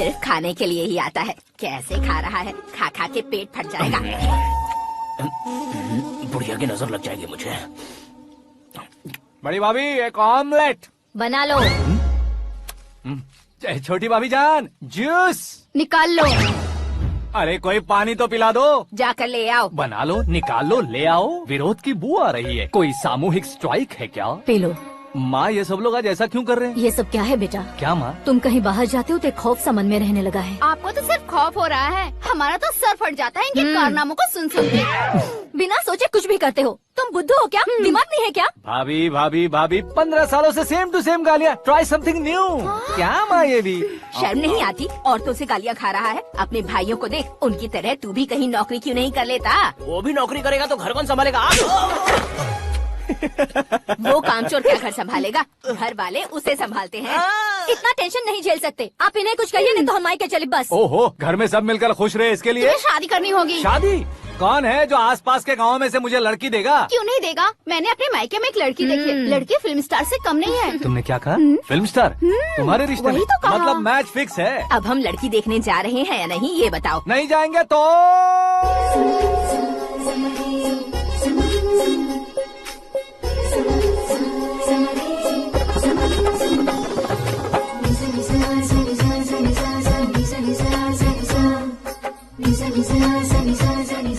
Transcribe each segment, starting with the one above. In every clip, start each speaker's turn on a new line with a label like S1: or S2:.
S1: सिर्फ खाने के लिए ही आता है। कैसे खा रहा है, खा खा के पेट फट जाएगा।
S2: बुढ़िया की नजर लग जाएगी मुझे।
S3: बड़ी भाभी एक ऑमलेट
S1: बना लो।
S3: छोटी भाभी जान जूस
S1: निकाल लो।
S3: अरे कोई पानी तो पिला दो।
S1: जाकर ले आओ।
S3: बना लो, निकाल लो, ले आओ। विरोध की बू आ रही है। कोई सामूहिक स्ट्राइक है क्या?
S1: P low.
S3: माँ ये सब लोग आज ऐसा क्यों कर रहे हैं?
S1: ये सब क्या है बेटा?
S3: क्या माँ?
S1: तुम कहीं बाहर जाते हो तो एक खौफ सा मन में रहने लगा है।
S4: आपको तो सिर्फ खौफ हो रहा है, हमारा तो सर फट जाता है इनके कारनामों को सुन सुन के।
S1: बिना सोचे कुछ भी करते हो। तुम बुद्धू हो क्या? दिमाग नहीं है क्या?
S3: भाभी भाभी भाभी 15 सालों से सेम टू सेम गालियाँ। Try something new. क्या माँ ये भी?
S1: शर्म नहीं आती? औरतों से गालियाँ खा रहा है। अपने भाइयों को देख, उनकी तरह तू भी कहीं नौकरी क्यों नहीं कर लेता?
S2: वो भी नौकरी करेगा तो घर कौन संभालेगा?
S1: वो कामचोर क्या घर संभालेगा? घर वाले उसे संभालते हैं। इतना टेंशन नहीं झेल सकते। आप इन्हें कुछ कहिए नहीं तो हम मायके चले बस।
S3: ओहो, घर में सब मिलकर खुश रहे इसके लिए।
S4: तुम्हें शादी करनी होगी।
S3: शादी? कौन है जो आसपास के गाँव में से मुझे लड़की देगा?
S4: क्यों नहीं देगा? मैंने अपने मायके में एक लड़की देखी है। लड़की फिल्म स्टार से कम नहीं है।
S3: तुमने क्या कहा? Film star? तुम्हारे रिश्ते में?
S4: वही तो कहा।
S3: मतलब मैच फिक्स है।
S1: अब हम लड़की देखने जा रहे हैं या नहीं ये बताओ।
S3: नहीं जाएंगे तो?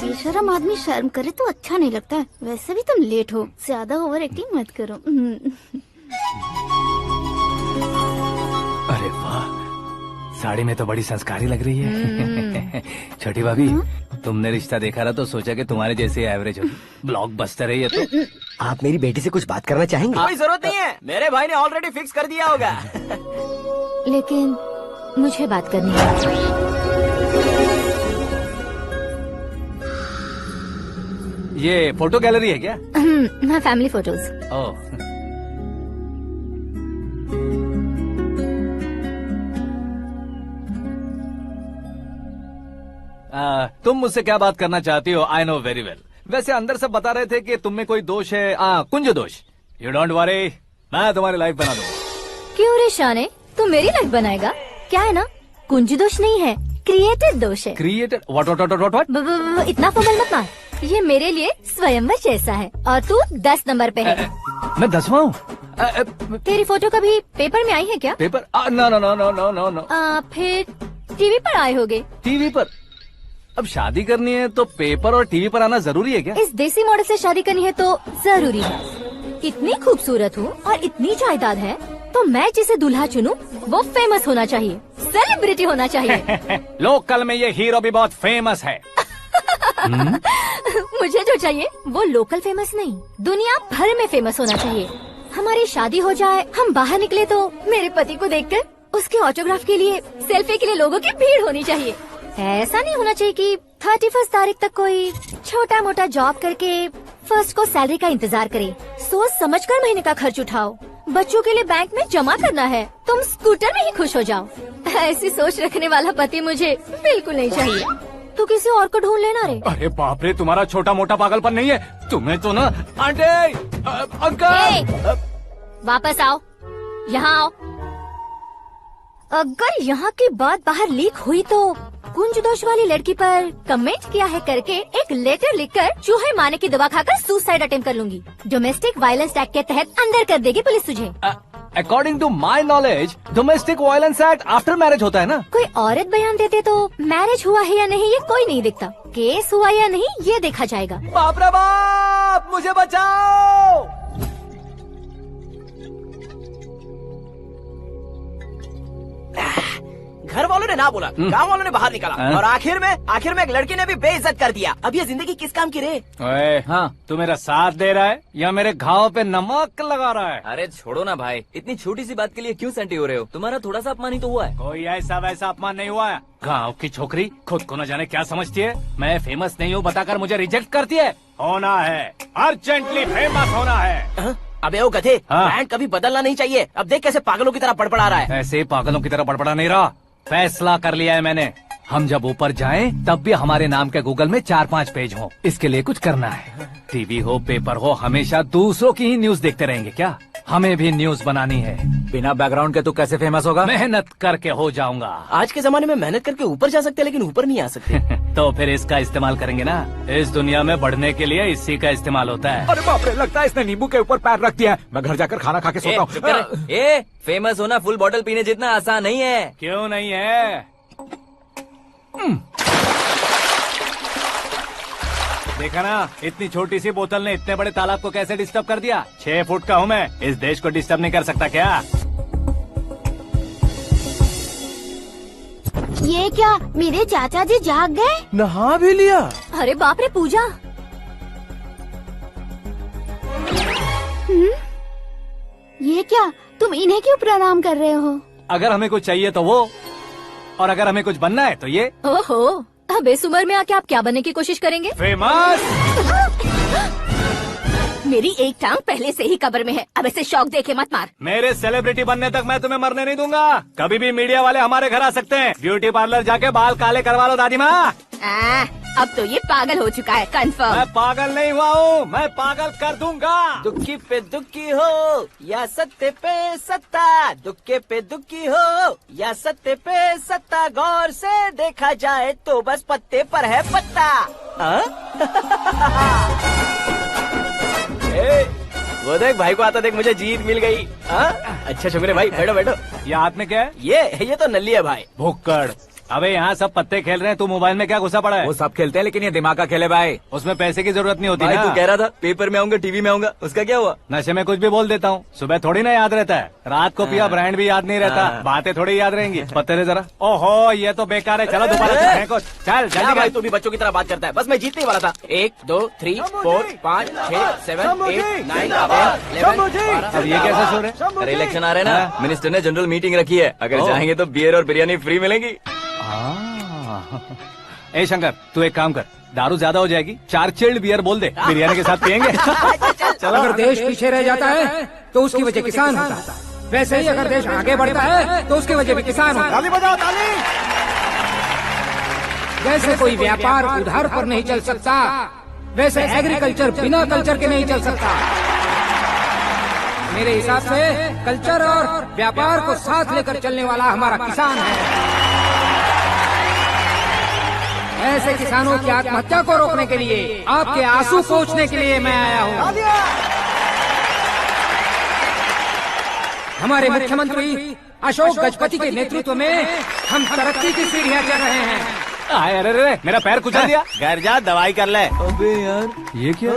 S4: बेशरम आदमी शर्म करे तो अच्छा नहीं लगता है। वैसे भी तुम लेट हो, ज्यादा ओवर एक्टिंग मत करो।
S3: अरे वाह, साड़ी में तो बड़ी संस्कारी लग रही है। छोटी भाभी, तुमने रिश्ता देखा ना तो सोचा कि तुम्हारे जैसे एवरेज होगी। ब्लॉकबस्टर है ये तो।
S5: आप मेरी बेटी से कुछ बात करना चाहेंगे?
S2: कोई जरूरत नहीं है, मेरे भाई ने ऑलरेडी फिक्स कर दिया होगा।
S1: लेकिन मुझे बात करनी है।
S3: ये फोटो गैलरी है क्या?
S1: मैं फैमिली फोटोज।
S3: ओह, तुम मुझसे क्या बात करना चाहती हो? I know very well. वैसे अंदर सब बता रहे थे कि तुम में कोई दोष है। कुंज दोष। यू डोंट वरी, मैं तुम्हारी लाइफ बना दूंगा।
S1: क्यों रे शाने, तू मेरी लाइफ बनाएगा? क्या है ना, कुंज दोष नहीं है, क्रिएटेड दोष है।
S3: क्रिएटेड? व्हाट?
S1: इतना फमल मत मार। ये मेरे लिए स्वयंवर जैसा है और तू 10 नंबर पे है।
S3: मैं 10वां हूँ?
S1: तेरी फोटो कभी पेपर में आई है क्या?
S3: Paper? No no no no no no no.
S1: फिर टीवी पर आए होगे।
S3: टीवी पर? अब शादी करनी है तो पेपर और टीवी पर आना जरूरी है क्या?
S1: इस देसी मॉडल से शादी करनी है तो जरूरी है। इतनी खूबसूरत हूँ और इतनी जायदाद है तो मैं जिसे दूल्हा चुनूं वो फेमस होना चाहिए, सेलिब्रिटी होना चाहिए।
S3: लोकल में ये हीरो भी बहुत फेमस है।
S1: मुझे जो चाहिए वो लोकल फेमस नहीं, दुनिया भर में फेमस होना चाहिए। हमारी शादी हो जाए, हम बाहर निकले तो मेरे पति को देखकर उसके ऑटोग्राफ के लिए, सेल्फी के लिए लोगों की भीड़ होनी चाहिए। ऐसा नहीं होना चाहिए कि 31 तारीख तक कोई छोटा मोटा जॉब करके फर्स्ट को सैलरी का इंतजार करे। सोच समझकर महीने का खर्च उठाओ। बच्चों के लिए बैंक में जमा करना है, तुम स्कूटर में ही खुश हो जाओ। ऐसी सोच रखने वाला पति मुझे बिल्कुल नहीं चाहिए। तू किसी और को ढूंढ लेना रे।
S3: अरे बाप रे, तुम्हारा छोटा मोटा पागलपन नहीं है। तुम्हें तो ना आंटी, अंकल।
S1: वापस आओ, यहाँ आओ। अगर यहाँ की बात बाहर लीक हुई तो कुंज दोष वाली लड़की पर कमेंट किया है करके एक लेटर लिखकर चूहे मारने की दवा खाकर सुसाइड अटेम्प्ट कर लूंगी। डोमेस्टिक वायलेंस एक्ट के तहत अंदर कर देगी पुलिस तुझे।
S3: According to my knowledge domestic violence act after marriage होता है ना?
S1: कोई औरत बयान देते तो मैरिज हुआ है या नहीं ये कोई नहीं देखता, केस हुआ या नहीं ये देखा जाएगा।
S3: बाप रे बाप, मुझे बचाओ।
S2: घर वालों ने ना बोला, गाँव वालों ने बाहर निकाला और आखिर में एक लड़की ने भी बेइज्जत कर दिया। अब ये जिंदगी किस काम की रे?
S3: ओए, हाँ, तू मेरा साथ दे रहा है या मेरे घाव पे नमक लगा रहा है?
S6: अरे छोड़ो ना भाई, इतनी छोटी सी बात के लिए क्यों सैंटी हो रहे हो? तुम्हारा थोड़ा सा अपमान ही तो हुआ है।
S3: कोई ऐसा वैसा अपमान नहीं हुआ है। गाँव की छोकरी खुद को न जाने क्या समझती है। मैं फेमस नहीं हूँ बताकर मुझे रिजेक्ट करती है। होना है, अर्जेंटली फेमस होना है।
S2: अबे ओ गधे,
S3: हाँ।
S2: ब्रांड कभी बदलना नहीं चाहिए। अब देख कैसे पागलों की तरह बड़बड़ा रहा है।
S3: ऐसे पागलों की तरह बड़बड़ा नहीं रहा। फैसला कर लिया है मैंने। हम जब ऊपर जाएं तब भी हमारे नाम के गूगल में 4-5 पेज हो। इसके लिए कुछ करना है। टीवी हो पेपर हो, हमेशा दूसरों की ही न्यूज देखते रहेंगे क्या? हमें भी न्यूज बनानी है।
S7: बिना बैकग्राउंड के तू कैसे फेमस होगा?
S3: मेहनत करके हो जाऊंगा।
S2: आज के जमाने में मेहनत करके ऊपर जा सकते हैं, लेकिन ऊपर नहीं आ सकते।
S3: तो फिर इसका इस्तेमाल करेंगे ना। इस दुनिया में बढ़ने के लिए इसी का इस्तेमाल होता है।
S7: अरे बाप रे, लगता है इसने नींबू के ऊपर पैर रख दिया है। मैं घर जाकर खाना खा के सोता
S6: चुप कर।
S7: हूँ।
S6: फेमस होना फुल बॉटल पीने जितना आसान नहीं है।
S3: क्यों नहीं है? देखा ना, इतनी छोटी सी बोतल ने इतने बड़े तालाब को कैसे डिस्टर्ब कर दिया। 6 फुट का हूँ मैं, इस देश को डिस्टर्ब नहीं कर सकता क्या?
S4: ये क्या, मेरे चाचा जी जाग गए?
S2: नहा भी लिया।
S1: अरे बाप रे पूजा,
S4: ये क्या, तुम इन्हें क्यों प्रणाम कर रहे हो?
S3: अगर हमें कुछ चाहिए तो वो, और अगर हमें कुछ बनना है तो ये।
S1: ओहो, अब इस उम्र में आके आप क्या बनने की कोशिश करेंगे?
S3: फेमस।
S1: मेरी एक टांग पहले से ही कब्र में है, अब इसे शौक देके मत मार।
S3: मेरे सेलिब्रिटी बनने तक मैं तुम्हें मरने नहीं दूंगा। कभी भी मीडिया वाले हमारे घर आ सकते हैं। ब्यूटी पार्लर जाके बाल काले करवा लो दादी माँ।
S1: अब तो ये पागल हो चुका है, कंफर्म।
S3: मैं पागल नहीं हुआ हूँ, मैं पागल कर दूंगा।
S2: दुखी पे दुखी हो या सत्य पे सत्ता, दुखे पे दुखी हो या सत्य पे सत्ता, गौर से देखा जाए तो बस पत्ते पर है पत्ता। वो देख भाई को आता देख, मुझे जीत मिल गई। अच्छा शुक्र भाई, बैठो बैठो।
S3: ये हाथ में क्या है?
S2: ये तो नल्ली है भाई।
S3: भुक्कड़। अबे यहाँ सब पत्ते खेल रहे हैं, तू मोबाइल में क्या घुसा पड़ा है?
S7: वो सब खेलते हैं, लेकिन ये दिमाग का खेल है भाई।
S3: उसमें पैसे की जरूरत नहीं होती
S6: भाई
S3: ना।
S6: तू कह रहा था पेपर में आऊंगा, टीवी में आऊंगा, उसका क्या हुआ?
S3: नशे में कुछ भी बोल देता हूँ, सुबह थोड़ी ना याद रहता है। रात को पिया ब्रांड भी याद नहीं रहता, बातें थोड़ी याद रहेंगी। पत्ते दे जरा। ओहो, ये तो बेकार है। चलो दोबारा चलते हैं। चल
S2: क्या
S3: जल्दी
S2: भाई,
S3: कर।
S2: तू भी बच्चों की तरह बात करता है। बस मैं जीतने ही वाला था। 1 2 3 4 5 6 7 8 9 10 11
S3: अब ये कैसा शोर है?
S6: अरे इलेक्शन आ रहे हैं ना, मिनिस्टर ने जनरल मीटिंग रखी है। अगर जाएंगे तो बियर और बिरयानी फ्री मिलेगी।
S3: ए शंकर, तू एक काम कर, दारू ज्यादा हो जाएगी, 4 चिल्ड बियर बोल दे, बिरयानी के साथ पियेंगे।
S8: चलो, अगर देश पीछे रह जाता है तो उसकी वजह किसान होता है, वैसे ही अगर देश आगे बढ़ता है तो उसकी वजह भी किसान होता है। ताली बजाओ, ताली। जैसे कोई व्यापार उधार पर नहीं चल सकता, वैसे एग्रीकल्चर बिना कल्चर के नहीं चल सकता। मेरे हिसाब से कल्चर और व्यापार को साथ लेकर चलने वाला हमारा किसान है। ऐसे किसानों की आत्महत्या को रोकने के लिए, आपके आंसू पोंछने के लिए मैं आया हूँ। हमारे मुख्यमंत्री अशोक गजपति के नेतृत्व में हम तरक्की की सीढ़ियाँ चढ़ रहे हैं।
S3: अरे मेरा पैर कुचल दिया।
S2: घर जा, दवाई कर ले।
S6: अबे यार,
S3: ये क्या?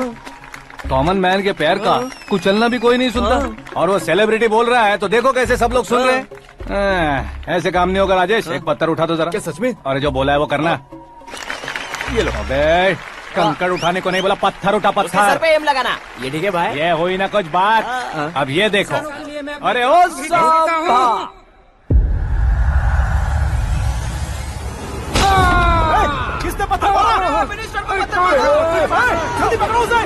S3: कॉमन मैन के पैर का कुचलना भी कोई नहीं सुनता, और वो सेलिब्रिटी बोल रहा है तो देखो कैसे सब लोग सुन रहे हैं। ऐसे काम नहीं होगा राजेश, एक पत्थर उठा दो जरा।
S6: क्या सच में?
S3: और जो बोला है वो करना। ये लो। अबे कंकड़ उठाने को नहीं बोला, पत्थर उठा,
S2: उसके सर
S3: पत्थर।
S2: पे एम लगाना। ये ठीक है भाई।
S3: ये हुई ना कुछ बात। अब ये देखो। अरे ओ साहब,
S2: किसने पत्थर मारा? मिनिस्टर को पत्थर मारा। जल्दी पकड़ो उसे।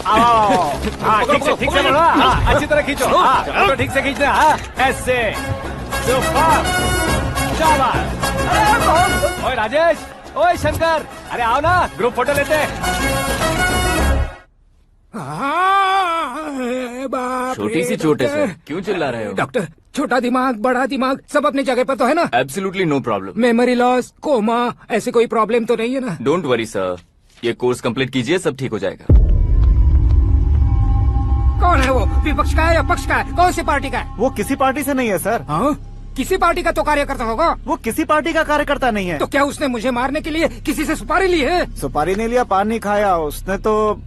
S3: आओ। हाँ, ठीक से बोलो। हाँ, अच्छी तरह खींचो। हाँ, तो ठीक से खींचना। हाँ, ऐसे। सुपर। शाबाश। ओए राजेश, ओए शंकर, अरे आओ ना, ग्रुप फोटो लेते हैं।
S6: छोटी सी चोट है सर, क्यों चिल्ला रहे हो?
S8: डॉक्टर, छोटा दिमाग बड़ा दिमाग सब अपनी जगह पर तो है ना?
S6: Absolutely no problem.
S8: Memory loss, coma, ऐसी कोई प्रॉब्लम तो नहीं है ना?
S6: डोंट वरी सर, ये कोर्स कंप्लीट कीजिए, सब ठीक हो जाएगा।
S8: कौन है वो? विपक्ष का है या पक्ष का है? कौन सी पार्टी का है?
S9: वो किसी पार्टी से नहीं है सर।
S8: हाँ? किसी पार्टी का तो कार्यकर्ता होगा।
S9: वो किसी पार्टी का कार्यकर्ता नहीं है।
S8: तो क्या उसने मुझे मारने के लिए किसी से सुपारी ली है?
S9: सुपारी नहीं लिया, पान नहीं खाया। उसने तो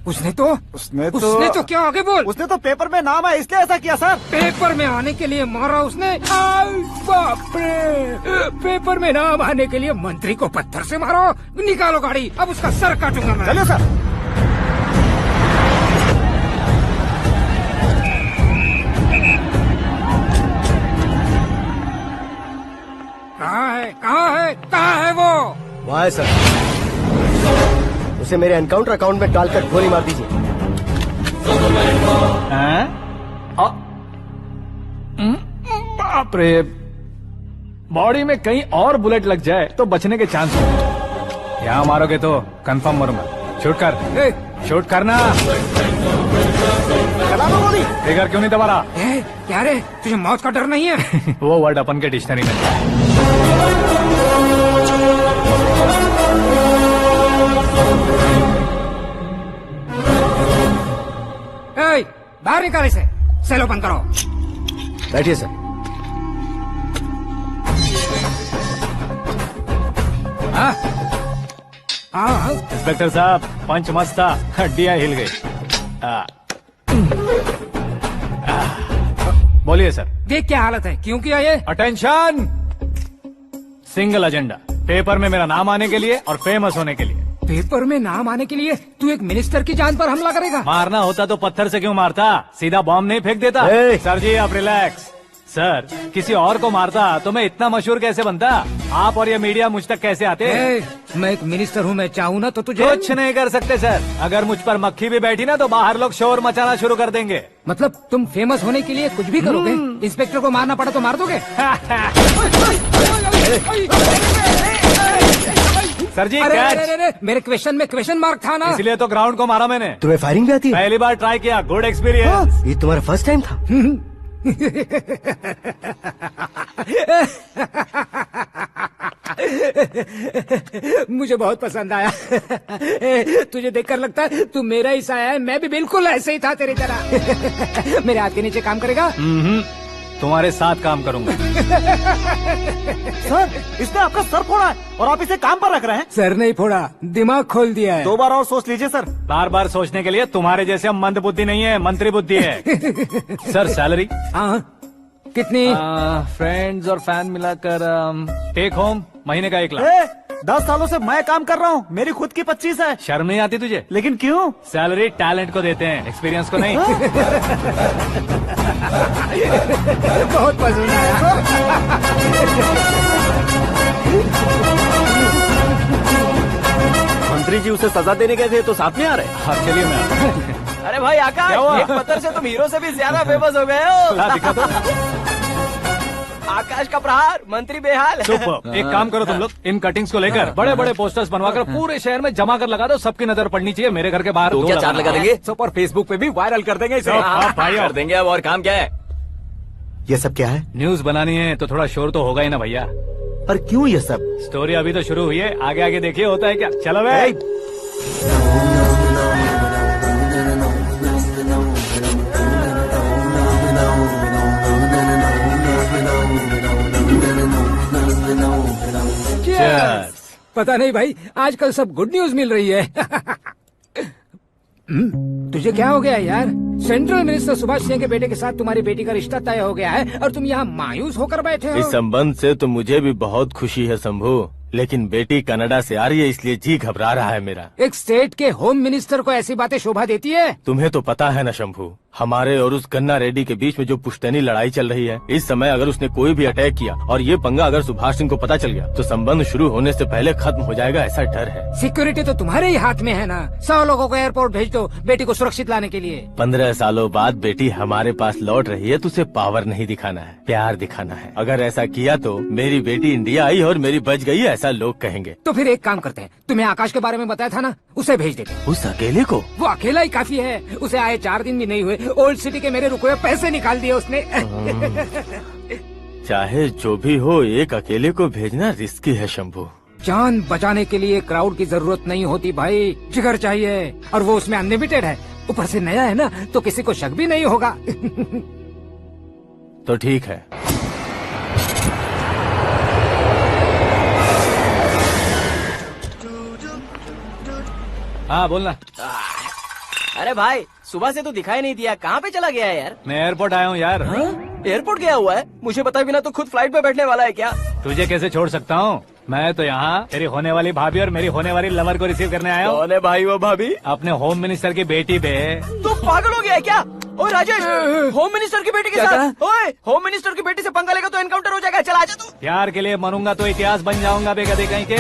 S8: क्या आगे बोल?
S9: उसने तो पेपर में नाम है इसलिए ऐसा किया सर।
S8: पेपर में आने के लिए मारा उसने? बाप रे, पेपर में नाम आने के लिए मंत्री को पत्थर से मारो? निकालो गाड़ी, अब उसका सर काटूंगा मैं।
S9: चलो सर।
S8: कहाँ है वो?
S5: वहाँ है सर। उसे मेरे एनकाउंटर अकाउंट में डालकर गोली मार दीजिए।
S3: बाप रे, बॉडी में कहीं और बुलेट लग जाए तो बचने के चांस हो। यहाँ मारोगे तो कंफर्म मरूंगा। शूट कर। शूट करना।
S9: चला दो गोली।
S3: ट्रिगर क्यों नहीं दबा रहा?
S8: क्या रे, तुझे मौत का डर नहीं है?
S3: वो वर्ड अपन के डिक्शनरी में है।
S8: ए, बाहर निकाल इसे। सेलो बंद करो।
S5: बैठिए सर।
S8: हाँ? हाँ,
S3: इंस्पेक्टर साहब, पंच मस्त था, हड्डियां हिल गई। बोलिए सर।
S8: देख क्या हालत है, क्यों किया ये?
S3: अटेंशन, सिंगल एजेंडा, पेपर में मेरा नाम आने के लिए और फेमस होने के लिए।
S8: पेपर में नाम आने के लिए तू एक मिनिस्टर की जान पर हमला करेगा?
S3: मारना होता तो पत्थर से क्यों मारता, सीधा बॉम्ब नहीं फेंक देता।
S5: ए!
S3: सर जी आप रिलैक्स। सर, किसी और को मारता तो मैं इतना मशहूर कैसे बनता? आप और ये मीडिया मुझ तक कैसे आते?
S8: मैं एक मिनिस्टर हूँ, मैं चाहूँ ना तो तुझे
S3: कुछ नहीं कर सकते सर। अगर मुझ पर मक्खी भी बैठी ना तो बाहर लोग शोर मचाना शुरू कर देंगे।
S8: मतलब तुम फेमस होने के लिए कुछ भी करोगे? इंस्पेक्टर को मारना पड़ा तो मार दोगे?
S3: सर जी
S8: अरे,
S3: कैच।
S8: अरे, अरे, मेरे क्वेश्चन में क्वेश्चन मार्क था ना।
S3: इसलिए तो ग्राउंड को मारा मैंने।
S5: तुम्हें फायरिंग भी आती है?
S3: पहली बार ट्राई किया, गुड एक्सपीरियंस।
S5: ये तुम्हारा फर्स्ट टाइम था?
S8: मुझे बहुत पसंद आया। तुझे देखकर लगता है तू मेरा ही साया है। मैं भी बिल्कुल ऐसे ही था तेरी तरह। मेरे हाथ के नीचे काम करेगा?
S3: तुम्हारे साथ काम करूंगा।
S9: सर, इसने आपका सर फोड़ा है और आप इसे काम पर रख रहे हैं।
S8: सर नहीं फोड़ा, दिमाग खोल दिया है।
S9: 2 बार और सोच लीजिए सर।
S3: बार बार सोचने के लिए तुम्हारे जैसे मंद बुद्धि नहीं है, मंत्री बुद्धि है। सर सैलरी
S8: हाँ, कितनी?
S3: फ्रेंड्स और फैन मिलाकर टेक होम महीने का 1 लाख।
S9: 10 सालों से मैं काम कर रहा हूँ, मेरी खुद की 25 है।
S3: शर्म नहीं आती तुझे?
S9: लेकिन क्यों?
S3: सैलरी टैलेंट को देते हैं, एक्सपीरियंस को नहीं।
S8: बहुत पसंद आया।
S2: मंत्री जी उसे सजा देने गए थे तो साथ में आ रहे।
S3: हाँ चलिए मैं आता हूं।
S2: अरे भाई आकाश,
S3: क्या हुआ?
S2: एक पत्थर से तुम हीरो से भी ज्यादा फेमस हो गए हो।
S3: ला, दिखा दो।
S2: आकाश का प्रहार, मंत्री बेहाल।
S3: सुपर। एक काम करो तुम लोग, इन कटिंग्स को लेकर बड़े बड़े पोस्टर्स बनवाकर पूरे शहर में जमा कर लगा दो। सबकी नजर पड़नी चाहिए। मेरे घर के बाहर
S6: तो
S3: 2
S6: क्या 4 लगा देंगे?
S7: सब और फेसबुक पे भी वायरल कर देंगे इसे।
S3: हाँ, भाई
S6: कर देंगे। अब और काम क्या है?
S5: ये सब क्या है?
S3: न्यूज बनानी है तो थोड़ा शोर तो होगा ही ना भैया।
S5: पर क्यों ये सब?
S3: स्टोरी अभी तो शुरू हुई है, आगे आगे देखिए होता है क्या। चलो भाई। Cheers.
S8: पता नहीं भाई, आजकल सब गुड न्यूज मिल रही है। तुझे क्या हो गया यार? सेंट्रल मिनिस्टर सुभाष सिंह के बेटे के साथ तुम्हारी बेटी का रिश्ता तय हो गया है और तुम यहाँ मायूस होकर बैठे हो।
S10: इस संबंध से तो मुझे भी बहुत खुशी है शंभू, लेकिन बेटी कनाडा से आ रही है इसलिए जी घबरा रहा है मेरा।
S8: एक स्टेट के होम मिनिस्टर को ऐसी बातें शोभा देती है?
S10: तुम्हें तो पता है ना शंभू, हमारे और उस गन्ना रेड्डी के बीच में जो पुश्तैनी लड़ाई चल रही है, इस समय अगर उसने कोई भी अटैक किया और ये पंगा अगर सुभाष सिंह को पता चल गया तो संबंध शुरू होने से पहले खत्म हो जाएगा, ऐसा डर है।
S8: सिक्योरिटी तो तुम्हारे ही हाथ में है ना। 100 लोगों को एयरपोर्ट भेज दो बेटी को सुरक्षित लाने के लिए।
S10: 15 सालों बाद बेटी हमारे पास लौट रही है तो उसे पावर नहीं दिखाना है, प्यार दिखाना है। अगर ऐसा किया तो मेरी बेटी इंडिया आई और मेरी बच गई, ऐसा लोग कहेंगे।
S8: तो फिर एक काम करते हैं, तुम्हें आकाश के बारे में बताया था ना, उसे भेज देते हैं।
S10: उस अकेले को?
S8: वो अकेला ही काफी है। उसे आए 4 दिन भी नहीं हुए, ओल्ड सिटी के मेरे रुके हुए पैसे निकाल दिए उसने।
S10: चाहे जो भी हो, एक अकेले को भेजना रिस्की है शंभू।
S8: जान बचाने के लिए क्राउड की जरूरत नहीं होती भाई, जिगर चाहिए, और वो उसमें अनलिमिटेड है। ऊपर से नया है ना, तो किसी को शक भी नहीं होगा।
S10: तो ठीक है।
S3: हाँ बोलना।
S2: अरे भाई, सुबह से तो दिखाई नहीं दिया, कहाँ पे चला गया है यार?
S3: मैं एयरपोर्ट आया हूँ यार।
S2: एयरपोर्ट गया हुआ है? मुझे बताए बिना तो खुद फ्लाइट पे बैठने वाला है क्या?
S3: तुझे कैसे छोड़ सकता हूँ? मैं तो यहाँ तेरी होने वाली भाभी और मेरी होने वाली लवर को रिसीव करने आया हूँ।
S2: कौन है भाई वो भाभी?
S3: अपने होम मिनिस्टर की बेटी पे।
S2: तू पागल हो गया है क्या? ओए राजेश, होम मिनिस्टर की बेटी के साथ? ओए, होम मिनिस्टर की बेटी से पंगा लेगा तो एनकाउंटर हो जाएगा। चल आजा तू।
S3: प्यार के लिए मरूंगा तो इतिहास बन जाऊंगा बेगदे कहीं के।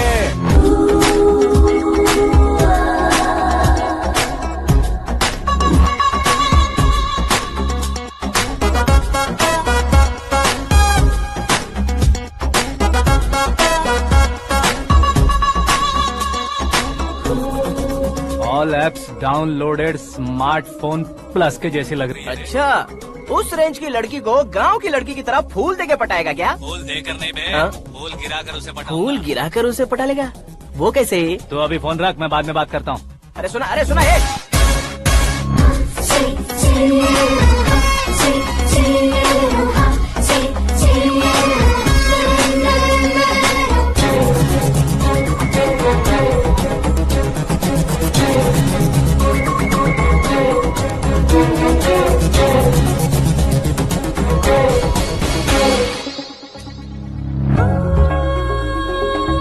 S3: All all apps downloaded smartphone plus के जैसी लग रही है।
S2: अच्छा, उस रेंज की लड़की को गांव की लड़की की तरह फूल देके पटाएगा क्या?
S3: फूल देकर नहीं बे,
S2: हाँ?
S3: फूल गिराकर उसे पटा।
S2: फूल गिराकर उसे पटा लेगा? वो कैसे?
S3: तो अभी फोन रख, मैं बाद में बात करता हूँ।
S2: अरे सुना ये।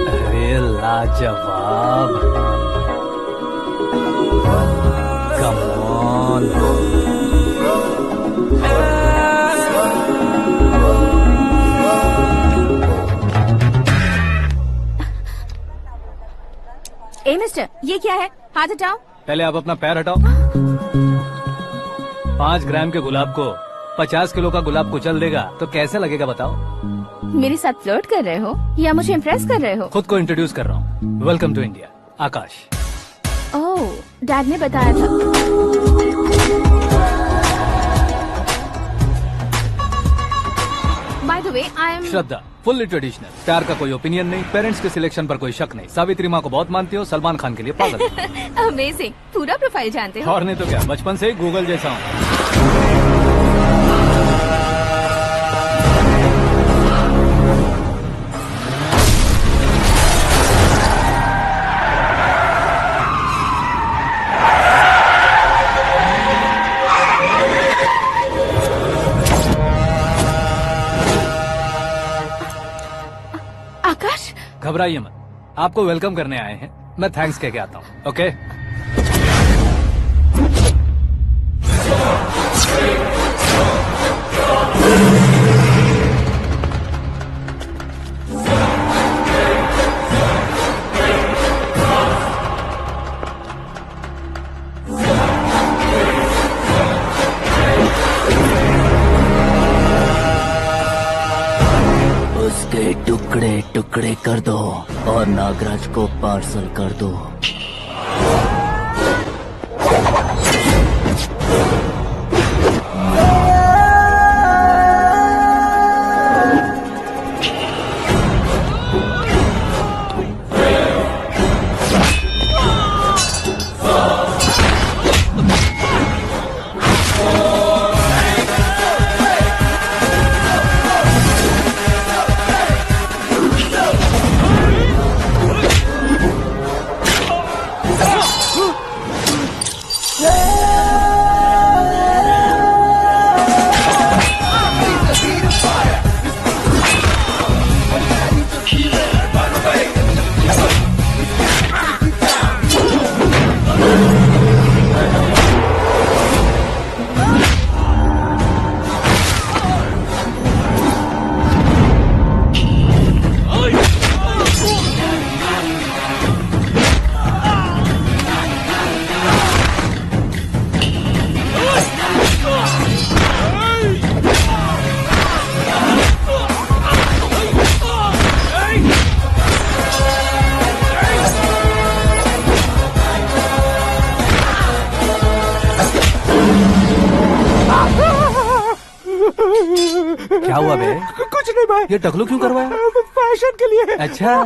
S3: अरे लाजवाब, कम ऑन।
S1: ए मिस्टर, ये क्या है? हाथ हटाओ।
S3: पहले आप अपना पैर हटाओ। 5 ग्राम के गुलाब को 50 किलो का गुलाब कुचल देगा तो कैसे लगेगा बताओ?
S1: मेरे साथ फ्लर्ट कर रहे हो या मुझे इम्प्रेस कर रहे हो?
S3: खुद को इंट्रोड्यूस कर रहा हूँ। Welcome to India, Akash.
S1: Oh, dad ने बताया था। By the way, I am
S3: Shraddha, fully traditional. प्यार का कोई ओपिनियन नहीं, पेरेंट्स के सिलेक्शन पर कोई शक नहीं। सावित्री माँ को बहुत मानती हो, सलमान खान के लिए पागल।
S1: अमेजिंग, पूरा प्रोफाइल जानते हो।
S3: और नहीं तो क्या, बचपन से ही गूगल जैसा हूँ।
S1: आकाश,
S3: घबराइए मत, आपको वेलकम करने आए हैं। मैं थैंक्स कह के आता हूँ। ओके,
S6: उसके टुकड़े टुकड़े कर दो और नागराज को पार्सल कर दो। क्या हुआ बे?
S9: कुछ नहीं भाई।
S3: ये टकलू क्यों करवाया?
S9: फैशन के लिए।
S3: अच्छा,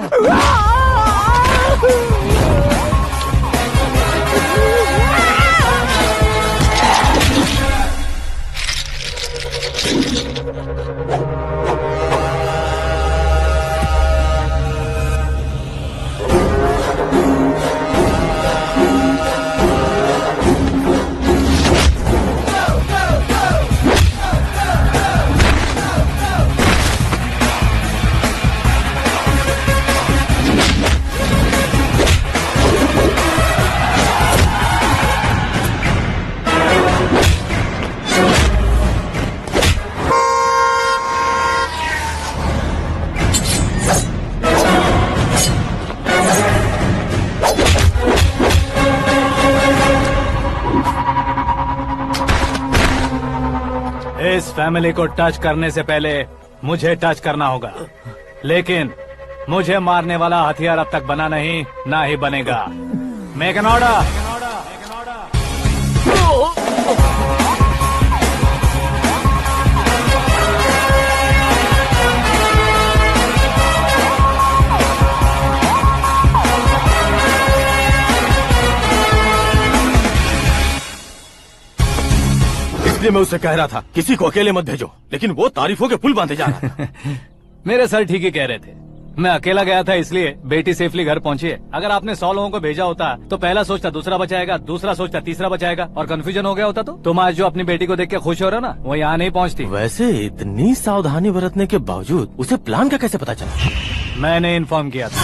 S3: इस फैमिली को टच करने से पहले मुझे टच करना होगा, लेकिन मुझे मारने वाला हथियार अब तक बना नहीं, ना ही बनेगा। Make an order.
S10: मैं उससे कह रहा था किसी को अकेले मत भेजो, लेकिन वो तारीफों के पुल बांधे जा रहा था।
S3: मेरे सर ठीक ही कह रहे थे। मैं अकेला गया था इसलिए बेटी सेफली घर पहुंची है। अगर आपने 100 लोगों को भेजा होता तो पहला सोचता दूसरा बचाएगा, दूसरा सोचता तीसरा बचाएगा और कंफ्यूजन हो गया होता। तो तुम आज जो अपनी बेटी को देख के खुश हो रहे हो ना, वो यहाँ नहीं पहुँचती।
S10: वैसे इतनी सावधानी बरतने के बावजूद उसे प्लान का कैसे पता चला?
S3: मैंने इन्फॉर्म किया था।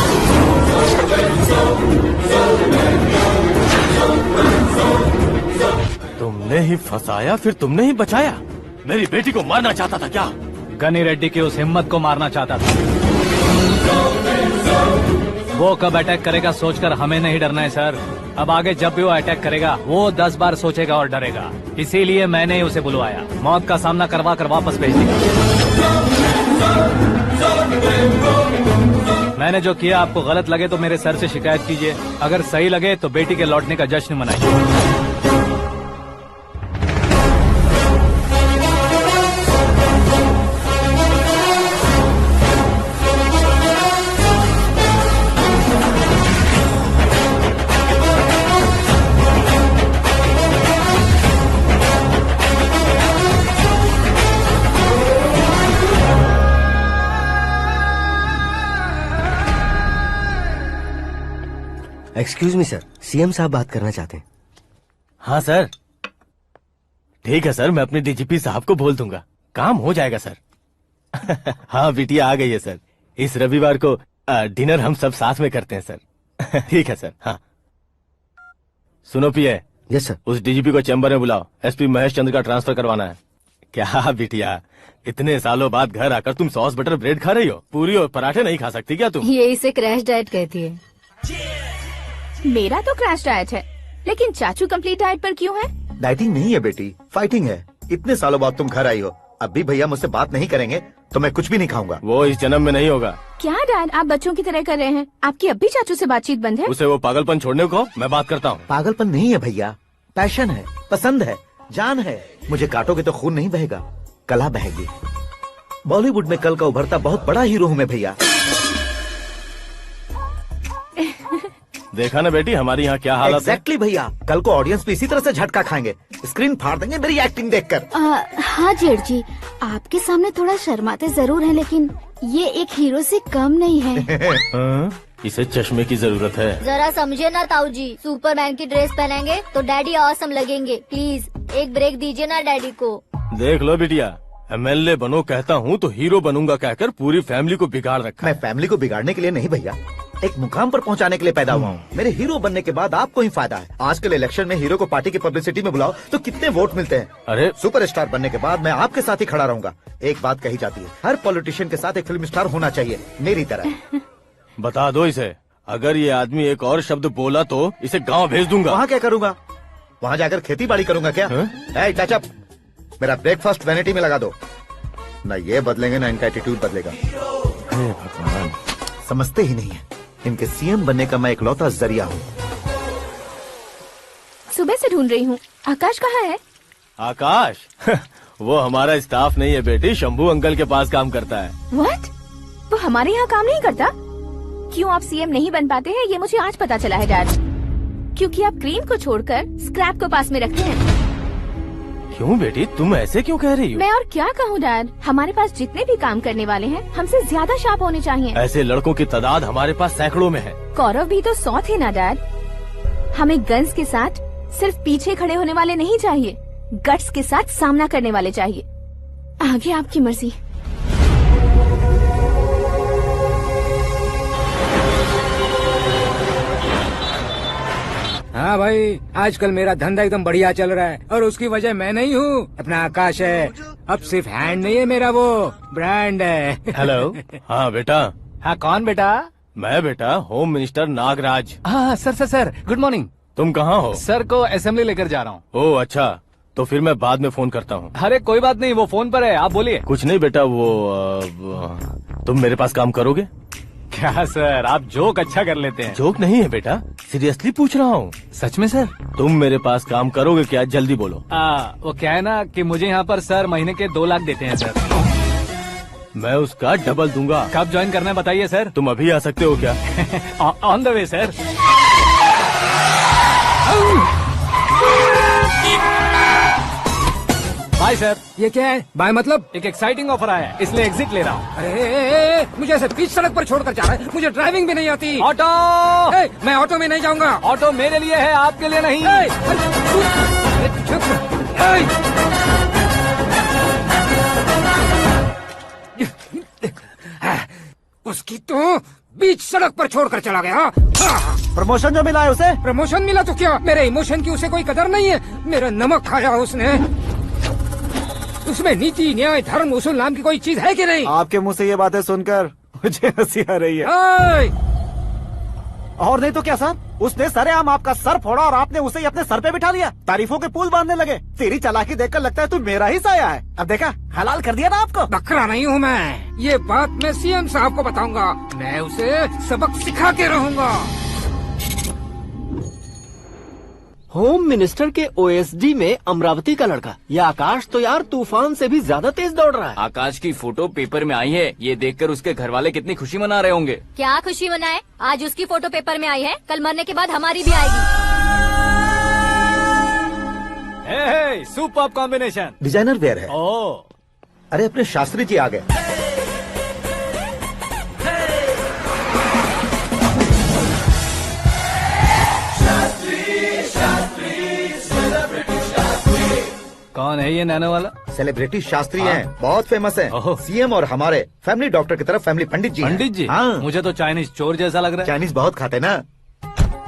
S10: तुमने ही फंसाया, फिर तुमने ही बचाया। मेरी बेटी को मारना चाहता था क्या?
S3: गनी रेड्डी की उस हिम्मत को मारना चाहता था। वो कब अटैक करेगा सोचकर हमें नहीं डरना है सर। अब आगे जब भी वो अटैक करेगा वो 10 बार सोचेगा और डरेगा। इसीलिए मैंने ही उसे बुलवाया। मौत का सामना करवा कर वापस भेज दिया। मैंने जो किया आपको गलत लगे तो मेरे सर से शिकायत कीजिए, अगर सही लगे तो बेटी के लौटने का जश्न मनाइए।
S5: एक्सक्यूज मी सर, सीएम साहब बात करना चाहते हैं।
S10: हाँ सर, ठीक है सर, मैं अपने डीजीपी साहब को बोल दूंगा, काम हो जाएगा सर। हाँ बिटिया आ गई है सर। इस रविवार को डिनर हम सब साथ में करते हैं सर। ठीक है सर। हाँ सुनो पिए।
S5: Yes sir.
S10: उस डीजीपी को चैम्बर में बुलाओ, एसपी महेश चंद्र का ट्रांसफर करवाना है। क्या बिटिया, इतने सालों बाद घर आकर तुम सॉस बटर ब्रेड खा रही हो? पूरी और पराठे नहीं खा सकती क्या तुम?
S1: ये इसे क्रैश डाइट कहती है।
S11: मेरा तो क्रैश डाइट है, लेकिन चाचू कंप्लीट डाइट पर क्यों है?
S9: डाइटिंग नहीं है बेटी, फाइटिंग है। इतने सालों बाद तुम घर आई हो, अब भी भैया मुझसे बात नहीं करेंगे तो मैं कुछ भी नहीं खाऊंगा।
S10: वो इस जन्म में नहीं होगा।
S11: क्या डैड, आप बच्चों की तरह कर रहे हैं? आपकी अब भी चाचू से बातचीत बंद है?
S10: उसे वो पागलपन छोड़ने को मैं बात करता हूँ।
S9: पागलपन नहीं है भैया, पैशन है, पसंद है, जान है। मुझे काटोगे तो खून नहीं बहेगा, कला बहेगी। बॉलीवुड में कल का उभरता बहुत बड़ा हीरो हूँ मैं भैया।
S10: देखा ना बेटी हमारी यहाँ क्या हालत है।
S9: एग्जैक्टली भैया, कल को ऑडियंस भी इसी तरह से झटका खाएंगे, स्क्रीन फाड़ देंगे मेरी एक्टिंग देखकर।
S4: हाँ जेठ जी, आपके सामने थोड़ा शर्माते जरूर हैं, लेकिन ये एक हीरो से कम नहीं है।
S10: इसे चश्मे की जरूरत है।
S1: जरा समझे ना ताऊ जी, सुपरमैन की ड्रेस पहनेंगे तो डैडी ऑसम लगेंगे। प्लीज एक ब्रेक दीजिए ना डैडी को।
S10: देख लो बिटिया, एमएलए बनो कहता हूँ तो हीरो बनूंगा कहकर पूरी फैमिली को बिगाड़ रखा।
S9: मैं फैमिली को बिगाड़ने के लिए नहीं भैया, एक मुकाम पर पहुंचाने के लिए पैदा हुआ हूँ। मेरे हीरो बनने के बाद आपको ही फायदा है। आजकल इलेक्शन में हीरो को पार्टी की पब्लिसिटी में बुलाओ तो कितने वोट मिलते हैं।
S10: अरे
S9: सुपरस्टार बनने के बाद मैं आपके साथ ही खड़ा रहूंगा। एक बात कही जाती है, हर पॉलिटिशियन के साथ एक फिल्म स्टार होना चाहिए, मेरी तरह।
S10: बता दो इसे, अगर ये आदमी एक और शब्द बोला तो इसे गाँव भेज दूंगा।
S9: वहाँ क्या करूँगा? वहाँ जाकर खेती बाड़ी करूँगा क्या? टचअप, मेरा ब्रेकफास्ट वैनिटी में लगा दो। न ये बदलेंगे न इनका एटीट्यूड बदलेगा।
S10: भगवान,
S9: समझते ही नहीं है, इनके सीएम बनने का मैं इकलौता जरिया हूँ।
S11: सुबह से ढूंढ रही हूँ, आकाश कहाँ है?
S10: आकाश? वो हमारा स्टाफ नहीं है बेटी, शंभू अंकल के पास काम करता है।
S11: व्हाट? वो हमारे यहाँ काम नहीं करता? क्यों आप सीएम नहीं बन पाते हैं ये मुझे आज पता चला है डैड। क्योंकि आप क्रीम को छोड़कर स्क्रैप को पास में रखते हैं।
S10: क्यों बेटी, तुम ऐसे क्यों कह रही हो?
S11: मैं और क्या कहूँ डैड, हमारे पास जितने भी काम करने वाले हैं हमसे ज्यादा शार्प होने चाहिए।
S10: ऐसे लड़कों की तादाद हमारे पास सैकड़ों में है।
S11: कौरव भी तो 100 थे ना डैड। हमें गन्स के साथ सिर्फ पीछे खड़े होने वाले नहीं चाहिए, गट्स के साथ सामना करने वाले चाहिए। आगे आपकी मर्जी।
S8: हाँ भाई, आजकल मेरा धंधा एकदम बढ़िया चल रहा है और उसकी वजह मैं नहीं हूँ, अपना आकाश है। अब सिर्फ हैंड नहीं है मेरा, वो ब्रांड है।
S10: हेलो। हाँ बेटा।
S3: हाँ कौन बेटा?
S10: मैं बेटा होम मिनिस्टर नागराज।
S3: हाँ सर गुड मॉर्निंग।
S10: तुम कहाँ हो?
S3: सर को असेंबली लेकर जा रहा हूँ।
S10: ओह अच्छा, तो फिर मैं बाद में फोन करता हूँ।
S3: अरे कोई बात नहीं, वो फोन पर है, आप बोलिए।
S10: कुछ नहीं बेटा, तुम मेरे पास काम करोगे?
S3: क्या सर, आप जोक अच्छा कर लेते हैं।
S10: जोक नहीं है बेटा, सीरियसली पूछ रहा हूँ।
S3: सच में सर?
S10: तुम मेरे पास काम करोगे क्या? जल्दी बोलो।
S3: वो क्या है ना कि मुझे यहाँ पर सर महीने के 2 लाख देते हैं सर।
S10: मैं उसका डबल दूंगा।
S3: कब ज्वाइन करना है बताइए सर।
S10: तुम अभी आ सकते हो क्या?
S3: On the way sir. Bye sir.
S8: ये क्या है? बाय मतलब?
S3: एक एक्साइटिंग ऑफर आया है, इसलिए एग्जिट ले रहा हूँ।
S8: अरे मुझे ऐसे बीच सड़क पर छोड़कर जा रहा है, मुझे ड्राइविंग भी नहीं आती।
S3: ऑटो।
S8: मैं ऑटो में नहीं जाऊंगा।
S3: ऑटो मेरे लिए है, आपके लिए नहीं।
S8: उसकी तो बीच सड़क पर छोड़कर चला गया।
S9: प्रमोशन जो मिला है उसे?
S8: प्रमोशन मिला तो क्या, मेरे इमोशन की उसे कोई कदर नहीं है। मेरा नमक खाया उसने। उसमें नीति, न्याय, धर्म, उसूल नाम की कोई चीज है कि नहीं?
S9: आपके मुंह से ये बातें सुनकर मुझे हंसी आ रही है। और नहीं तो क्या सर, उसने सरेआम आपका सर फोड़ा और आपने उसे ही अपने सर पे बिठा लिया। तारीफों के पुल बांधने लगे। तेरी चालाकी देखकर लगता है तू मेरा ही साया है। अब देखा, हलाल कर दिया ना आपको।
S8: बकरा नहीं हूँ मैं। ये बात मैं सीएम साहब को बताऊंगा। मैं उसे सबक सिखा के रहूंगा।
S2: होम मिनिस्टर के ओएसडी में अमरावती का लड़का, ये आकाश तो यार तूफान से भी ज्यादा तेज दौड़ रहा है।
S6: आकाश की फोटो पेपर में आई है, ये देखकर उसके घर वाले कितनी खुशी मना रहे होंगे।
S1: क्या खुशी मनाए? आज उसकी फोटो पेपर में आई है, कल मरने के बाद हमारी भी आएगी।
S3: Super combination.
S9: डिजाइनर वेयर है।
S3: ओह,
S9: अरे अपने शास्त्री जी आ गए।
S3: कौन है ये नैनो वाला?
S9: सेलिब्रिटी शास्त्री हैं, बहुत फेमस हैं।
S3: ओहो।
S9: सीएम और हमारे फैमिली डॉक्टर की तरफ फैमिली पंडित जी हैं।
S3: पंडित जी?
S9: हाँ।
S3: मुझे तो चाइनीज चोर जैसा लग रहा है।
S9: चाइनीज बहुत खाते ना।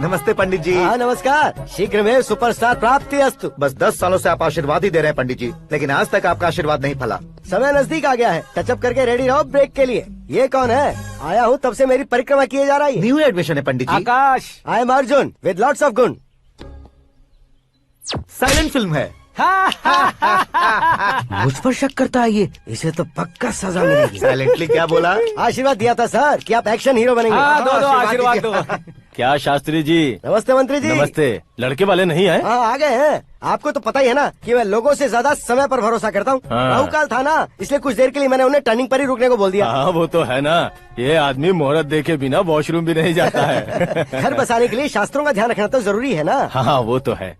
S9: नमस्ते पंडित जी।
S2: हाँ नमस्कार, शीघ्र में सुपरस्टार प्राप्ति अस्तु।
S9: बस 10 सालों से आप आशीर्वाद ही दे रहे हैं पंडित जी, लेकिन आज तक आपका आशीर्वाद नहीं फला।
S2: समय नजदीक आ गया है, टचअप करके रेडी रहो ब्रेक के लिए। ये कौन है? आया हूँ तब से मेरी परिक्रमा किए जा रही है।
S9: न्यू एडमिशन है Pandit ji.
S3: Akash.
S2: I am Arjun with lots of गुण।
S9: साइलेंट फिल्म है।
S2: मुझ पर शक करता है ये, इसे तो पक्का सजा मिलेगी।
S9: साइलेंटली क्या बोला?
S2: आशीर्वाद दिया था सर कि आप एक्शन हीरो बनेंगे।
S3: हाँ, दो आशीर्वाद दो।
S10: क्या शास्त्री जी?
S2: नमस्ते मंत्री जी।
S10: नमस्ते। लड़के वाले नहीं आए?
S2: हाँ आ गए हैं। आपको तो पता ही है ना कि मैं लोगों से ज्यादा समय पर भरोसा करता हूँ।
S10: हाँ।
S2: राहु काल था ना, इसलिए कुछ देर के लिए मैंने उन्हें टर्निंग पर ही रुकने को बोल दिया।
S10: हाँ वो तो है ना, ये आदमी मुहूर्त देखे बिना वॉशरूम भी नहीं जाता है।
S2: घर बसाने के लिए शास्त्रों का ध्यान रखना तो जरूरी है ना।
S10: हाँ वो तो है।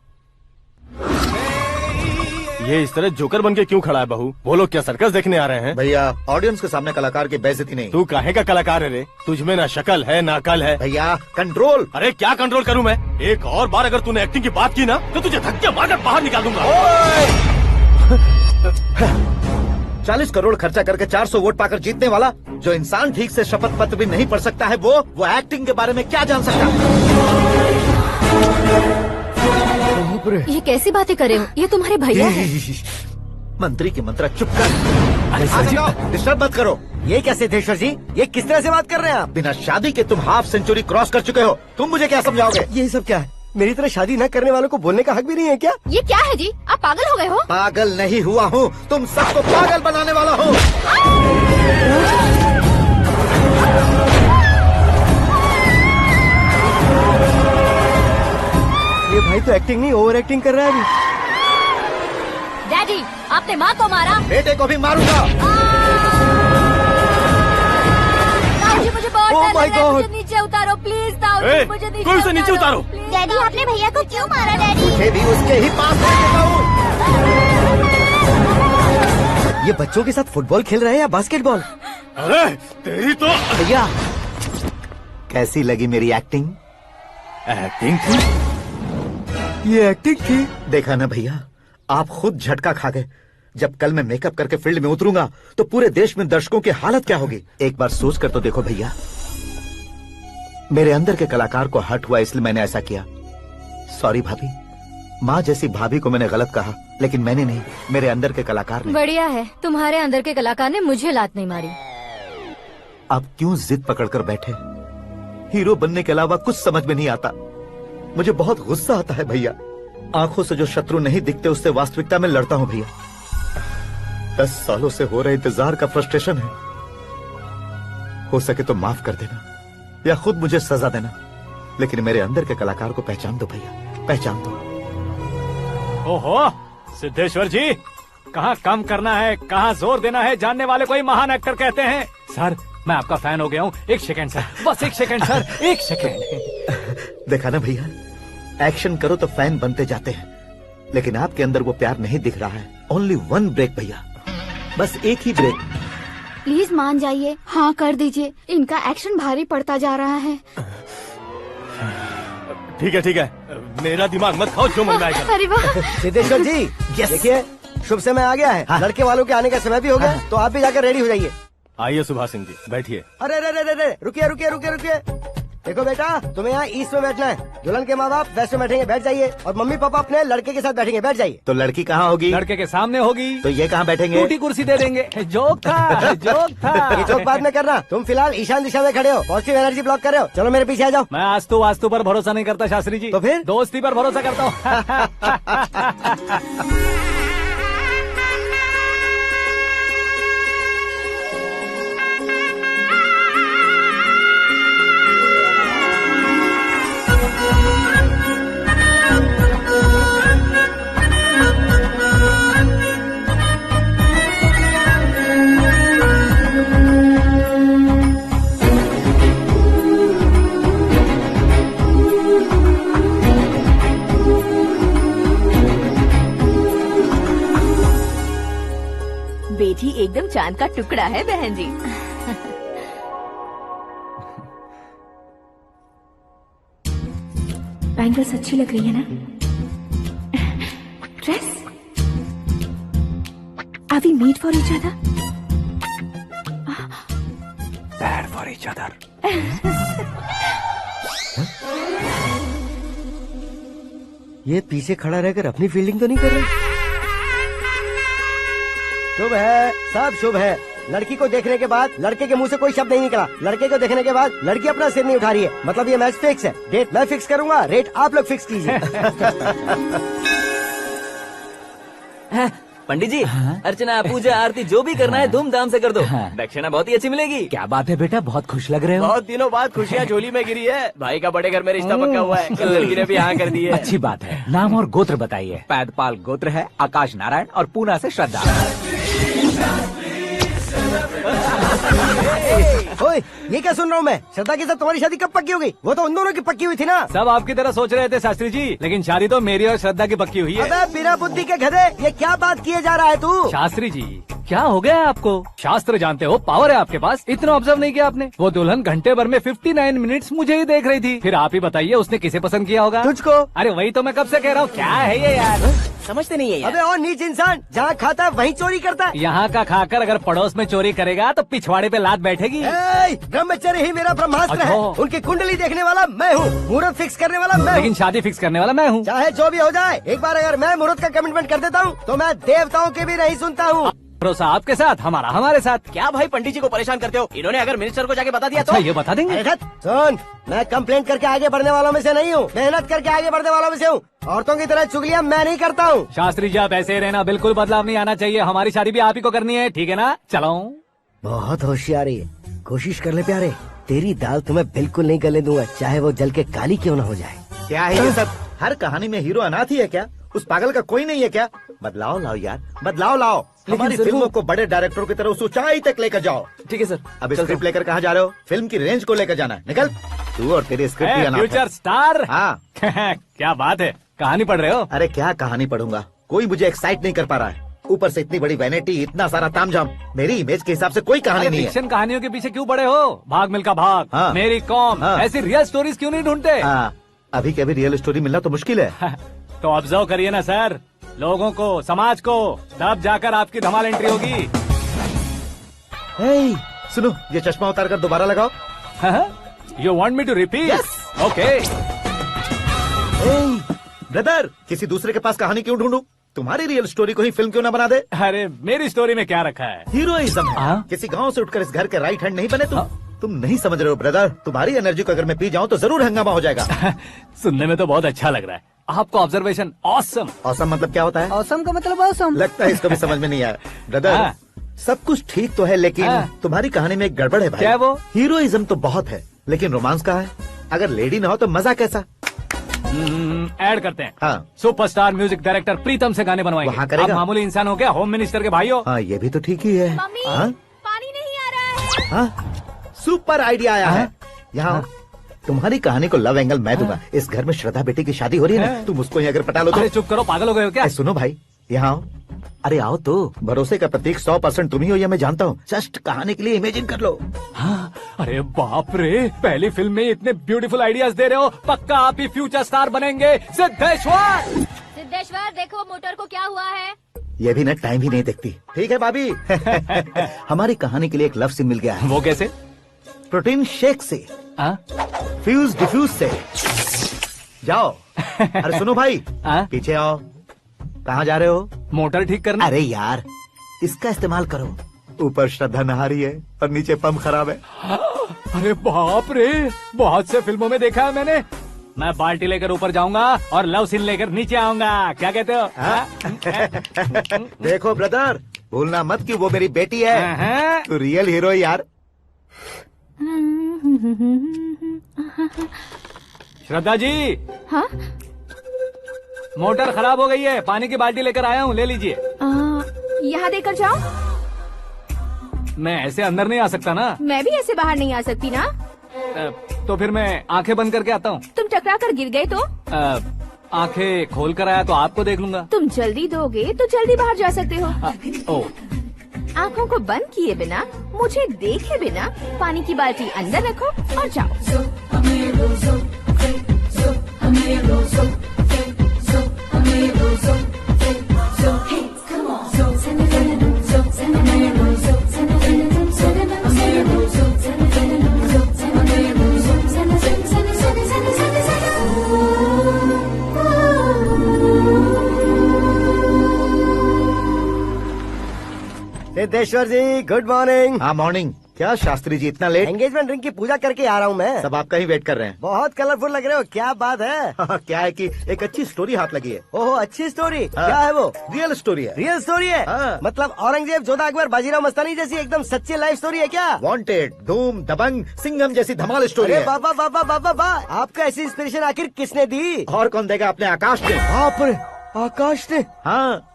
S10: ये इस तरह जोकर बन के क्यों खड़ा है बहू? वो लोग क्या सर्कस देखने आ रहे हैं?
S9: भैया ऑडियंस के सामने कलाकार की बेइज्जती नहीं।
S10: तू काहे का कलाकार है रे? तुझमें ना शक्ल है ना अकल है।
S9: भैया कंट्रोल।
S10: अरे क्या कंट्रोल करूं मैं? एक और बार अगर तूने एक्टिंग की बात की ना तो तुझे धक्के मारकर बाहर निकाल दूंगा।
S9: 40 करोड़ खर्चा करके 400 वोट पाकर जीतने वाला, जो इंसान ठीक से शपथ पत्र भी नहीं पढ़ सकता है, वो एक्टिंग के बारे में क्या जान सकता है?
S1: ये कैसी बातें करे हो? ये तुम्हारे भैया हैं।
S9: मंत्री की मंत्रा चुप कर। डिस्टर्ब मत करो।
S2: ये क्या सिद्धेश्वर जी, ये किस तरह से बात कर रहे हैं आप?
S9: बिना शादी के तुम हाफ सेंचुरी क्रॉस कर चुके हो, तुम मुझे क्या समझाओगे?
S2: ये सब क्या है? मेरी तरह शादी न करने वालों को बोलने का हक भी नहीं है क्या?
S1: ये क्या है जी? आप पागल हो गए हो?
S9: पागल नहीं हुआ हूँ, तुम सबको पागल बनाने वाला हूँ।
S2: ये भाई तो एक्टिंग नहीं ओवर एक्टिंग कर रहा है अभी।
S1: डैडी, आपने माँ को मारा।
S9: बेटे को भी मारूंगा।
S1: ताऊजी मुझे बहुत
S2: Oh
S1: डर
S2: my
S1: लग रहा है,
S2: God!
S1: मुझे नीचे उतारो प्लीज। ताऊजी मुझे नीचे
S10: कोई उसे नीचे उतारो।
S1: डैडी आपने भैया को क्यों मारा? डैडी
S9: मुझे भी उसके ही पास लेके जाऊं।
S2: ये बच्चों के साथ फुटबॉल खेल रहे हैं या बास्केटबॉल?
S10: अरे तेरी तो
S9: भैया कैसी लगी मेरी एक्टिंग?
S10: एक्टिंग थी।
S2: ये एक्टिंग थी।
S9: देखा ना भैया, आप खुद झटका खा गए। जब कल मैं मेकअप करके फील्ड में उतरूंगा तो पूरे देश में दर्शकों की हालत क्या होगी? एक बार सोच कर तो देखो भैया। मेरे अंदर के कलाकार को हर्ट हुआ इसलिए मैंने ऐसा किया। सॉरी भाभी। माँ जैसी भाभी को मैंने गलत कहा, लेकिन मैंने नहीं, मेरे अंदर के कलाकार ने।
S1: बढ़िया है, तुम्हारे अंदर के कलाकार ने मुझे लात नहीं मारी।
S9: आप क्यों जिद पकड़कर बैठे? हीरो बनने के अलावा कुछ समझ में नहीं आता। मुझे बहुत गुस्सा आता है भैया। आंखों से जो शत्रु नहीं दिखते उससे वास्तविकता में लड़ता हूँ भैया। 10 सालों से हो रहे इंतजार का फ्रस्ट्रेशन है। हो सके तो माफ कर देना या खुद मुझे सजा देना, लेकिन मेरे अंदर के कलाकार को पहचान दो भैया, पहचान दो।
S3: ओहो सिद्धेश्वर जी, कहाँ कम करना है कहाँ जोर देना है जानने वाले को ही महान एक्टर कहते हैं। सर मैं आपका फैन हो गया हूँ। एक सेकंड सर, बस एक सेकंड सर, एक सेकंड।
S9: देखा ना भैया, एक्शन करो तो फैन बनते जाते हैं, लेकिन आपके अंदर वो प्यार नहीं दिख रहा है। ओनली वन ब्रेक भैया, बस एक ही ब्रेक।
S4: प्लीज मान जाइए, हाँ कर दीजिए। इनका एक्शन भारी पड़ता जा रहा है।
S10: ठीक है, मेरा दिमाग मत खाओ, जो मन आएगा।
S4: अरे वाह,
S5: सिद्धेश्वर जी देखिए, शुभ समय आ गया है। लड़के वालों के आने का समय भी हो गया, तो आप भी जाकर रेडी हो जाइए।
S10: आइए सुभाष सिंह जी, बैठिए।
S5: अरे रुकिए। देखो बेटा, तुम्हें यहाँ ईस्ट में बैठना है। दुल्हन के माँ बाप वेस्ट में बैठेंगे, बैठ जाइए। और मम्मी पापा अपने लड़के के साथ बैठेंगे, बैठ जाइए।
S9: तो लड़की कहाँ होगी?
S3: लड़के के सामने होगी।
S9: तो ये कहाँ बैठेंगे?
S3: टूटी कुर्सी दे देंगे। जोक था।
S5: ये जोक बाद में करना। तुम फिलहाल ईशान दिशा में खड़े हो, पॉजिटिव एनर्जी ब्लॉक कर रहे हो। चलो मेरे पीछे आ जाओ।
S3: मैं वास्तु पर भरोसा नहीं करता शास्त्री जी।
S5: तो फिर?
S3: दोस्ती पर भरोसा करता हूँ।
S11: बेटी एकदम चांद का टुकड़ा है बहन जी। बैंगल्स अच्छी लग रही है ना? Dress? Are we made for each other?
S3: Bad for each other.
S5: ये पीछे खड़ा रहकर अपनी फील्डिंग तो नहीं कर रहा? शुभ है, सब शुभ है। लड़की को देखने के बाद लड़के के मुंह से कोई शब्द नहीं निकला। लड़के को देखने के बाद लड़की अपना सिर नहीं उठा रही है। मतलब ये मैच फिक्स है। डेट मैं फिक्स करूंगा, रेट आप लोग फिक्स कीजिए।
S6: पंडित जी, अर्चना, पूजा, आरती जो भी करना है धूमधाम से कर दो। दक्षिणा बहुत ही अच्छी मिलेगी।
S2: क्या बात है बेटा, बहुत खुश लग रहे हो।
S6: बहुत दिनों बाद खुशियाँ झोली में गिरी है। भाई का बड़े घर में रिश्ता पक्का हुआ है। कल लड़की ने भी हाँ कर दी है।
S2: अच्छी बात है। नाम और गोत्र बताइए। पैदपाल गोत्र है, आकाश नारायण, और पूना से श्रद्धा।
S5: ओए, ये क्या सुन रहा हूँ मैं? श्रद्धा के साथ तुम्हारी शादी कब पक्की हो गई? वो तो उन दोनों की पक्की हुई थी ना।
S3: सब आपकी तरह सोच रहे थे शास्त्री जी, लेकिन शादी तो मेरी और श्रद्धा की पक्की हुई है।
S5: अबे बिना बुद्धि के गधे, ये क्या बात किए जा रहा है तू?
S3: शास्त्री जी, क्या हो गया है आपको? शास्त्र जानते हो, पावर है आपके पास। इतना ऑब्जर्व नहीं किया आपने? वो दुल्हन घंटे भर में 59 मिनट्स मुझे ही देख रही थी। फिर आप ही बताइए उसने किसे पसंद किया होगा?
S5: तुझको।
S3: अरे वही तो मैं कब से कह रहा हूँ, क्या है ये यार?
S2: समझते नहीं है यार।
S5: अबे और नीच इंसान, जहाँ खाता है वहीं चोरी करता है।
S3: यहाँ का खाकर अगर पड़ोस में चोरी करेगा तो पिछवाड़े पे लात बैठेगी।
S5: ब्रह्मचर्य ही मेरा ब्रह्मास्त्र है।
S3: अच्छा।
S5: उनकी कुंडली देखने वाला मैं हूँ, मुहूर्त फिक्स करने वाला मैं हूँ।
S3: लेकिन शादी फिक्स करने वाला मैं हूँ।
S5: चाहे जो भी हो जाए, एक बार अगर मैं मुहूर्त का कमिटमेंट कर देता हूँ तो मैं देवताओं की भी नहीं सुनता हूँ।
S3: भरोसा आपके साथ, हमारा हमारे साथ।
S6: क्या भाई पंडित जी को परेशान करते हो? इन्होंने अगर मिनिस्टर को जाके बता दिया तो?
S3: अच्छा, ये बता देंगे।
S5: सुन, मैं कंप्लेंट करके आगे बढ़ने वालों में से नहीं हूँ, मेहनत करके आगे बढ़ने वालों में से हूँ। औरतों की तरह चुगलियाँ मैं नहीं करता हूँ।
S3: शास्त्री जी आप ऐसे ही रहना, बिल्कुल बदलाव नहीं आना चाहिए। हमारी शादी भी आप ही को करनी है, ठीक है ना? चलो।
S5: बहुत होशियारी है, कोशिश कर ले प्यारे। तेरी दाल तुम्हें बिल्कुल नहीं गलने दूंगा, चाहे वो जल के काली क्यों न हो जाए।
S9: क्या है ये सब? हर कहानी में हीरो अनाथ ही है क्या? उस पागल का कोई नहीं है क्या? बदलाव लाओ यार, बदलाव लाओ। हमारी फिल्मों को बड़े डायरेक्टरों की तरह उस ऊंचाई तक लेकर जाओ।
S6: ठीक है सर।
S9: अब स्क्रिप्ट लेकर कहाँ जा रहे हो? फिल्म की रेंज को लेकर जाना है। निकल तू और तेरी स्क्रिप्ट ही अनाथ है।
S3: Future star.
S9: हाँ।
S3: क्या बात है, कहानी पढ़ रहे हो?
S9: अरे क्या कहानी पढ़ूंगा, कोई मुझे एक्साइट नहीं कर पा रहा है। ऊपर से इतनी बड़ी वैनिटी, इतना सारा तामझाम। मेरी इमेज के हिसाब से कोई कहानी नहीं है।
S3: फिक्शन कहानियों के पीछे क्यों पड़े हो? भाग मिल्खा भाग,
S9: हाँ।
S3: मेरी कॉम,
S9: हाँ।
S3: ऐसी रियल स्टोरीज क्यों नहीं ढूंढते?
S9: हाँ, अभी के अभी रियल स्टोरी मिलना तो मुश्किल है।
S3: तो ऑब्जर्व करिए ना सर, लोगों को, समाज को, तब जाकर आपकी धमाल एंट्री होगी।
S9: सुनो, ये चश्मा उतार कर दोबारा लगाओ।
S3: You want me to repeat? Okay.
S9: Brother, किसी दूसरे के पास कहानी क्यों ढूंढूं? तुम्हारी रियल स्टोरी को ही फिल्म क्यों ना बना दे?
S3: अरे मेरी स्टोरी में क्या रखा है?
S9: हीरोइज्म है। किसी गांव से उठकर इस घर के राइट हैंड नहीं बने तुम। तुम नहीं समझ रहे हो ब्रदर, तुम्हारी एनर्जी को अगर मैं पी जाऊं तो जरूर हंगामा हो जाएगा।
S3: सुनने में तो बहुत अच्छा लग रहा है आपको। Observation awesome.
S9: ऑसम मतलब क्या होता है?
S5: औसम का मतलब औसम।
S9: लगता है इसको भी समझ में नहीं आया। ब्रदर, सब कुछ ठीक तो है, लेकिन तुम्हारी कहानी में एक गड़बड़ है भाई।
S3: क्या वो?
S9: हीरोइज्म तो बहुत है, लेकिन रोमांस कहाँ है? अगर लेडी ना हो तो मजा कैसा?
S3: ऐड करते हैं।
S9: हाँ।
S3: सुपरस्टार म्यूजिक डायरेक्टर प्रीतम से गाने बनवाएंगे।
S9: वहाँ करेगा?
S3: आप मामूली इंसान हो क्या? होम मिनिस्टर के भाई हो।
S9: हाँ, ये भी तो ठीक ही है।
S11: मम्मी,
S9: हाँ?
S11: पानी नहीं आ रहा है।
S9: हाँ? सुपर आइडिया आया है। यहाँ तुम्हारी कहानी को लव एंगल मैं दूंगा। इस घर में श्रद्धा बेटी की शादी हो रही है ना, तुम उसको ही अगर पटा लो तो।
S3: अरे चुप करो, पागल हो गए हो क्या?
S9: सुनो भाई, यहाँ आओ। अरे आओ तो, भरोसे का प्रतीक 100% तुम ही हो, ये मैं जानता हूँ। जस्ट कहानी के लिए इमेजिन कर लो।
S3: हाँ, अरे बाप रे, पहली फिल्म में इतने ब्यूटीफुल आइडियाज दे रहे हो, पक्का आप ही फ्यूचर स्टार बनेंगे। सिद्धेश्वर,
S1: सिद्धेश्वर देखो मोटर को क्या हुआ है।
S9: ये भी ना टाइम ही नहीं देखती। ठीक है भाभी। हमारी कहानी के लिए एक लव सीन मिल गया है।
S3: वो कैसे?
S9: प्रोटीन शेक से, फ्यूज डिफ्यूज से। जाओ। अरे सुनो भाई, पीछे आओ। कहाँ जा रहे हो?
S3: मोटर ठीक करना।
S9: अरे यार, इसका इस्तेमाल करो। ऊपर श्रद्धा नहा रही है और नीचे पंप खराब है।
S3: अरे बाप रे, बहुत से फिल्मों में देखा है मैंने। मैं बाल्टी लेकर ऊपर जाऊंगा और लव सीन लेकर नीचे आऊंगा, क्या कहते हो?
S9: देखो ब्रदर, भूलना मत कि वो मेरी बेटी है। तू रियल हीरो यार।
S3: श्रद्धा जी।
S11: हाँ?
S3: मोटर खराब हो गई है, पानी की बाल्टी लेकर आया हूँ, ले लीजिए।
S11: यहाँ देकर जाओ।
S3: मैं ऐसे अंदर नहीं आ सकता ना।
S11: मैं भी ऐसे बाहर नहीं आ सकती ना।
S3: तो फिर मैं आंखें बंद करके आता हूँ।
S11: तुम टकरा कर गिर गए तो?
S3: आंखें खोल कर आया तो आपको देख लूंगा।
S11: तुम जल्दी दोगे तो जल्दी बाहर जा सकते हो।
S3: ओ,
S11: आँखों को बंद किए बिना, मुझे देखे बिना पानी की बाल्टी अंदर रखो और जाओ।
S5: सिद्धेश्वर जी गुड मॉर्निंग।
S9: हाँ मॉर्निंग। क्या शास्त्री जी इतना लेट?
S5: एंगेजमेंट रिंग की पूजा करके आ रहा हूँ मैं।
S9: सब आपका ही वेट कर रहे हैं।
S5: बहुत कलरफुल लग रहे हो, क्या बात है?
S9: क्या है कि एक अच्छी स्टोरी हाथ लगी है।
S5: ओहो, अच्छी स्टोरी। क्या है वो?
S9: रियल स्टोरी है।
S5: रियल स्टोरी है? मतलब औरंगजेब, जोधा अकबर, बाजीराव मस्तानी जैसी एकदम सच्ची लाइफ स्टोरी है क्या?
S9: वांटेड, धूम, दबंग, सिंघम जैसी धमाल स्टोरी है।
S5: बाबा बाबा बाबा बा, आपका ऐसी इंस्पिरेशन आखिर किसने दी?
S9: और कौन देगा? अपने आकाश ने।
S5: बाप रे, आकाश ने?
S9: हाँ।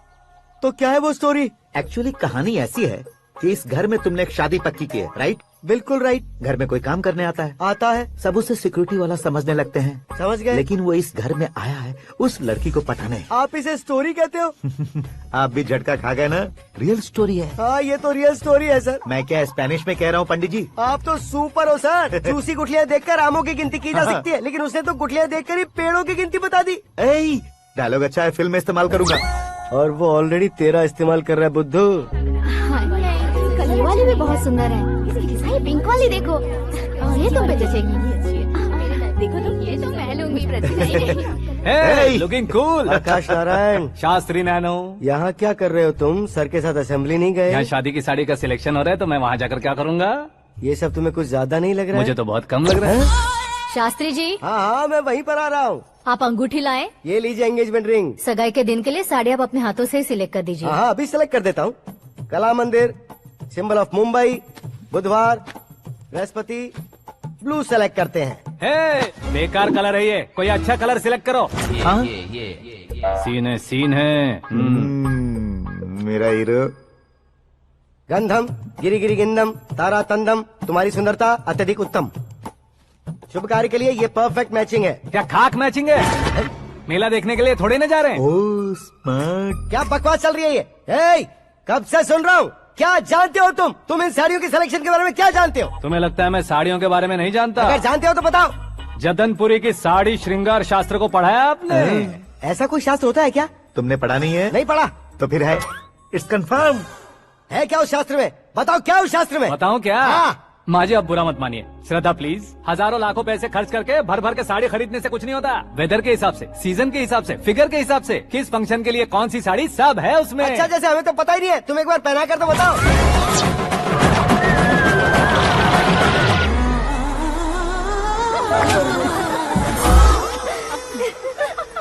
S5: तो क्या है वो स्टोरी?
S9: एक्चुअली कहानी ऐसी है कि इस घर में तुमने एक शादी पक्की की है, राइट?
S5: बिल्कुल राइट।
S9: घर में कोई काम करने आता है?
S5: आता है।
S9: सब उसे सिक्योरिटी वाला समझने लगते हैं।
S5: समझ गए।
S9: लेकिन वो इस घर में आया है उस लड़की को पटाने।
S5: आप इसे स्टोरी कहते हो?
S9: आप भी झटका खा गए ना। रियल स्टोरी है।
S5: हाँ, ये तो रियल स्टोरी है सर।
S9: मैं क्या स्पेनिश में कह रहा हूँ पंडित जी?
S5: आप तो सुपर हो सर। चूसी गुठलियाँ देखकर आमों की गिनती की जा सकती है, लेकिन उसने तो गुठलियाँ देखकर ही पेड़ों की गिनती बता दी।
S9: डायलॉग अच्छा है, फिल्म में इस्तेमाल करूंगा।
S5: और वो ऑलरेडी तेरा इस्तेमाल कर रहा है बुद्धू।
S4: ये वाली भी बहुत सुंदर है। ये पिंक वाली देखो, और ये तुम पे जचेगी।
S11: देखो तो ये तो मैं लूंगी।
S3: Hey, looking cool।
S5: आकाश नारायण।
S3: शास्त्री नैनो।
S5: यहाँ क्या कर रहे हो तुम? सर के साथ असेंबली नहीं गए?
S3: यहाँ शादी की साड़ी का सिलेक्शन हो रहा है, तो मैं वहाँ जाकर क्या करूँगा?
S5: ये सब तुम्हें कुछ ज्यादा नहीं लग रहा है?
S3: मुझे तो बहुत कम लग रहा है।
S1: शास्त्री जी।
S5: हाँ हाँ, मैं वहीं पर आ रहा हूँ।
S1: आप अंगूठी लाएं।
S5: ये लीजिए एंगेजमेंट रिंग।
S1: सगाई के दिन के लिए साड़ी आप अपने हाथों से सिलेक्ट कर दीजिए।
S5: हाँ, अभी सिलेक्ट कर देता हूँ। कला मंदिर, सिंबल ऑफ मुंबई, बुधवार, बृहस्पति, ब्लू सेलेक्ट करते हैं।
S3: बेकार कलर है ये, कोई अच्छा कलर सिलेक्ट करो। सीन है।
S9: मेरा हीरो।
S5: गंधम, गिरी गिरी गिंदम, तारा तंदम, तुम्हारी सुंदरता अत्यधिक उत्तम। शुभ कार्य के लिए ये परफेक्ट मैचिंग है।
S3: क्या खाक मैचिंग है? मेला देखने के लिए थोड़े न जा रहे हैं।
S9: Oh smart.
S5: क्या बकवास चल रही है ये? कब से सुन रहा हूँ। क्या जानते हो तुम? तुम इन साड़ियों की सिलेक्शन के बारे में क्या जानते हो?
S3: तुम्हें लगता है मैं साड़ियों के बारे में नहीं जानता?
S5: अगर जानते हो तो बताओ।
S3: जदनपुरी की साड़ी श्रृंगार शास्त्र को पढ़ा है आपने?
S5: ऐसा कोई शास्त्र होता है क्या?
S9: तुमने पढ़ा नहीं है?
S5: नहीं पढ़ा।
S9: तो फिर है, इट्स कंफर्म।
S5: है क्या उस शास्त्र में? बताओ क्या उस शास्त्र में?
S3: बताऊं क्या?
S5: हाँ।
S3: माँ जी आप बुरा मत मानिए। श्रद्धा प्लीज, हजारों लाखों पैसे खर्च करके भर भर के साड़ी खरीदने से कुछ नहीं होता। वेदर के हिसाब से, सीजन के हिसाब से, फिगर के हिसाब से, किस फंक्शन के लिए कौन सी साड़ी, सब है उसमें।
S5: अच्छा, जैसे हमें तो पता ही नहीं है, तुम एक बार पहना कर तो बताओ।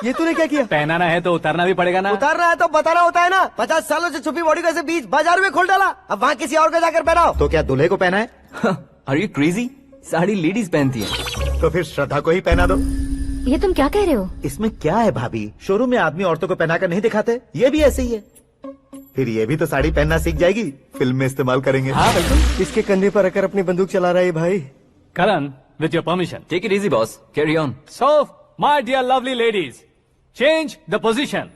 S5: ये तूने क्या किया?
S3: पहनाना है तो उतारना भी पड़ेगा ना।
S5: उतारना है तो बताना होता है ना। 50 सालों से छुपी बॉडी को ऐसे बीच बाजार में खोल डाला, अब वहाँ किसी और को जाकर पहनाओ।
S9: तो क्या दूल्हे को पहना है?
S6: Are you crazy? Sari ladies पहनती है।
S9: तो फिर श्रद्धा को ही पहना दो।
S1: ये तुम क्या कह रहे हो?
S9: इसमें क्या है भाभी? शोरूम में आदमी औरतों को पहनाकर नहीं दिखाते? ये भी ऐसे ही है। फिर ये भी तो साड़ी पहनना सीख जाएगी, फिल्म में इस्तेमाल करेंगे।
S3: हाँ बिल्कुल।
S5: इसके कंधे पर रखकर अपनी बंदूक चला रहा है भाई।
S3: करण, with your permission.
S6: Take it easy, boss. Carry on.
S3: So, my dear lovely ladies, change the position.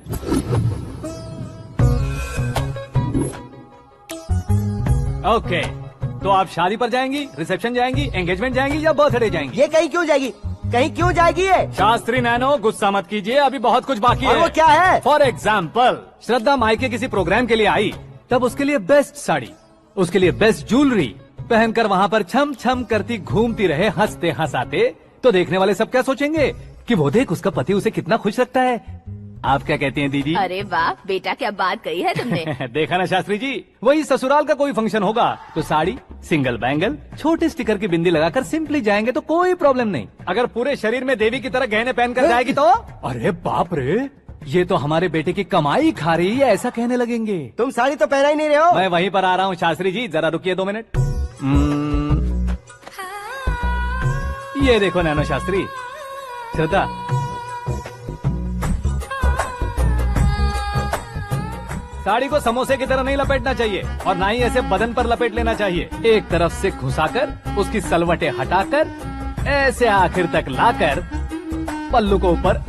S3: Okay, तो आप शादी पर जाएंगी, रिसेप्शन जाएंगी, एंगेजमेंट जाएंगी या बर्थडे जाएंगी?
S5: ये कहीं क्यों जाएगी? कहीं क्यों जाएगी ये?
S3: शास्त्री नैनो, गुस्सा मत कीजिए, अभी बहुत कुछ बाकी
S5: और
S3: है।
S5: वो क्या है?
S3: फॉर एग्जाम्पल, श्रद्धा मायके किसी प्रोग्राम के लिए आई, तब उसके लिए बेस्ट साड़ी, उसके लिए बेस्ट ज्वेलरी पहनकर वहाँ पर छम छम करती घूमती रहे हंसते हंसाते, तो देखने वाले सब क्या सोचेंगे कि वो देख उसका पति उसे कितना खुश रखता है। आप क्या कहती हैं दीदी?
S11: अरे वाह बेटा, क्या बात कही है तुमने।
S3: देखा ना शास्त्री जी, वही ससुराल का कोई फंक्शन होगा तो साड़ी, सिंगल बैंगल, छोटे स्टिकर की बिंदी लगाकर सिंपली जाएंगे तो कोई प्रॉब्लम नहीं। अगर पूरे शरीर में देवी की तरह गहने पहनकर जाएगी तो अरे बाप रे, ये तो हमारे बेटे की कमाई खा रही है, ऐसा कहने लगेंगे।
S5: तुम साड़ी तो पहना ही नहीं रहे हो।
S3: मैं वहीं पर आ रहा हूँ शास्त्री जी, जरा रुकिए 2 मिनट। ये देखो नैनो शास्त्री, श्रद्धा, साड़ी को समोसे की तरह नहीं लपेटना चाहिए और ना ही ऐसे बदन पर लपेट लेना चाहिए। एक तरफ से घुसाकर उसकी सलवटें हटाकर ऐसे आखिर तक लाकर पल्लू को ऊपर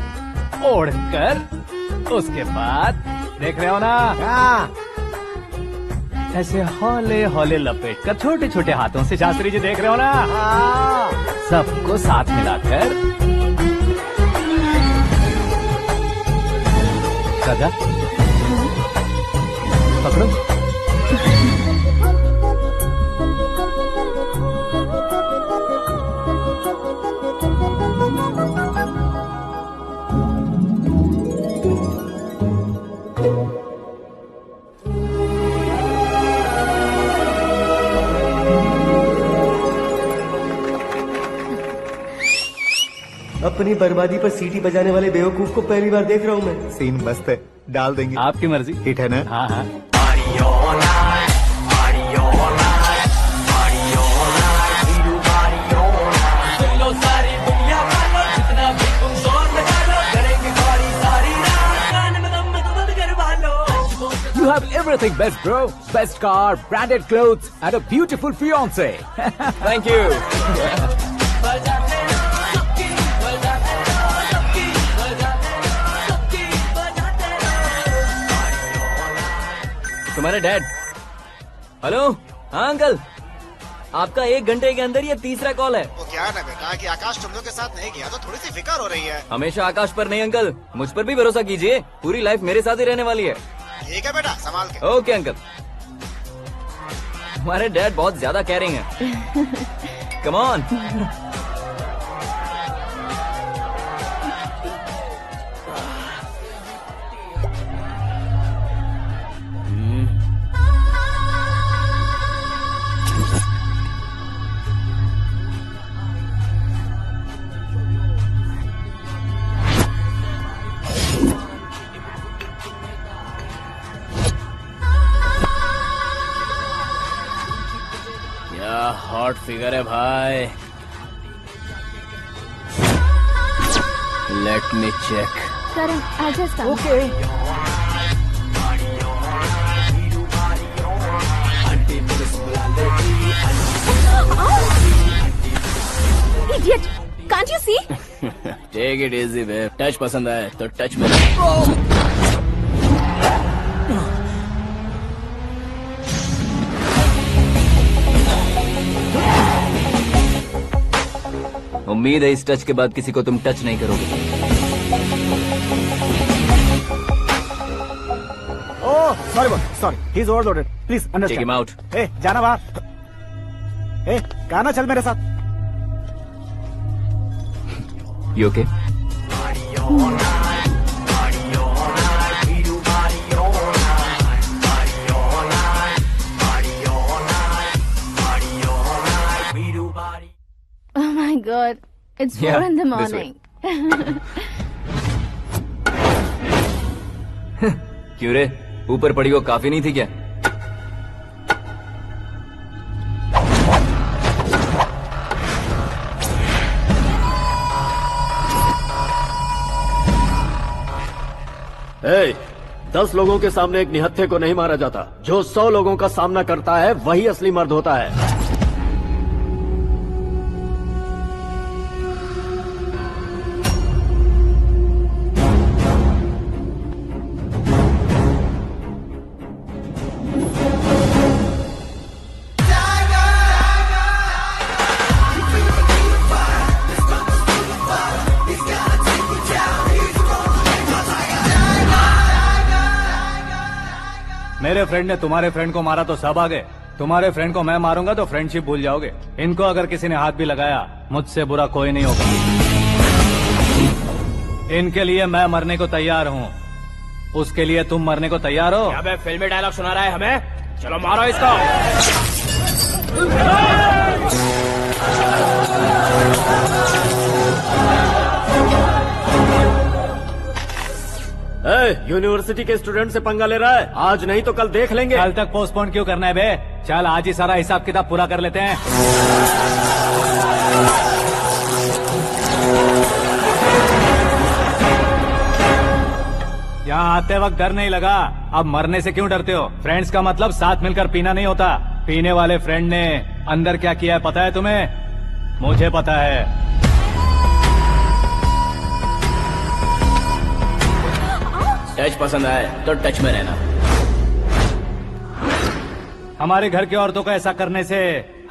S3: ओढ़कर, उसके बाद देख रहे हो ना, ऐसे हौले हौले लपेट कर छोटे छोटे हाथों से, शास्त्री जी देख रहे हो ना, सबको साथ मिलाकर सजा पकड़ो।
S5: अपनी बर्बादी पर सीटी बजाने वाले बेवकूफ को पहली बार देख रहा हूँ मैं।
S9: सीन मस्त है, डाल देंगे।
S3: आपकी मर्जी।
S9: हिट है ना?
S3: हाँ हाँ।
S7: You have everything best, bro. Best car, branded clothes, and a beautiful fiance.
S6: Thank you. तुम्हारे डैड। हेलो, हाँ अंकल, आपका 1 घंटे के अंदर ये तीसरा कॉल है।
S12: वो क्या है ना बेटा कि आकाश तुम लोग के साथ नहीं गया तो थोड़ी सी फिक्र हो रही है।
S6: हमेशा आकाश पर नहीं अंकल, मुझ पर भी भरोसा कीजिए, पूरी लाइफ मेरे साथ ही रहने वाली है।
S12: ठीक है बेटा, संभाल के।
S6: Okay uncle. हमारे डैड बहुत ज्यादा केयरिंग है। Come on.
S10: हॉट फिगर है भाई। Let me check.
S4: Karan, I just come.
S10: Okay.
S11: Idiot! Can't you see?
S10: Take it easy babe. Touch पसंद आए तो टच में।
S6: उम्मीद है इस टच के बाद किसी को तुम टच नहीं करोगे।
S7: Oh, sorry, he's overloaded. Please understand.
S6: Take him out.
S7: Hey, जाना बाहर। Hey, गाना चल मेरे साथ।
S6: You okay?
S11: Oh my God, it's 4
S6: Yeah,
S11: in the
S6: this
S11: morning.
S6: क्यों रे, ऊपर पड़ी वो काफी नहीं थी क्या?
S13: Hey, 10 लोगों के सामने एक निहत्थे को नहीं मारा जाता। जो 100 लोगों का सामना करता है वही असली मर्द होता है।
S3: मेरे फ्रेंड ने तुम्हारे फ्रेंड को मारा तो सब आ गए, तुम्हारे फ्रेंड को मैं मारूंगा तो फ्रेंडशिप भूल जाओगे। इनको अगर किसी ने हाथ भी लगाया, मुझसे बुरा कोई नहीं होगा। इनके लिए मैं मरने को तैयार हूँ, उसके लिए तुम मरने को तैयार हो?
S6: क्या फिल्मी डायलॉग सुना रहा है हमें? चलो मारो इसको।
S13: यूनिवर्सिटी के स्टूडेंट से पंगा ले रहा है, आज नहीं तो कल देख लेंगे।
S3: कल तक पोस्टपोन क्यों करना है बे? चल आज ही सारा हिसाब किताब पूरा कर लेते हैं। यहाँ आते वक्त डर नहीं लगा, अब मरने से क्यों डरते हो? फ्रेंड्स का मतलब साथ मिलकर पीना नहीं होता। पीने वाले फ्रेंड ने अंदर क्या किया है पता है तुम्हें? मुझे पता है।
S6: टच पसंद आए तो टच में रहना।
S3: हमारे घर की औरतों को ऐसा करने से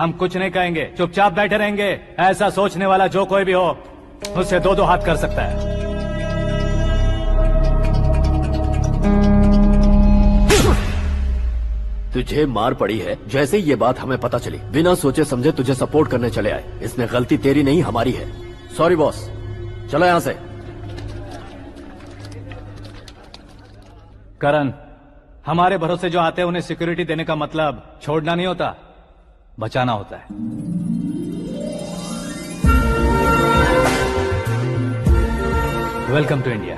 S3: हम कुछ नहीं कहेंगे, चुपचाप बैठे रहेंगे। ऐसा सोचने वाला जो कोई भी हो, उससे दो हाथ कर सकता है।
S13: तुझे मार पड़ी है, जैसे ही ये बात हमें पता चली, बिना सोचे समझे तुझे सपोर्ट करने चले आए। इसमें गलती तेरी नहीं हमारी है। सॉरी बॉस, चलो यहाँ से।
S3: करण, हमारे भरोसे जो आते हैं उन्हें सिक्योरिटी देने का मतलब छोड़ना नहीं होता, बचाना होता है। Welcome to India.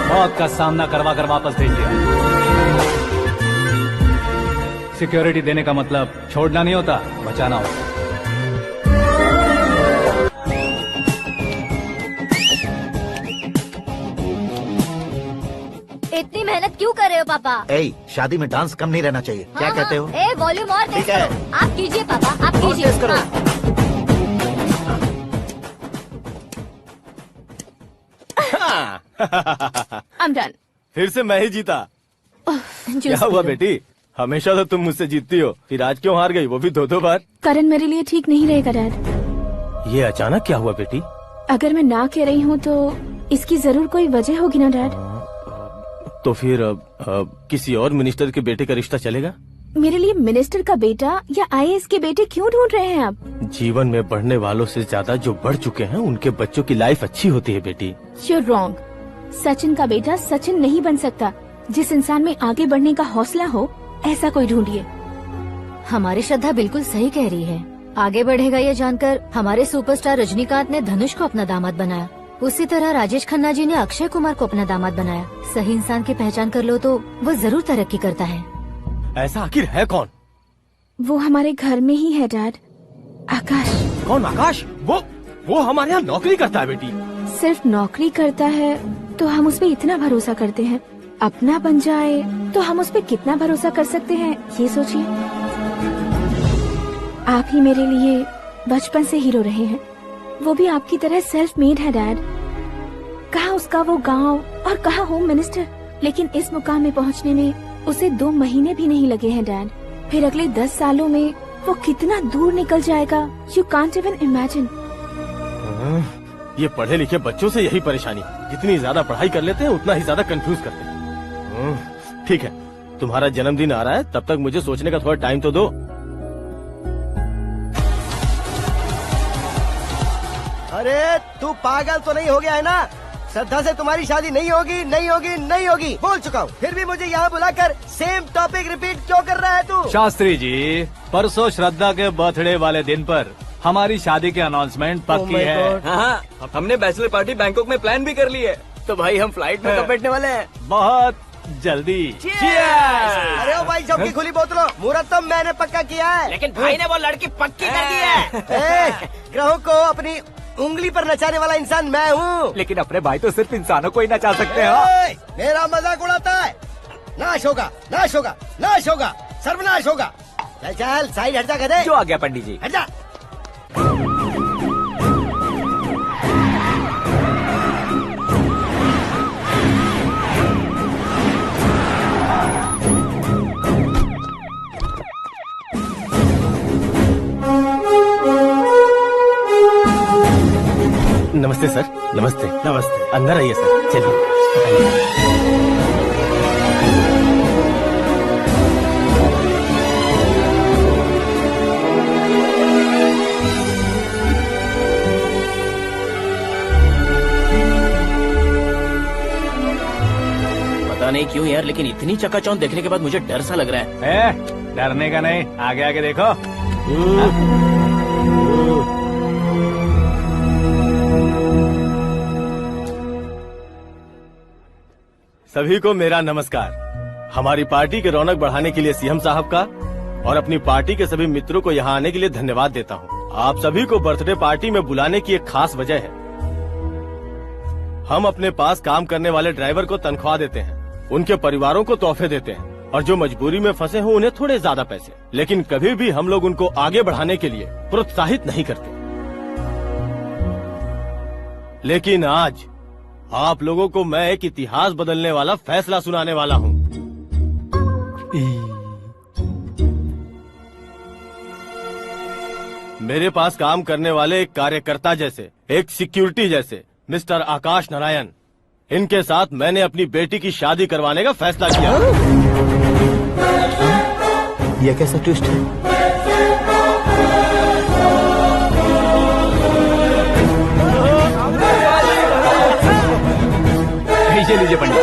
S3: मौत का सामना करवा कर वापस भेज दिया। सिक्योरिटी देने का मतलब छोड़ना नहीं होता, बचाना होता है।
S1: इतनी मेहनत क्यों कर रहे हो पापा?
S9: शादी में डांस कम नहीं रहना चाहिए। क्या कहते हो?
S1: वॉल्यूम और तेज करो। आप कीजिए पापा, आप कीजिए।
S11: I'm done.
S10: फिर से मैं ही जीता। क्या हुआ बेटी? हमेशा तो तुम मुझसे जीतती हो, फिर आज क्यों हार गई, वो भी दो बार?
S11: करण मेरे लिए ठीक नहीं रहेगा डैड।
S10: ये अचानक क्या हुआ बेटी?
S11: अगर मैं ना कह रही हूँ तो इसकी जरूर कोई वजह होगी ना डैड।
S10: तो फिर किसी और मिनिस्टर के बेटे का रिश्ता चलेगा?
S11: मेरे लिए मिनिस्टर का बेटा या IAS के बेटे क्यों ढूंढ रहे हैं आप?
S10: जीवन में बढ़ने वालों से ज्यादा जो बढ़ चुके हैं उनके बच्चों की लाइफ अच्छी होती है बेटी।
S11: You're wrong. सचिन का बेटा सचिन नहीं बन सकता। जिस इंसान में आगे बढ़ने का हौसला हो, ऐसा कोई ढूंढिए।
S1: हमारी श्रद्धा बिल्कुल सही कह रही है। आगे बढ़ेगा ये जानकर हमारे सुपरस्टार रजनीकांत ने धनुष को अपना दामाद बनाया, उसी तरह राजेश खन्ना जी ने अक्षय कुमार को अपना दामाद बनाया। सही इंसान की पहचान कर लो तो वो जरूर तरक्की करता है।
S10: ऐसा आखिर है कौन?
S11: वो हमारे घर में ही है डैड, आकाश।
S10: कौन आकाश? वो हमारे यहाँ नौकरी करता है बेटी।
S11: सिर्फ नौकरी करता है तो हम उस पे इतना भरोसा करते हैं, अपना बन जाए तो हम उस पे कितना भरोसा कर सकते हैं, ये सोचिए। आप ही मेरे लिए बचपन से हीरो रहे हैं, वो भी आपकी तरह सेल्फ मेड है डैड। कहाँ उसका वो गांव और कहाँ होम मिनिस्टर, लेकिन इस मुकाम में पहुँचने में उसे 2 महीने भी नहीं लगे हैं डैड। फिर अगले 10 सालों में वो कितना दूर निकल जाएगा, यू कांट इवन इमेजिन।
S10: ये पढ़े लिखे बच्चों से यही परेशानी, जितनी ज्यादा पढ़ाई कर लेते हैं उतना ही ज्यादा कंफ्यूज करते हैं। ठीक है, तुम्हारा जन्मदिन आ रहा है, तब तक मुझे सोचने का थोड़ा टाइम तो दो।
S5: अरे तू पागल तो नहीं हो गया है ना? श्रद्धा से तुम्हारी शादी नहीं होगी, नहीं होगी, नहीं होगी, बोल चुका हूँ। फिर भी मुझे यहाँ बुलाकर सेम टॉपिक रिपीट क्यों कर रहा है तू?
S3: शास्त्री जी, परसों श्रद्धा के बर्थडे वाले दिन पर हमारी शादी की अनाउंसमेंट पक्की है।
S6: हाँ, हमने बैचलर पार्टी बैंकॉक में प्लान भी कर ली है। तो भाई हम फ्लाइट में कब बैठने वाले हैं?
S3: बहुत जल्दी।
S5: अरे ओ भाई, सबकी खुली बोतलों, मुहूर्त तो मैंने पक्का किया है।
S2: लेकिन भाई ने वो लड़की पक्की कर दी है।
S5: ग्रहों को अपनी उंगली पर नचाने वाला इंसान मैं हूँ।
S7: लेकिन अपने भाई तो सिर्फ इंसानों को ही नचा सकते हैं।
S5: मेरा मजाक उड़ाता है? नाश होगा, नाश होगा, नाश होगा, सर्वनाश होगा। चल चल साइड हट जा, गधे।
S7: जो आ गया पंडित जी।
S5: हट जा।
S10: नमस्ते सर। नमस्ते।
S14: नमस्ते।
S10: अंदर आइए सर, चलिए।
S6: पता नहीं क्यों यार, लेकिन इतनी चकाचौंध देखने के बाद मुझे डर सा लग रहा है।
S3: डरने का नहीं, आगे आगे देखो।
S10: सभी को मेरा नमस्कार। हमारी पार्टी के रौनक बढ़ाने के लिए सीएम साहब का और अपनी पार्टी के सभी मित्रों को यहाँ आने के लिए धन्यवाद देता हूँ। आप सभी को बर्थडे पार्टी में बुलाने की एक खास वजह है। हम अपने पास काम करने वाले ड्राइवर को तनख्वाह देते हैं, उनके परिवारों को तोहफे देते हैं और जो मजबूरी में फंसे हो उन्हें थोड़े ज्यादा पैसे, लेकिन कभी भी हम लोग उनको आगे बढ़ाने के लिए प्रोत्साहित नहीं करते। लेकिन आज आप लोगों को मैं एक इतिहास बदलने वाला फैसला सुनाने वाला हूँ। मेरे पास काम करने वाले एक कार्यकर्ता जैसे, एक सिक्योरिटी जैसे मिस्टर आकाश नारायण, इनके साथ मैंने अपनी बेटी की शादी करवाने का फैसला किया।
S9: यह कैसा ट्विस्ट है?
S3: लीजिए पंडित,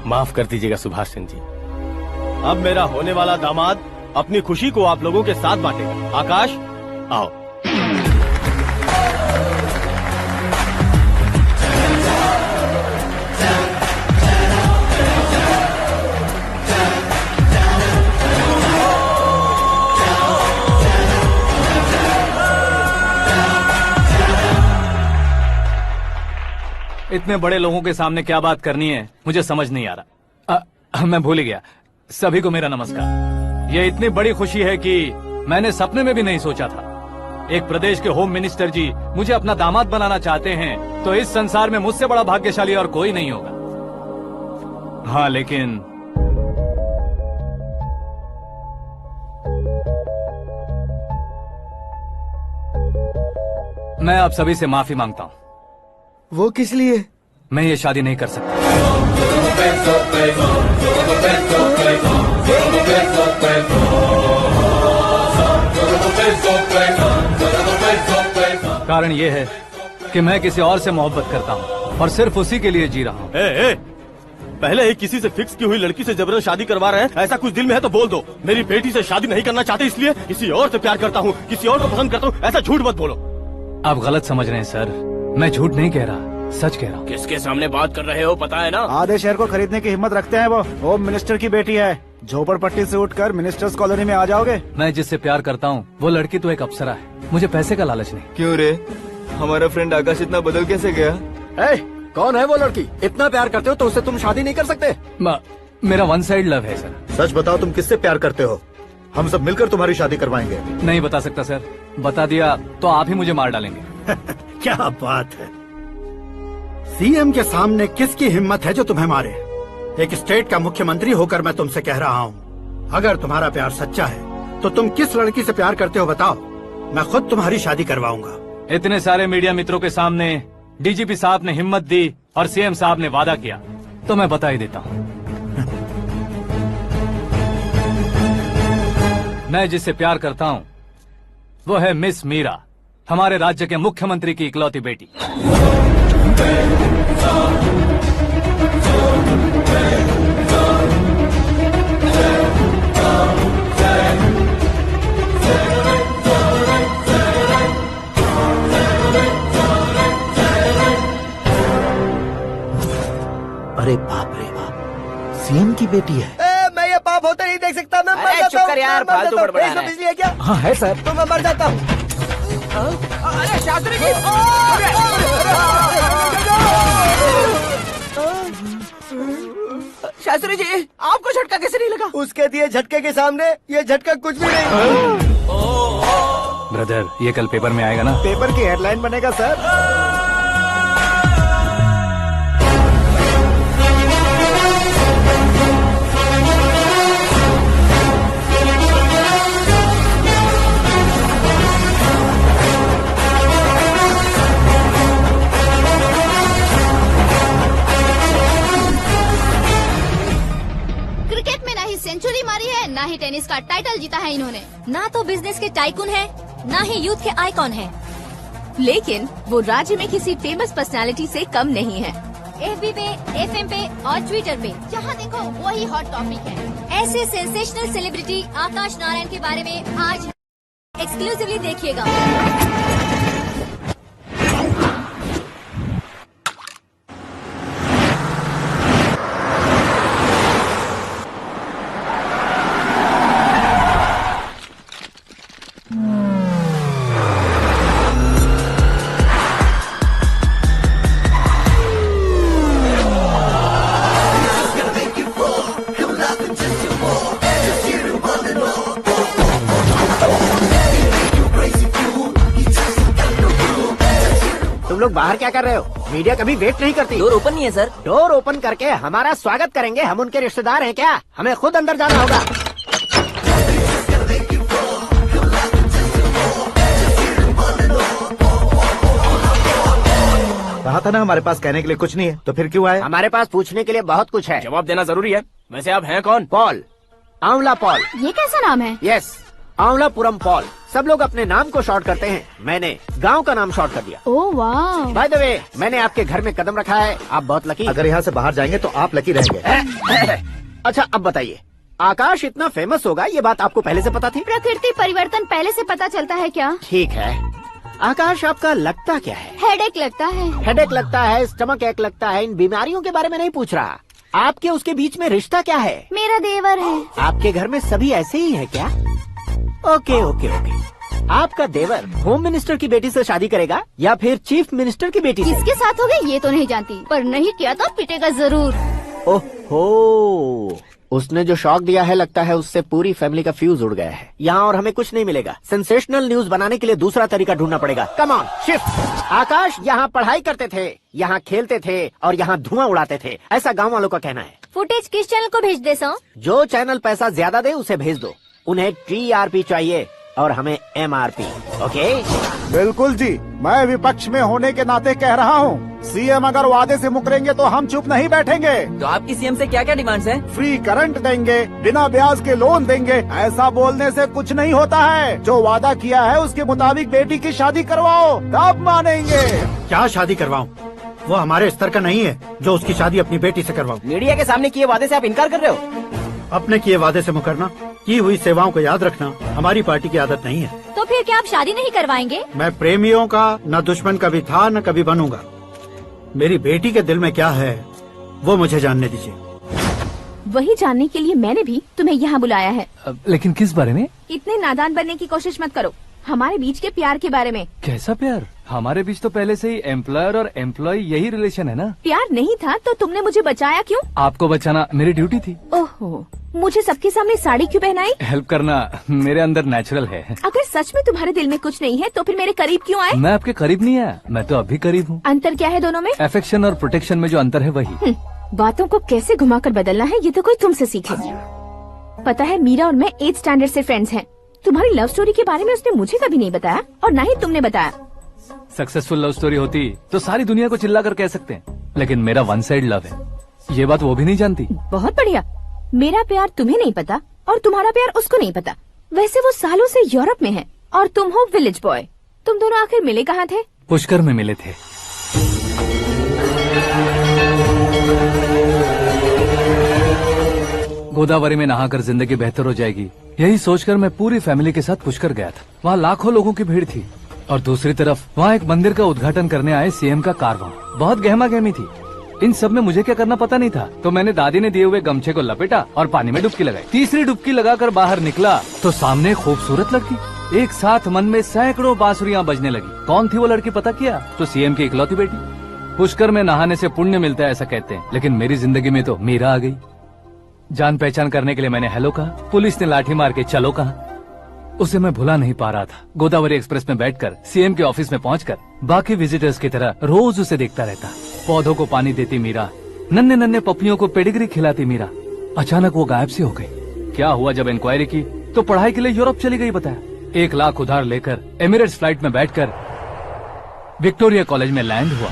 S10: माफ कर दीजिएगा सुभाष सिंह जी। अब मेरा होने वाला दामाद अपनी खुशी को आप लोगों के साथ बांटेगा। आकाश, आओ।
S3: इतने बड़े लोगों के सामने क्या बात करनी है मुझे समझ नहीं आ रहा। मैं भूल ही गया। सभी को मेरा नमस्कार। ये इतनी बड़ी खुशी है कि मैंने सपने में भी नहीं सोचा था। एक प्रदेश के होम मिनिस्टर जी मुझे अपना दामाद बनाना चाहते हैं तो इस संसार में मुझसे बड़ा भाग्यशाली और कोई नहीं होगा। हाँ, लेकिन मैं आप सभी से माफी मांगता हूँ।
S9: वो किस लिए?
S3: मैं ये शादी नहीं कर सकता। कारण ये है कि मैं किसी और से मोहब्बत करता हूँ और सिर्फ उसी के लिए जी रहा हूँ।
S10: पहले ही किसी से फिक्स की हुई लड़की से जबरन शादी करवा रहे हैं, ऐसा कुछ दिल में है तो बोल दो। मेरी बेटी से शादी नहीं करना चाहते इसलिए किसी और से प्यार करता हूँ, किसी और को पसंद करता हूँ, ऐसा झूठ मत बोलो।
S3: आप गलत समझ रहे हैं सर, मैं झूठ नहीं कह रहा, सच कह रहा हूँ।
S6: किसके सामने बात कर रहे हो पता है ना?
S14: आधे शहर को खरीदने की हिम्मत रखते हैं वो। होम मिनिस्टर की बेटी है। झोपड़पट्टी से उठकर मिनिस्टर्स कॉलोनी में आ जाओगे।
S3: मैं जिससे प्यार करता हूँ वो लड़की तो एक अप्सरा है, मुझे पैसे का लालच नहीं।
S15: क्यों रे, हमारा फ्रेंड आकाश इतना बदल कैसे गया?
S13: कौन है वो लड़की? इतना प्यार करते हो तो उससे तुम शादी नहीं कर सकते?
S3: मेरा वन साइड लव है सर।
S9: सच बताओ, तुम किससे प्यार करते हो? हम सब मिलकर तुम्हारी शादी करवाएंगे।
S3: नहीं बता सकता सर, बता दिया तो आप ही मुझे मार डालेंगे।
S14: क्या बात है, सीएम के सामने किसकी हिम्मत है जो तुम्हें मारे? एक स्टेट का मुख्यमंत्री होकर मैं तुमसे कह रहा हूँ, अगर तुम्हारा प्यार सच्चा है तो तुम किस लड़की से प्यार करते हो बताओ, मैं खुद तुम्हारी शादी करवाऊंगा।
S3: इतने सारे मीडिया मित्रों के सामने डीजीपी साहब ने हिम्मत दी और सीएम साहब ने वादा किया तो मैं बता ही देता हूँ। मैं जिससे प्यार करता हूँ वो है मिस मीरा, हमारे राज्य के मुख्यमंत्री की इकलौती बेटी।
S9: अरे बाप रे बाप, सीएम की बेटी है।
S5: मैं ये पाप होते नहीं देख सकता। मैं मर
S2: अरे
S5: जाता
S2: चुप कर
S5: हूँ,
S2: यार,
S5: मैं मर
S2: फालतू
S5: जाता हूँ।
S2: बड़बड़ा
S5: इसमें
S2: रहा है।
S5: बिजली है क्या?
S14: हाँ है सर।
S5: तो मैं मर जाता हूँ।
S2: अरे शास्त्री जी, शास्त्री जी आपको झटका कैसे नहीं लगा?
S5: उसके दिए झटके के सामने ये झटका कुछ भी नहीं।
S3: ब्रदर, ये कल पेपर में आएगा ना?
S14: पेपर की हेडलाइन बनेगा सर।
S4: ना ही टेनिस का टाइटल जीता है इन्होंने।
S1: ना तो बिजनेस के टाइकून है, ना ही यूथ के आइकॉन है।
S11: लेकिन वो राज्य में किसी फेमस पर्सनालिटी से कम नहीं है।
S1: FB पे, FM पे और ट्विटर पे
S4: जहाँ देखो वही हॉट टॉपिक है।
S1: ऐसे सेंसेशनल सेलिब्रिटी आकाश नारायण के बारे में आज एक्सक्लूसिवली देखिएगा।
S5: तुम लोग बाहर क्या कर रहे हो? मीडिया कभी वेट नहीं करती।
S2: डोर ओपन नहीं है सर।
S5: डोर ओपन करके हमारा स्वागत करेंगे। हम उनके रिश्तेदार हैं क्या? हमें खुद अंदर जाना होगा।
S9: कहा था ना हमारे पास कहने के लिए कुछ नहीं है, तो फिर क्यों आए?
S5: हमारे पास पूछने के लिए बहुत कुछ है।
S6: जवाब देना जरूरी है। वैसे आप हैं कौन?
S5: पॉल, आंवला पॉल।
S4: ये कैसा नाम है?
S5: Yes, Aanwalapuram Paul. सब लोग अपने नाम को शॉर्ट करते हैं, मैंने गांव का नाम शॉर्ट कर दिया।
S4: ओह वाह।
S5: बाय द वे, मैंने आपके घर में कदम रखा है। आप बहुत लकी।
S9: अगर यहाँ से बाहर जाएंगे तो आप लकी रहेंगे।
S5: अच्छा अब बताइए, आकाश इतना फेमस होगा ये बात आपको पहले से पता थी?
S4: प्रकृति परिवर्तन पहले से पता चलता है क्या?
S5: ठीक है, आकाश आपका लगता क्या है?
S4: हेडेक लगता है।
S5: हेडेक लगता है, स्टमक एक लगता है। इन बीमारियों के बारे में नहीं पूछ रहा। आपके उसके बीच में रिश्ता क्या है?
S4: मेरा देवर है।
S5: आपके घर में सभी ऐसे ही है क्या? Okay okay okay. आपका देवर होम मिनिस्टर की बेटी से शादी करेगा या फिर चीफ मिनिस्टर की बेटी से?
S4: किसके साथ होगा ये तो नहीं जानती, पर नहीं किया तो पिटेगा जरूर।
S5: ओहो, उसने जो शॉक दिया है लगता है उससे पूरी फैमिली का फ्यूज उड़ गया है। यहाँ और हमें कुछ नहीं मिलेगा। सेंसेशनल न्यूज बनाने के लिए दूसरा तरीका ढूंढना पड़ेगा। Come on shift. आकाश यहाँ पढ़ाई करते थे, यहाँ खेलते थे और यहाँ धुआं उड़ाते थे, ऐसा गाँव वालों का कहना है।
S1: फुटेज किस चैनल को भेज दे सो?
S5: जो चैनल पैसा ज्यादा दे उसे भेज दो। उन्हें TRP चाहिए और हमें MRP। ओके?
S16: बिल्कुल जी, मैं विपक्ष में होने के नाते कह रहा हूँ, सीएम अगर वादे से मुकरेंगे तो हम चुप नहीं बैठेंगे।
S2: तो आपकी सीएम से क्या क्या डिमांड्स हैं?
S16: फ्री करंट देंगे, बिना ब्याज के लोन देंगे। ऐसा बोलने से कुछ नहीं होता है। जो वादा किया है उसके मुताबिक बेटी की शादी करवाओ, तब मानेंगे।
S14: क्या शादी करवाऊं? वो हमारे स्तर का नहीं है जो उसकी शादी अपनी बेटी से करवाऊं।
S2: मीडिया के सामने किए वादे से आप इनकार कर रहे हो?
S14: अपने किए वादे से मुकरना, की हुई सेवाओं को याद रखना हमारी पार्टी की आदत नहीं है।
S1: तो फिर क्या आप शादी नहीं करवाएंगे?
S14: मैं प्रेमियों का न दुश्मन कभी था न कभी बनूंगा। मेरी बेटी के दिल में क्या है वो मुझे जानने दीजिए।
S11: वही जानने के लिए मैंने भी तुम्हें यहाँ बुलाया है।
S3: लेकिन किस बारे में?
S11: इतने नादान बनने की कोशिश मत करो। हमारे बीच के प्यार के बारे में।
S3: कैसा प्यार? हमारे बीच तो पहले से ही एम्प्लॉयर और एम्प्लॉय यही रिलेशन है ना।
S11: प्यार नहीं था तो तुमने मुझे बचाया क्यों?
S3: आपको बचाना मेरी ड्यूटी थी।
S11: ओहो, मुझे सबके सामने साड़ी क्यों पहनाई?
S3: हेल्प करना मेरे अंदर नेचुरल है।
S11: अगर सच में तुम्हारे दिल में कुछ नहीं है तो फिर मेरे करीब क्यों आए?
S3: मैं आपके करीब नहीं आया, मैं तो अभी करीब हूँ।
S11: अंतर क्या है दोनों में?
S3: अफेक्शन और प्रोटेक्शन में जो अंतर है वही।
S11: बातों को कैसे घुमाकर बदलना है ये तो कोई तुमसे सीखे। पता है मीरा और मैं 8th स्टैंडर्ड से फ्रेंड्स हैं। तुम्हारी लव स्टोरी के बारे में उसने मुझे कभी नहीं बताया और न ही तुमने बताया।
S3: सक्सेसफुल लव स्टोरी होती तो सारी दुनिया को चिल्ला कर कह सकते हैं, लेकिन मेरा वन साइड लव है, ये बात वो भी नहीं जानती।
S11: बहुत बढ़िया। मेरा प्यार तुम्हें नहीं पता और तुम्हारा प्यार उसको नहीं पता। वैसे वो सालों से यूरोप में है और तुम हो विलेज बॉय। तुम दोनों आखिर मिले कहाँ थे?
S3: पुष्कर में मिले थे। गोदावरी में नहाकर जिंदगी बेहतर हो जाएगी, यही सोचकर मैं पूरी फैमिली के साथ पुष्कर गया था। वहाँ लाखों लोगों की भीड़ थी और दूसरी तरफ वहाँ एक मंदिर का उद्घाटन करने आए सीएम का कारवां। बहुत गहमा गहमी थी। इन सब में मुझे क्या करना पता नहीं था, तो मैंने दादी ने दिए हुए गमछे को लपेटा और पानी में डुबकी लगाई। तीसरी डुबकी लगाकर बाहर निकला तो सामने खूबसूरत लड़की। एक साथ मन में सैकड़ों बांसुरियां बजने लगी। कौन थी वो लड़की पता किया? तो सीएम की इकलौती बेटी। पुष्कर में नहाने से पुण्य मिलता है ऐसा कहते हैं, लेकिन मेरी जिंदगी में तो मीरा आ गई। जान पहचान करने के लिए मैंने हेलो कहा, पुलिस ने लाठी मार के चलो कहा। उसे मैं भुला नहीं पा रहा था। गोदावरी एक्सप्रेस में बैठकर सीएम के ऑफिस में पहुंचकर बाकी विजिटर्स की तरह रोज उसे देखता रहता। पौधों को पानी देती मीरा, नन्हे नन्हे पपियों को पेडिग्री खिलाती मीरा। अचानक वो गायब सी हो गई। क्या हुआ? जब इंक्वायरी की तो पढ़ाई के लिए यूरोप चली गई बताया। 1 लाख उधार लेकर एमिरेट्स फ्लाइट में बैठकर विक्टोरिया कॉलेज में लैंड हुआ।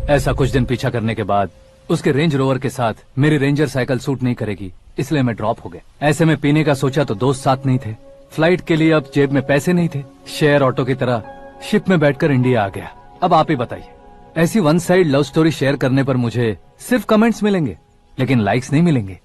S3: ऐसा कुछ दिन पीछा करने के बाद उसके रेंज रोवर के साथ मेरी रेंजर साइकिल सूट नहीं करेगी, इसलिए मैं ड्रॉप हो गया। ऐसे में पीने का सोचा तो दोस्त साथ नहीं थे, फ्लाइट के लिए अब जेब में पैसे नहीं थे, शेयर ऑटो की तरह शिप में बैठकर इंडिया आ गया। अब आप ही बताइए, ऐसी one side love story share करने पर मुझे सिर्फ कमेंट्स मिलेंगे, लेकिन लाइक्स नहीं मिलेंगे।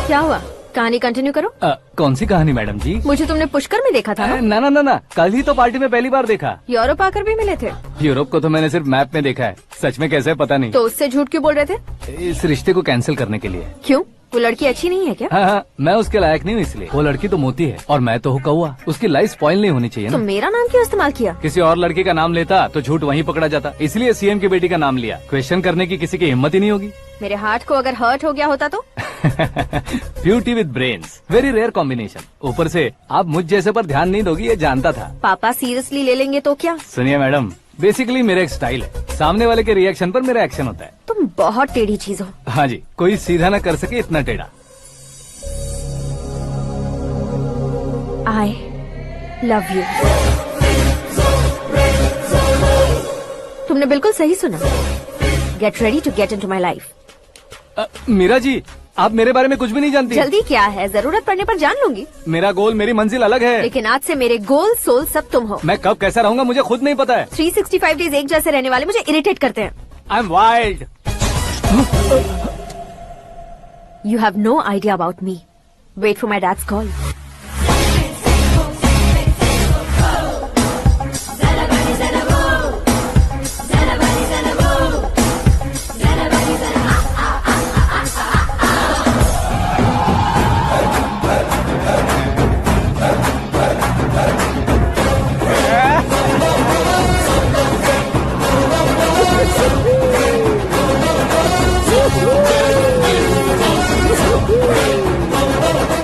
S1: क्या हुआ, कहानी कंटिन्यू करो।
S3: कौन सी कहानी मैडम जी?
S1: मुझे तुमने पुष्कर में देखा था ना?
S3: ना, कल ही तो पार्टी में पहली बार देखा।
S1: यूरोप आकर भी मिले थे?
S3: यूरोप को तो मैंने सिर्फ मैप में देखा है, सच में कैसे पता नहीं।
S1: तो उससे झूठ क्यों बोल रहे थे?
S3: इस रिश्ते को कैंसिल करने के लिए।
S1: क्यों, वो लड़की अच्छी नहीं है क्या?
S3: हाँ, मैं उसके लायक नहीं हूँ इसलिए। वो लड़की तो मोती है और मैं तो हूँ कौवा, उसकी लाइफ स्पॉइल नहीं होनी चाहिए
S1: तो
S3: ना।
S1: मेरा नाम क्यों इस्तेमाल किया? किसी
S3: और लड़की का नाम लेता तो झूठ वहीं पकड़ा जाता, इसलिए सीएम की बेटी का नाम लिया। क्वेश्चन करने की किसी की हिम्मत ही नहीं होगी।
S1: मेरे हार्ट को अगर हर्ट हो गया होता तो?
S3: Beauty with brains, very rare combination. ऊपर से आप मुझ जैसे पर ध्यान नहीं दोगी ये जानता था।
S1: पापा सीरियसली ले लेंगे तो क्या?
S3: सुनिए मैडम, बेसिकली मेरा एक स्टाइल है, सामने वाले के रिएक्शन पर मेरा एक्शन होता है।
S1: तुम बहुत टेढ़ी चीज हो।
S3: हाँ जी, कोई सीधा न कर सके इतना टेढ़ा।
S11: I love you.
S1: तुमने बिल्कुल सही सुना। Get ready to get into my life.
S3: Meera ji, आप मेरे बारे में कुछ भी नहीं जानती।
S1: जल्दी क्या है, जरूरत पड़ने पर जान लूंगी।
S3: मेरा गोल, मेरी मंजिल अलग है।
S1: लेकिन आज से मेरे गोल सोल सब तुम हो।
S3: मैं कब कैसा रहूंगा मुझे खुद नहीं पता है।
S1: 365 डेज एक जैसे रहने वाले मुझे इरिटेट करते हैं।
S3: I am wild.
S1: You have no idea about me. Wait for my dad's call.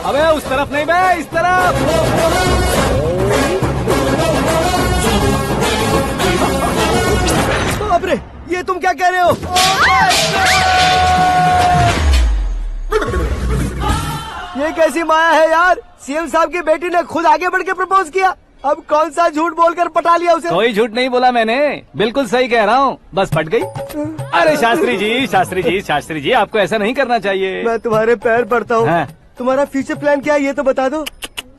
S3: अबे उस तरफ नहीं बे, इस तरफ।
S2: बाप रे, ये तुम क्या कह रहे हो? ये कैसी माया है यार? सीएम साहब की बेटी ने खुद आगे बढ़ के प्रपोज किया, अब कौन सा झूठ बोलकर पटा लिया उसे?
S3: कोई झूठ नहीं बोला मैंने, बिल्कुल सही कह रहा हूँ, बस फट गई। अरे शास्त्री जी, आपको ऐसा नहीं करना चाहिए।
S2: मैं तुम्हारे पैर पड़ता हूँ।
S3: हाँ।
S2: तुम्हारा फ्यूचर प्लान क्या है ये तो बता दो।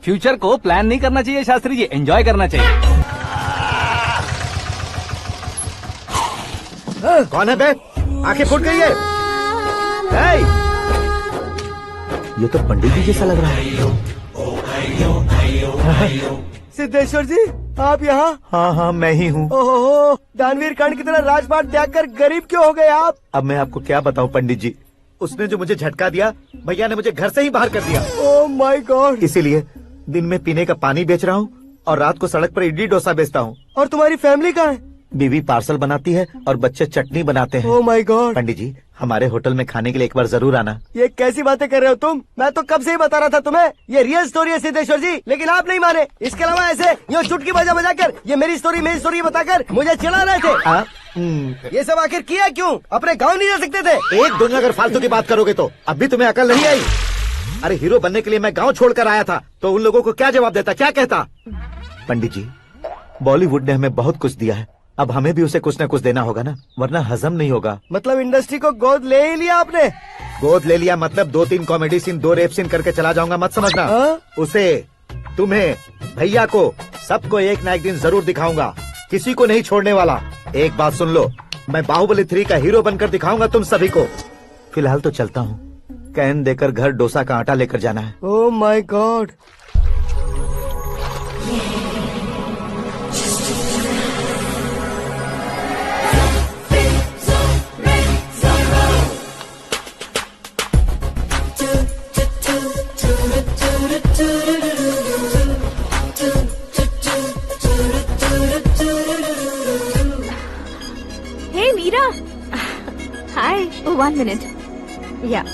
S3: फ्यूचर को प्लान नहीं करना चाहिए शास्त्री जी, एंजॉय करना चाहिए।
S9: कौन है बे? आंखें फूट गई है। ये तो पंडित जी जैसा लग रहा है।
S2: सिद्धेश्वर जी, आप यहाँ?
S9: हाँ, मैं ही हूँ।
S2: ओहो, दानवीर कर्ण की तरह राजपाट त्याग कर गरीब क्यों हो गए आप?
S9: अब मैं आपको क्या बताऊँ पंडित जी, उसने जो मुझे झटका दिया, भैया ने मुझे घर से ही बाहर कर दिया।
S2: Oh my God.
S9: इसीलिए दिन में पीने का पानी बेच रहा हूँ और रात को सड़क पर इडली डोसा बेचता हूँ।
S2: और तुम्हारी फैमिली कहाँ है?
S9: बीवी पार्सल बनाती है और बच्चे चटनी बनाते हैं।
S2: Oh my God.
S9: पंडित जी, हमारे होटल में खाने के लिए एक बार जरूर आना।
S2: ये कैसी बातें कर रहे हो तुम? मैं तो कब से ही बता रहा था तुम्हें, ये रियल स्टोरी है सिद्धेश्वर जी, लेकिन आप नहीं माने। इसके अलावा ऐसे यूँ चुटकी बजा कर ये मेरी स्टोरी बताकर मुझे चिढ़ा रहे थे। ये सब आखिर किया क्यों? अपने गाँव नहीं जा सकते थे?
S9: एक दिन अगर फालतू की बात करोगे तो अब भी तुम्हें अकल नहीं आई। अरे हीरो बनने के लिए मैं गाँव छोड़कर आया था, तो उन लोगों को क्या जवाब देता, क्या कहता? पंडित जी, बॉलीवुड ने हमें बहुत कुछ दिया है, अब हमें भी उसे कुछ न कुछ देना होगा ना, वरना हजम नहीं होगा।
S2: मतलब इंडस्ट्री को गोद ले ही लिया आपने?
S9: गोद ले लिया मतलब 2-3 कॉमेडी सीन, 2 रेप सीन करके चला जाऊंगा मत समझना। उसे, तुम्हें, भैया को, सबको एक ना एक दिन जरूर दिखाऊंगा, किसी को नहीं छोड़ने वाला। एक बात सुन लो, मैं बाहुबली 3 का हीरो बनकर दिखाऊंगा तुम सभी को। फिलहाल तो चलता हूँ, कैन देकर घर डोसा का आटा लेकर जाना है।
S2: Oh my God.
S11: Hey Meera. Hi. Oh, 1 minute. Yeah.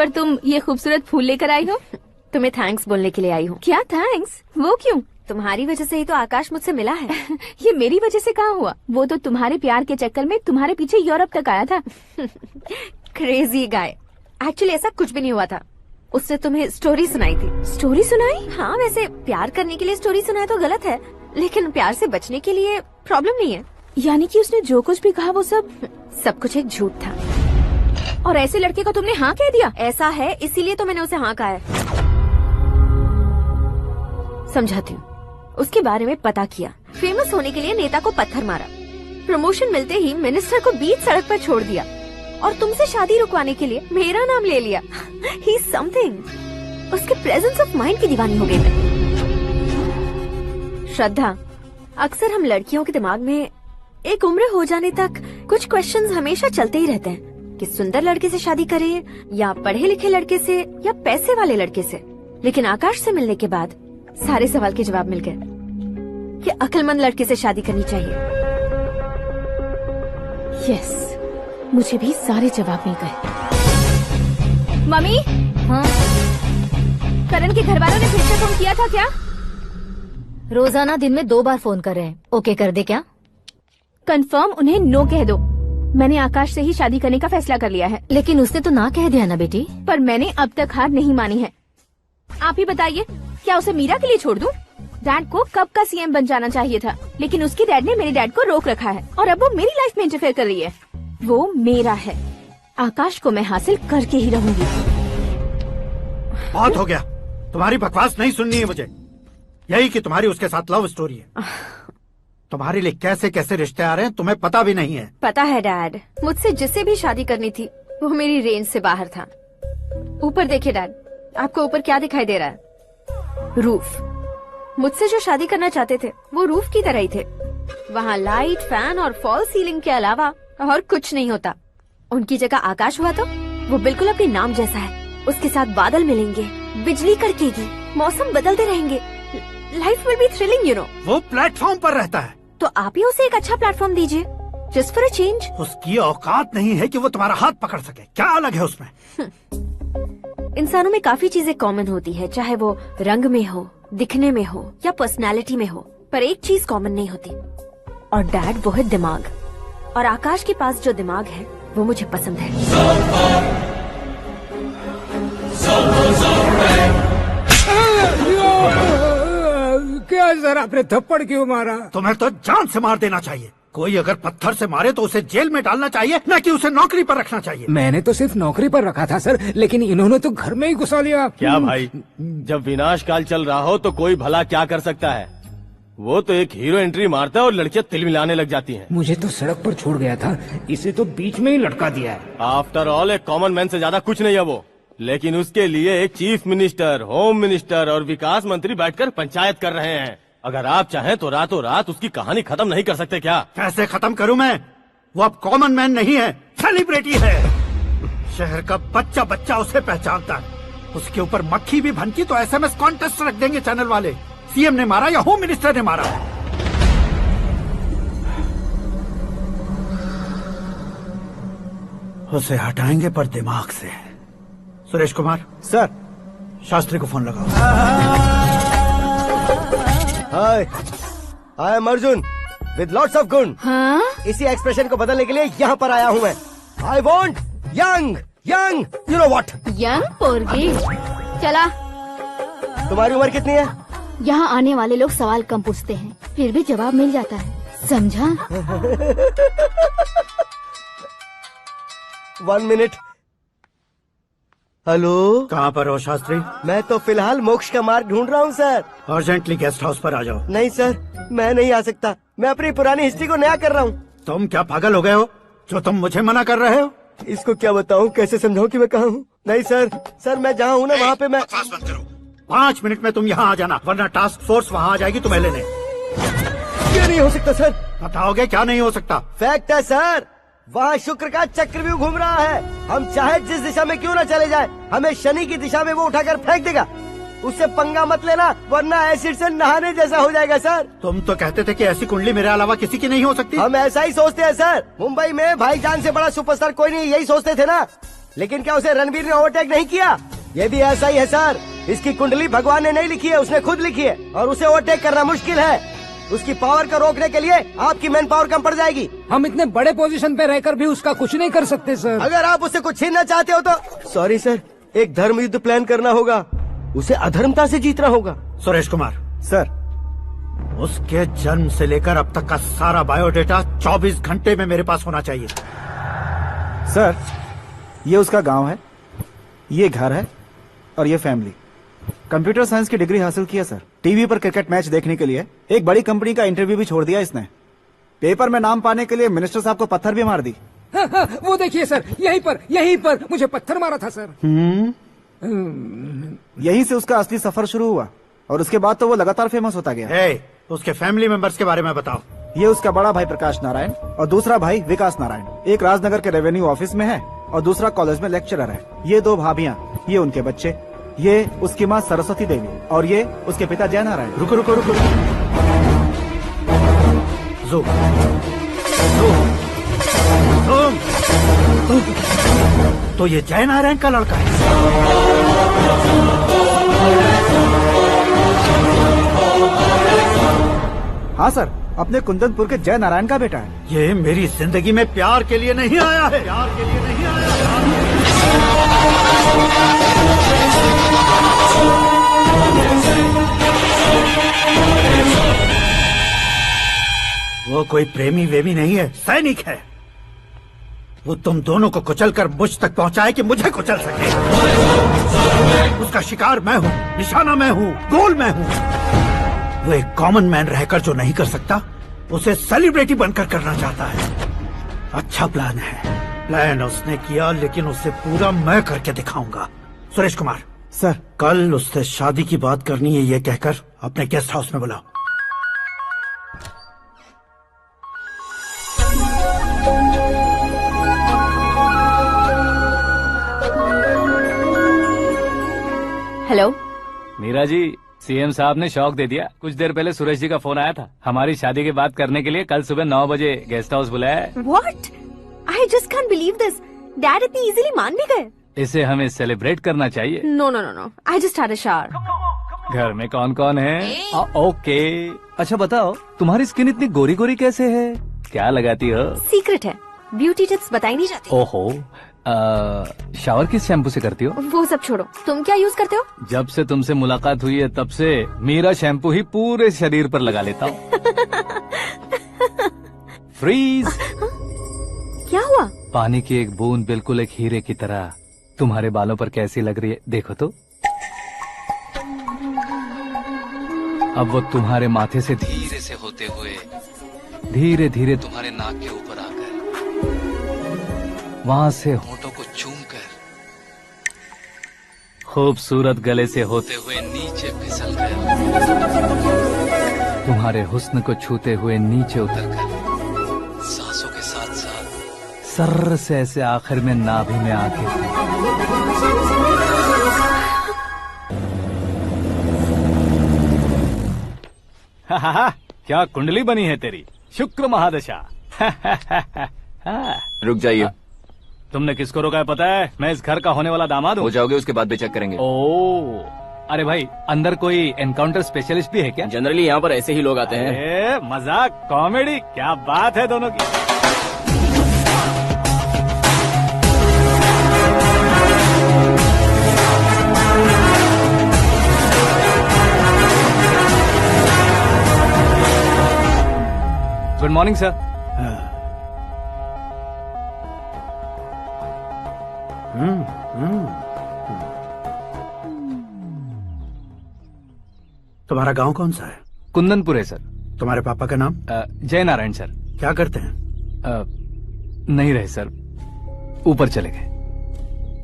S11: पर तुम ये खूबसूरत फूल लेकर आई हो।
S1: तुम्हें थैंक्स बोलने के लिए आई हूँ।
S11: क्या थैंक्स? वो क्यों?
S1: तुम्हारी वजह से ही तो आकाश मुझसे मिला है।
S11: ये मेरी वजह से कहाँ हुआ? वो तो तुम्हारे प्यार के चक्कर में तुम्हारे पीछे यूरोप तक आया था।
S1: Crazy guy. एक्चुअली ऐसा कुछ भी नहीं हुआ था। उसने तुम्हें स्टोरी सुनाई थी।
S11: स्टोरी सुनाई?
S1: हाँ, वैसे प्यार करने के लिए स्टोरी सुनाए तो गलत है, लेकिन प्यार से बचने के लिए प्रॉब्लम नहीं है।
S11: यानी कि उसने जो कुछ भी कहा वो सब
S1: कुछ एक झूठ था।
S11: और ऐसे लड़के को तुमने हाँ कह दिया?
S1: ऐसा है, इसीलिए तो मैंने उसे हाँ कहा है। समझाती हूँ। उसके बारे में पता किया, फेमस होने के लिए नेता को पत्थर मारा, प्रमोशन मिलते ही मिनिस्टर को बीच सड़क पर छोड़ दिया, और तुमसे शादी रुकवाने के लिए मेरा नाम ले लिया। ही समथिंग। उसके प्रेजेंस ऑफ माइंड की दीवानी हो गई मैं। श्रद्धा, अक्सर हम लड़कियों के दिमाग में एक उम्र हो जाने तक कुछ क्वेश्चंस हमेशा चलते ही रहते हैं कि सुंदर लड़के से शादी करें या पढ़े लिखे लड़के से या पैसे वाले लड़के से। लेकिन आकाश से मिलने के बाद सारे सवाल के जवाब मिल गए कि अक्लमंद लड़के से शादी करनी चाहिए।
S11: यस, मुझे भी सारे जवाब मिल गए। मम्मी,
S1: हाँ?
S11: करण के घर वालों ने फिर से फोन किया था क्या?
S1: रोजाना दिन में 2 बार फोन कर रहे हैं। ओके कर दे क्या?
S11: कंफर्म उन्हें नो कह दो। मैंने आकाश से ही शादी करने का फैसला कर लिया है।
S1: लेकिन उसने तो ना कह दिया ना बेटी।
S11: पर मैंने अब तक हार नहीं मानी है। आप ही बताइए, क्या उसे मीरा के लिए छोड़ दूं? डैड को कब का सीएम बन जाना चाहिए था, लेकिन उसके डैड ने मेरे डैड को रोक रखा है और अब वो मेरी लाइफ में इंटरफेयर कर रही है। वो मेरा है। आकाश को मैं हासिल करके ही रहूंगी।
S14: बहुत हो गया, तुम्हारी बकवास नहीं सुननी है मुझे। यही कि तुम्हारी उसके साथ लव स्टोरी है। तुम्हारे लिए कैसे कैसे रिश्ते आ रहे हैं तुम्हें पता भी नहीं है।
S1: पता है डैड, मुझसे जिससे भी शादी करनी थी वो मेरी रेंज से बाहर था। ऊपर देखिए डैड, आपको ऊपर क्या दिखाई दे रहा है? रूफ। मुझसे जो शादी करना चाहते थे वो रूफ की तरह ही थे। वहाँ लाइट, फैन और फॉल सीलिंग के अलावा और कुछ नहीं होता। उनकी जगह आकाश हुआ तो वो बिल्कुल अपने नाम जैसा है। उसके साथ बादल मिलेंगे, बिजली कड़केगी, मौसम बदलते रहेंगे। Life will be thrilling, you know.
S14: वो प्लेटफॉर्म पर रहता है
S1: तो आप ही उसे एक अच्छा प्लेटफॉर्म दीजिए, जस्ट फॉर अ चेंज।
S14: उसकी औकात नहीं है कि वो तुम्हारा हाथ पकड़ सके। क्या अलग है उसमें?
S1: इंसानों में काफी चीजें कॉमन होती है, चाहे वो रंग में हो, दिखने में हो या पर्सनालिटी में हो, पर एक चीज कॉमन नहीं होती, और डैड वो है दिमाग। और आकाश के पास जो दिमाग है वो मुझे पसंद है।
S8: क्या सर, आपने थप्पड़ क्यों मारा?
S14: तुम्हें तो जान से मार देना चाहिए। कोई अगर पत्थर से मारे तो उसे जेल में डालना चाहिए, न कि उसे नौकरी पर रखना चाहिए।
S8: मैंने तो सिर्फ नौकरी पर रखा था सर, लेकिन इन्होंने तो घर में ही घुसा लिया।
S10: क्या भाई, जब विनाश काल चल रहा हो तो कोई भला क्या कर सकता है? वो तो एक हीरो एंट्री मारता है और लड़कियां तिल मिलाने लग जाती हैं।
S8: मुझे तो सड़क पर छोड़ गया था, इसे तो बीच में ही लटका दिया है।
S10: आफ्टर ऑल एक कॉमन मैन से ज्यादा कुछ नहीं है वो, लेकिन उसके लिए एक चीफ मिनिस्टर, होम मिनिस्टर और विकास मंत्री बैठकर पंचायत कर रहे हैं। अगर आप चाहें तो रातों रात उसकी कहानी खत्म नहीं कर सकते क्या?
S14: कैसे खत्म करूं मैं? वो अब कॉमन मैन नहीं है, सेलिब्रिटी है। शहर का बच्चा बच्चा उसे पहचानता है। उसके ऊपर मक्खी भी भनकी तो एसएमएस कॉन्टेस्ट रख देंगे चैनल वाले। सीएम ने मारा या होम मिनिस्टर ने मारा? उसे हटाएंगे पर दिमाग से। सुरेश कुमार
S2: सर,
S14: शास्त्री को फोन लगाओ।
S2: Hi, I am Arjun with lots of गुण।
S11: हाँ?
S2: इसी एक्सप्रेशन को बदलने के लिए यहाँ पर आया हूँ मैं। I want young young, you know what?
S4: Young पोरगी। चला।
S2: तुम्हारी उम्र कितनी है?
S4: यहाँ आने वाले लोग सवाल कम पूछते हैं, फिर भी जवाब मिल जाता है, समझा?
S2: 1 मिनट। हेलो,
S14: कहाँ पर हो शास्त्री?
S2: मैं तो फिलहाल मोक्ष का मार्ग ढूंढ रहा हूँ सर।
S14: अर्जेंटली गेस्ट हाउस पर आ जाओ।
S2: नहीं सर, मैं नहीं आ सकता। मैं अपनी पुरानी हिस्ट्री को नया कर रहा हूँ।
S14: तुम क्या पागल हो गए हो जो तुम मुझे मना कर रहे हो?
S2: इसको क्या बताऊँ, कैसे समझाऊँ कि मैं कहाँ हूँ? नहीं सर, मैं जहाँ हूँ ना वहाँ पे मैं।
S14: 5 मिनट में तुम यहाँ आ जाना, वरना टास्क फोर्स वहाँ आ जाएगी तुम्हें लेने।
S2: क्यों नहीं हो सकता सर?
S14: बताओगे क्या नहीं हो सकता?
S2: फैक्ट है सर, वहाँ शुक्र का चक्रव्यूह घूम रहा है। हम चाहे जिस दिशा में क्यों न चले जाए, हमें शनि की दिशा में वो उठाकर फेंक देगा। उससे पंगा मत लेना, वरना एसिड से नहाने जैसा हो जाएगा सर।
S14: तुम तो कहते थे कि ऐसी कुंडली मेरे अलावा किसी की नहीं हो सकती।
S2: हम ऐसा ही सोचते हैं सर। मुंबई में भाईजान से बड़ा सुपरस्टार कोई नहीं, यही सोचते थे ना। लेकिन क्या उसे रणवीर ने ओवरटेक नहीं किया? ये भी ऐसा ही है सर। इसकी कुंडली भगवान ने नहीं लिखी है, उसने खुद लिखी है और उसे ओवरटेक करना मुश्किल है। उसकी पावर को रोकने के लिए आपकी मैन पावर कम पड़ जाएगी।
S8: हम इतने बड़े पोजीशन पे रहकर भी उसका कुछ नहीं कर सकते सर।
S2: अगर आप उससे कुछ छीनना चाहते हो तो सॉरी सर, एक धर्म युद्ध प्लान करना होगा। उसे अधर्मता से जीतना होगा।
S14: सुरेश कुमार सर, उसके जन्म से लेकर अब तक का सारा बायोडेटा 24 घंटे में मेरे पास होना चाहिए।
S17: सर, ये उसका गांव है, ये घर है और ये फैमिली। कंप्यूटर साइंस की डिग्री हासिल किया सर। टीवी पर क्रिकेट मैच देखने के लिए एक बड़ी कंपनी का इंटरव्यू भी छोड़ दिया इसने। पेपर में नाम पाने के लिए मिनिस्टर साहब को पत्थर भी मार दी।
S8: वो देखिए सर, यहीं पर मुझे पत्थर मारा था सर।
S17: यहीं से उसका असली सफर शुरू हुआ और उसके बाद तो वो लगातार फेमस होता गया।
S14: उसके फैमिली मेंबर्स के बारे में बताओ।
S17: ये उसका बड़ा भाई प्रकाश नारायण और दूसरा भाई विकास नारायण। एक राजनगर के रेवेन्यू ऑफिस में है और दूसरा कॉलेज में लेक्चरर है। ये 2 भाभियां, ये उनके बच्चे, ये उसकी माँ सरस्वती देवी और ये उसके पिता जय नारायण।
S14: रुको रुको रुको, तो ये जय नारायण का लड़का है।
S17: हाँ सर, अपने कुंदनपुर के जय नारायण का बेटा है।
S14: ये मेरी जिंदगी में प्यार के लिए नहीं आया है। प्यार के लिए नहीं आया वो कोई प्रेमी वेमी नहीं है, सैनिक है। वो तुम दोनों को कुचलकर मुझ तक पहुंचाए कि मुझे कुचल सके। उसका शिकार मैं हूँ, निशाना मैं हूँ, गोल मैं हूँ। वो एक कॉमन मैन रहकर जो नहीं कर सकता, उसे सेलिब्रिटी बनकर करना चाहता है। अच्छा प्लान है। प्लान उसने किया, लेकिन उसे पूरा मैं करके दिखाऊंगा। सुरेश कुमार
S17: सर,
S14: कल उससे शादी की बात करनी है, ये कहकर अपने गेस्ट हाउस में बुलाओ।
S11: हेलो
S3: मीरा जी, सीएम साहब ने शौक दे दिया। कुछ देर पहले सुरेश जी का फोन आया था, हमारी शादी की बात करने के लिए कल सुबह 9 बजे गेस्ट हाउस बुलाया है।
S11: What? I just can't believe this. Dad इतनी इजीली मान भी गए।
S3: इसे हमें सेलिब्रेट करना चाहिए।
S11: No no no no, I just had a shower.
S3: घर में कौन कौन है? ओके, अच्छा बताओ, तुम्हारी स्किन इतनी गोरी गोरी कैसे है? क्या लगाती हो?
S11: सीक्रेट है, ब्यूटी टिप्स बताई नहीं जाती।
S3: ओहो, शावर किस शैम्पू से करती हो?
S11: वो सब छोड़ो, तुम क्या यूज करते हो?
S3: जब से तुमसे मुलाकात हुई है तब से मेरा शैम्पू ही पूरे शरीर पर लगा लेता हूँ। फ्रीज।
S11: क्या हुआ?
S3: पानी की एक बूंद बिल्कुल एक हीरे की तरह तुम्हारे बालों पर कैसी लग रही है, देखो तो। अब वो तुम्हारे माथे से धीरे से होते हुए धीरे धीरे तुम्हारे नाक के ऊपर आकर वहां से होठों को चूमकर खूबसूरत गले से होते हुए नीचे फिसल कर तुम्हारे हुस्न को छूते हुए नीचे उतरकर सांसों के साथ साथ सर्र से ऐसे आखिर में नाभि में आके क्या कुंडली बनी है तेरी, शुक्र महादशा।
S6: रुक जाइए।
S3: तुमने किसको रोका है पता है? मैं इस घर का होने वाला दामाद हूँ।
S6: हो जाओगे उसके बाद भी चेक करेंगे।
S3: ओ, अरे भाई, अंदर कोई एनकाउंटर स्पेशलिस्ट भी है क्या?
S6: जनरली यहाँ पर ऐसे ही लोग आते हैं।
S3: मजाक, कॉमेडी, क्या बात है दोनों की। Good morning sir.
S14: तुम्हारा गांव कौन सा है?
S3: कुंदनपुर है सर।
S14: तुम्हारे पापा का नाम?
S3: जय नारायण सर।
S14: क्या करते हैं?
S3: नहीं रहे सर, ऊपर चले गए।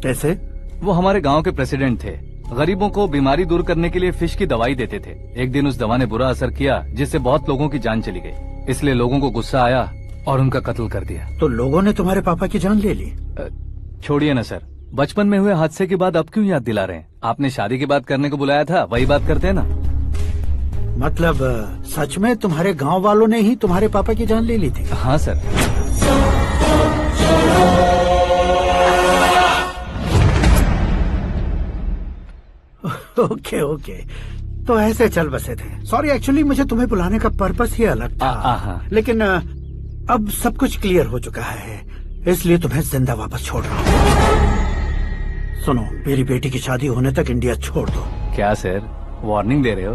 S14: कैसे?
S3: वो हमारे गांव के प्रेसिडेंट थे। गरीबों को बीमारी दूर करने के लिए फिश की दवाई देते थे। एक दिन उस दवा ने बुरा असर किया जिससे बहुत लोगों की जान चली गई। इसलिए लोगों को गुस्सा आया और उनका कत्ल कर दिया।
S14: तो लोगों ने तुम्हारे पापा की जान ले ली?
S3: छोड़िए ना सर, बचपन में हुए हादसे के बाद अब क्यों याद दिला रहे हैं? आपने शादी की बात करने को बुलाया था, वही बात करते हैं ना।
S14: मतलब सच में तुम्हारे गांव वालों ने ही तुम्हारे पापा की जान ले ली थी?
S3: हाँ सर।
S14: ओके ओके, तो ऐसे चल बसे थे। सॉरी, एक्चुअली मुझे तुम्हें बुलाने का पर्पस ही अलग था, लेकिन अब सब कुछ क्लियर हो चुका है, इसलिए तुम्हें जिंदा वापस छोड़ रहा हूँ। सुनो, मेरी बेटी की शादी होने तक इंडिया छोड़ दो।
S3: क्या सर, वार्निंग दे रहे हो?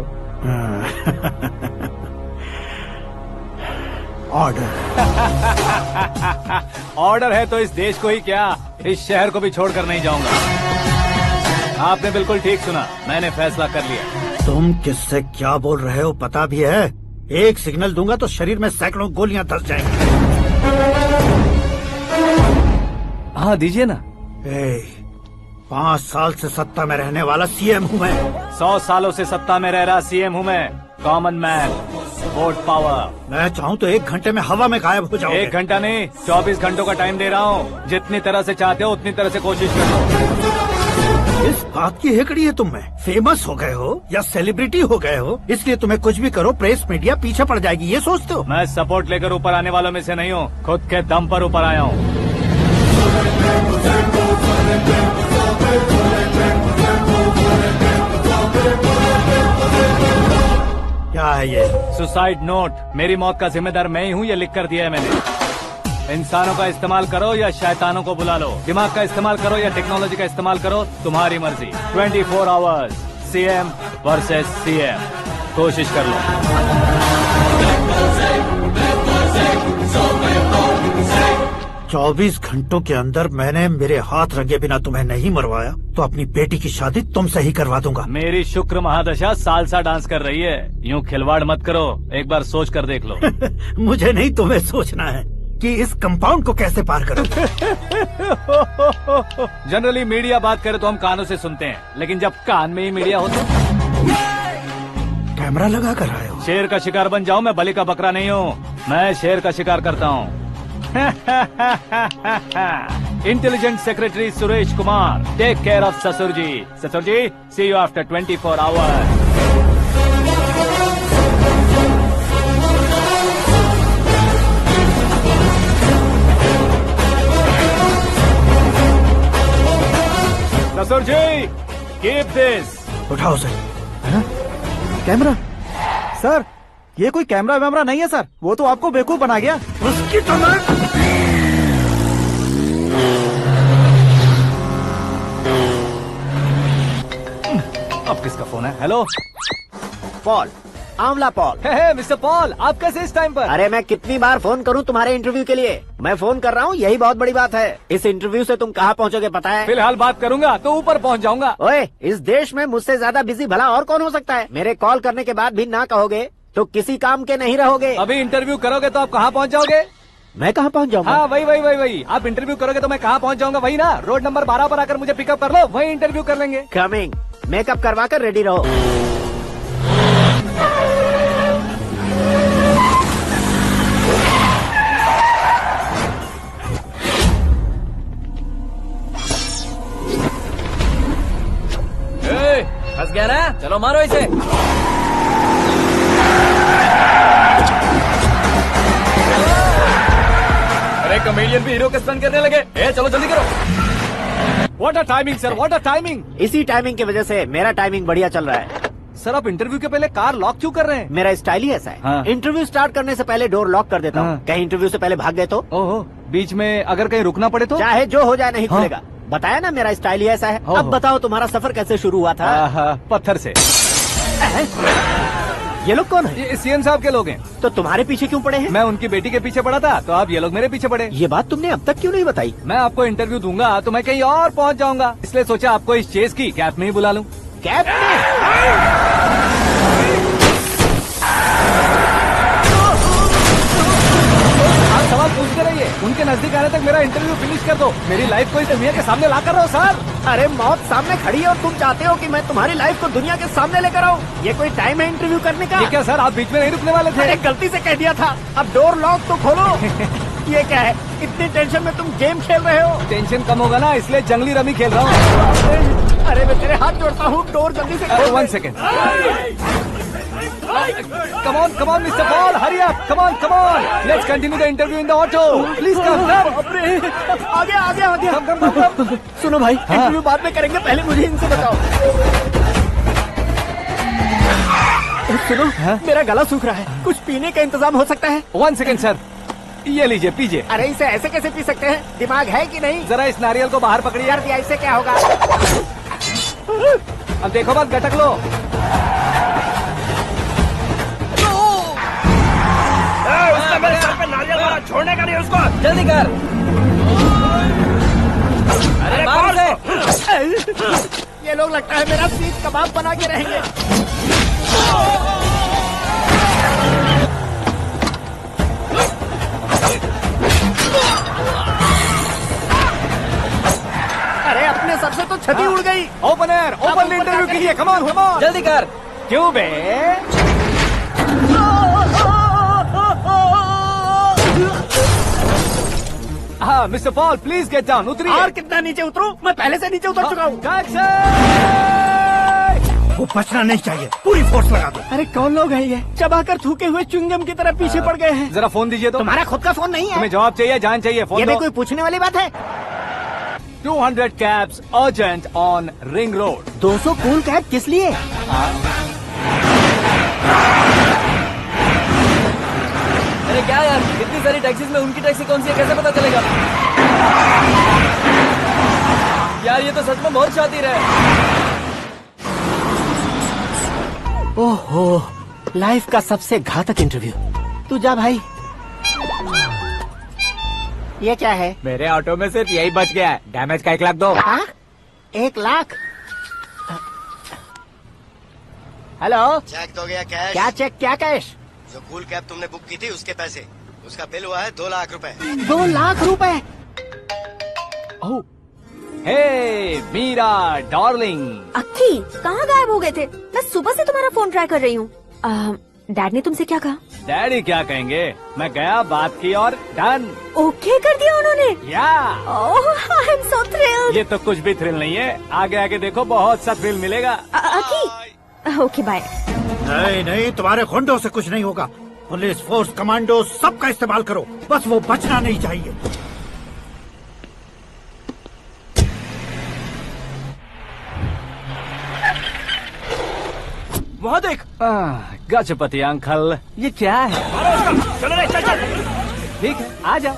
S14: ऑर्डर।
S3: ऑर्डर है तो इस देश को ही क्या, इस शहर को भी छोड़कर नहीं जाऊंगा। आपने बिल्कुल ठीक सुना, मैंने फैसला कर लिया।
S14: तुम किससे क्या बोल रहे हो पता भी है? एक सिग्नल दूंगा तो शरीर में सैकड़ों गोलियां धस जाएंगी।
S3: हाँ दीजिए ना।
S14: 5 साल से सत्ता में रहने वाला सीएम हूँ मैं।
S3: 100 सालों से सत्ता में रह रहा सीएम हूँ मैं। Common man, vote power.
S14: मैं चाहूँ तो 1 घंटे में हवा में गायब हो जाओगे।
S3: 1 घंटा नहीं, 24 घंटों का टाइम दे रहा हूँ। जितनी तरह से चाहते हो उतनी तरह से कोशिश कर लो।
S14: इस बात की हेकड़ी है तुम में। फेमस हो गए हो या सेलिब्रिटी हो गए हो, इसलिए तुम्हें कुछ भी करो प्रेस मीडिया पीछे पड़ जाएगी, ये सोचते हो?
S3: मैं सपोर्ट लेकर ऊपर आने वालों में से नहीं हूँ, खुद के दम पर ऊपर आया हूँ।
S14: क्या है ये?
S3: Suicide note. मेरी मौत का जिम्मेदार मैं ही हूँ, ये लिख कर दिया है मैंने। इंसानों का इस्तेमाल करो या शैतानों को बुला लो, दिमाग का इस्तेमाल करो या टेक्नोलॉजी का इस्तेमाल करो, तुम्हारी मर्जी। 24 आवर्स, सीएम वर्सेस सीएम, कोशिश कर लो।
S14: 24 घंटों के अंदर मैंने मेरे हाथ रंगे बिना तुम्हें नहीं मरवाया तो अपनी बेटी की शादी तुमसे ही करवा दूंगा।
S3: मेरी शुक्र महादशा सालसा डांस कर रही है, यूँ खिलवाड़ मत करो, एक बार सोच कर देख लो।
S14: मुझे नहीं, तुम्हें सोचना है कि इस कंपाउंड को कैसे पार करो।
S3: जनरली मीडिया बात करे तो हम कानों से सुनते हैं, लेकिन जब कान में ही मीडिया हो तो
S14: कैमरा लगा कर आए हो।
S3: शेर का शिकार बन जाऊं, मैं बलि का बकरा नहीं हूँ, मैं शेर का शिकार करता हूँ। Intelligent secretary Suresh Kumar, take care of ससुर जी। ससुर जी, सी यू आफ्टर 24 आवर्स। ससुर जी, कीप दिस।
S14: उठाओ सर।
S17: कैमरा? सर, ये कोई कैमरा वैमरा नहीं है सर, वो तो आपको बेवकूफ बना गया।
S14: उसकी तो मैं...
S3: अब किसका फोन है? हेलो
S5: पॉल, आंवला पॉल।
S3: मिस्टर पॉल, आप कैसे इस टाइम पर?
S5: अरे मैं कितनी बार फोन करूं तुम्हारे इंटरव्यू के लिए? मैं फोन कर रहा हूं, यही बहुत बड़ी बात है। इस इंटरव्यू से तुम कहां पहुंचोगे पता है?
S3: फिलहाल बात करूंगा तो ऊपर पहुंच जाऊंगा।
S5: ओए, इस देश में मुझसे ज्यादा बिजी भला और कौन हो सकता है? मेरे कॉल करने के बाद भी ना कहोगे तो किसी काम के नहीं रहोगे।
S3: अभी इंटरव्यू करोगे तो आप कहाँ पहुँच जाओगे?
S5: मैं कहाँ पहुँच जाऊंगा?
S3: हाँ, वही। आप इंटरव्यू करोगे तो मैं कहाँ पहुँच जाऊंगा? वही ना, रोड नंबर 12 पर आकर मुझे पिकअप कर लो, वही इंटरव्यू कर लेंगे।
S5: कमिंग। मेकअप करवा कर रेडी रहो।
S6: फंस गया ना, चलो मारो इसे। अरे कॉमेडियन भी हीरो के स्टंट करने लगे। चलो जल्दी करो।
S3: What a timing sir, what a timing.
S5: इसी टाइमिंग की वजह से मेरा टाइमिंग बढ़िया चल रहा है।
S3: सर, आप इंटरव्यू के पहले कार लॉक क्यों कर रहे हैं?
S5: मेरा स्टाइल ही ऐसा है।
S3: हाँ।
S5: इंटरव्यू स्टार्ट करने से पहले डोर लॉक कर देता हूँ। कहीं इंटरव्यू से पहले भाग गए तो?
S3: ओहो, बीच में अगर कहीं रुकना पड़े तो?
S5: चाहे जो हो जाए नहीं खुलेगा। बताया ना, मेरा स्टाइल ही ऐसा है। अब बताओ तुम्हारा सफर कैसे शुरू हुआ था?
S3: पत्थर से।
S5: ये लोग कौन है?
S3: ये सीएम साहब के लोग हैं।
S5: तो तुम्हारे पीछे क्यों पड़े हैं?
S3: मैं उनकी बेटी के पीछे पड़ा था, तो आप ये लोग मेरे पीछे पड़े।
S5: ये बात तुमने अब तक क्यों नहीं बताई?
S3: मैं आपको इंटरव्यू दूंगा तो मैं कहीं और पहुंच जाऊंगा, इसलिए सोचा आपको इस चेस की कैप में ही बुला लूं।
S5: कैप में?
S3: आप सवाल पूछते रहिए, उनके नजदीक आने तक मेरा इंटरव्यू फिनिश कर दो। मेरी लाइफ को इस दुनिया के सामने ला कर रहो सर।
S5: अरे मौत सामने खड़ी है और तुम चाहते हो कि मैं तुम्हारी लाइफ को दुनिया के सामने लेकर आऊं? ये कोई टाइम है इंटरव्यू करने का?
S3: ठीक है सर, आप बीच में नहीं रुकने वाले थे।
S5: अरे गलती से कह दिया था, अब डोर लॉक तो खोलो। ये क्या है, इतनी टेंशन में तुम गेम खेल रहे हो?
S3: टेंशन कम होगा ना, इसलिए जंगली रमी खेल रहा हूँ।
S5: अरे मैं तेरे हाथ जोड़ता हूँ, डोर जल्दी से खोलो।
S3: 1 second. Come on, Mr. Paul, hurry up! Come on! Let's continue the interview in the auto. Please come.
S5: आगे।
S3: Come.
S5: सुनो भाई, इंटरव्यू बाद में करेंगे, पहले मुझे इनसे बताओ। सुनो, मेरा गला सूख रहा है, कुछ पीने का इंतजाम हो सकता है?
S3: 1 सेकेंड सर, ये लीजिए पीजिए।
S5: अरे इसे ऐसे कैसे पी सकते हैं? दिमाग है कि नहीं?
S3: जरा इस नारियल को बाहर पकड़िए।
S5: कर दिया, इससे क्या होगा?
S3: अब देखो मत, गटक लो।
S2: उसने मेरे सर पे नारियल मारा, छोड़ने का नहीं उसको।
S6: जल्दी कर।
S2: अरे
S6: मार उसे।
S5: ये लोग लगता है मेरा सीख कबाब बना के रहेंगे। अरे अपने सर से तो छती उड़ गई।
S3: ओपन एयर, ओपन इंटरव्यू कीजिए। कम ऑन, कम ऑन,
S6: जल्दी कर।
S3: क्यों बे? हाँ Mr Paul, please get down. उतरिए।
S5: और कितना नीचे उतरूं? मैं पहले से नीचे उतर चुका हूँ।
S14: वो बचना नहीं चाहिए, पूरी फोर्स लगा दो।
S5: अरे कौन लोग हैं ये? चबाकर थूके हुए च्युइंगम की तरह पीछे पड़ गए हैं।
S3: जरा फोन दीजिए तो।
S5: तुम्हारा खुद का फोन नहीं है?
S3: तुम्हें जवाब चाहिए, जान चाहिए, फोन
S5: ये
S3: दो।
S5: भी कोई पूछने वाली बात है?
S3: 200 cabs urgent on Ring Road.
S5: 200 cool cab किस लिए?
S6: अरे क्या यार, इतनी सारी टैक्सीज में उनकी टैक्सी कौन सी है, कैसे पता चलेगा? यार ये तो सच में बहुत शातिर है।
S5: ओहो, लाइफ का सबसे घातक इंटरव्यू। तू जा भाई। ये क्या है?
S7: मेरे ऑटो में सिर्फ यही बच गया है, डैमेज का 1 लाख दो।
S5: 1 लाख? हेलो,
S12: चेक तो गया कैश।
S5: क्या चेक, क्या कैश?
S12: जो कूल कैब तुमने बुक की थी उसके पैसे, उसका बिल हुआ है 2 लाख रुपए।
S5: 2 लाख रुपए?
S3: हे मीरा डार्लिंग।
S11: अक्की, कहाँ गायब हो गए थे? मैं सुबह से तुम्हारा फोन ट्राई कर रही हूँ। डैड ने तुमसे क्या कहा?
S3: डैडी क्या कहेंगे, मैं गया, बात की और डन।
S11: ओके कर दिया उन्होंने?
S3: या।
S11: ओह, आई एम सो थ्रिल्ड।
S3: ये तो कुछ भी थ्रिल नहीं है, आगे आगे देखो बहुत सा थ्रिल मिलेगा।
S11: अक्की, ओके बाय।
S14: नहीं, तुम्हारे गुंडों से कुछ नहीं होगा। पुलिस फोर्स, कमांडो, सबका इस्तेमाल करो, बस वो बचना नहीं चाहिए।
S3: वहाँ देख। गजपति अंकल, ये क्या है?
S2: चलो रे, चल चल।
S3: ठीक है, आ जाओ।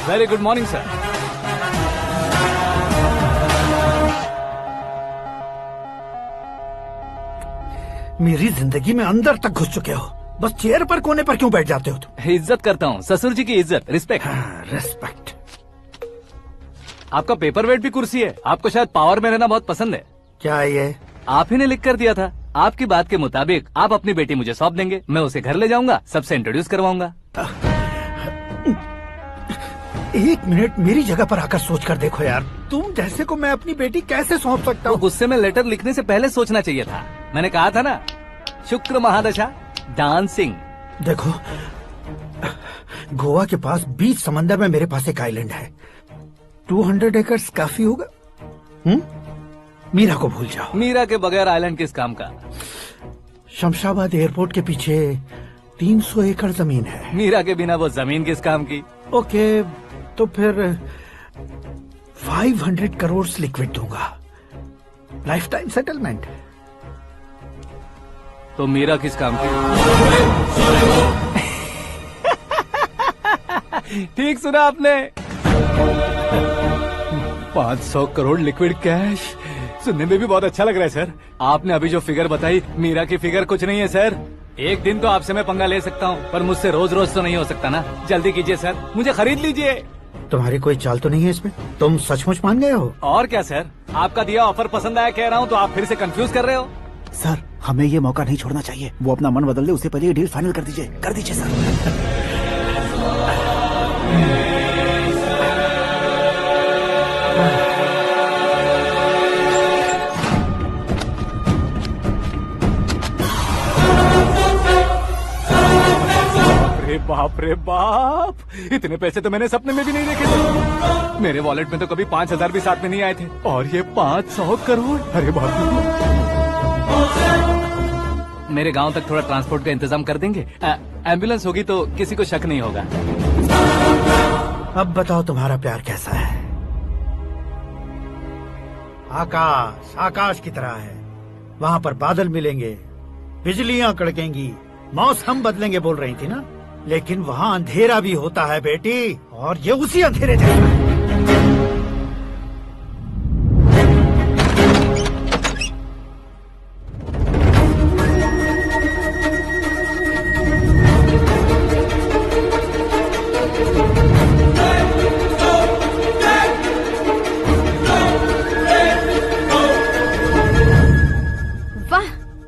S3: Very good morning sir.
S14: मेरी जिंदगी में अंदर तक घुस चुके हो, बस चेयर पर कोने पर क्यों बैठ जाते हो तुम?
S3: इज्जत करता हूँ, ससुर जी की इज्जत, रिस्पेक्ट।
S14: रिस्पेक्ट।
S3: आपका पेपर वेट भी कुर्सी है। आपको शायद पावर में रहना बहुत पसंद है।
S14: क्या ये?
S3: आप ही ने लिख कर दिया था। आपकी बात के मुताबिक आप अपनी बेटी मुझे सौंप देंगे, मैं उसे घर ले जाऊंगा, सबसे इंट्रोड्यूस करवाऊंगा।
S14: 1 मिनट मेरी जगह पर आकर सोच कर देखो यार, तुम जैसे को मैं अपनी बेटी कैसे सौंप सकता हूँ?
S3: गुस्से में लेटर लिखने से पहले सोचना चाहिए था। मैंने कहा था ना, शुक्र महादशा डांसिंग।
S14: देखो, गोवा के पास बीच समंदर में मेरे पास एक आइलैंड है, 200 एकर्स काफी होगा। मीरा को भूल जाओ।
S3: मीरा के बगैर आइलैंड किस काम का?
S14: शमशाबाद एयरपोर्ट के पीछे 300 एकड़ जमीन है।
S3: मीरा के बिना वो जमीन किस काम की?
S14: ओके, तो फिर 500 करोड़ लिक्विड दूंगा, लाइफ टाइम सेटलमेंट।
S3: तो मीरा किस काम की? ठीक सुना आपने, 500 करोड़ लिक्विड कैश। सुनने में भी बहुत अच्छा लग रहा है सर। आपने अभी जो फिगर बताई, मीरा की फिगर कुछ नहीं है सर। एक दिन तो आपसे मैं पंगा ले सकता हूँ, पर मुझसे रोज रोज तो नहीं हो सकता ना। जल्दी कीजिए सर, मुझे खरीद लीजिए।
S14: तुम्हारी कोई चाल तो नहीं है इसमें? तुम सचमुच मान गए हो?
S3: और क्या सर, आपका दिया ऑफर पसंद आया कह रहा हूँ, तो आप फिर से कंफ्यूज कर रहे हो।
S17: सर, हमें ये मौका नहीं छोड़ना चाहिए। वो अपना मन बदल दे, उससे पहले ये डील फाइनल कर दीजिए। कर दीजिए सर।
S3: बाप रे बाप, इतने पैसे तो मैंने सपने में भी नहीं देखे थे। मेरे वॉलेट में तो कभी 5,000 भी साथ में नहीं आए थे, और ये 500 करोड़। अरे बाप रे। मेरे गांव तक थोड़ा ट्रांसपोर्ट का इंतजाम कर देंगे? एम्बुलेंस होगी तो किसी को शक नहीं होगा।
S14: अब बताओ तुम्हारा प्यार कैसा है? आकाश आकाश की तरह है, वहाँ पर बादल मिलेंगे, बिजलियां कड़केंगी, मौसम बदलेंगे बोल रही थी ना, लेकिन वहाँ अंधेरा भी होता है बेटी, और ये उसी अंधेरे जैसा है।
S1: वाह,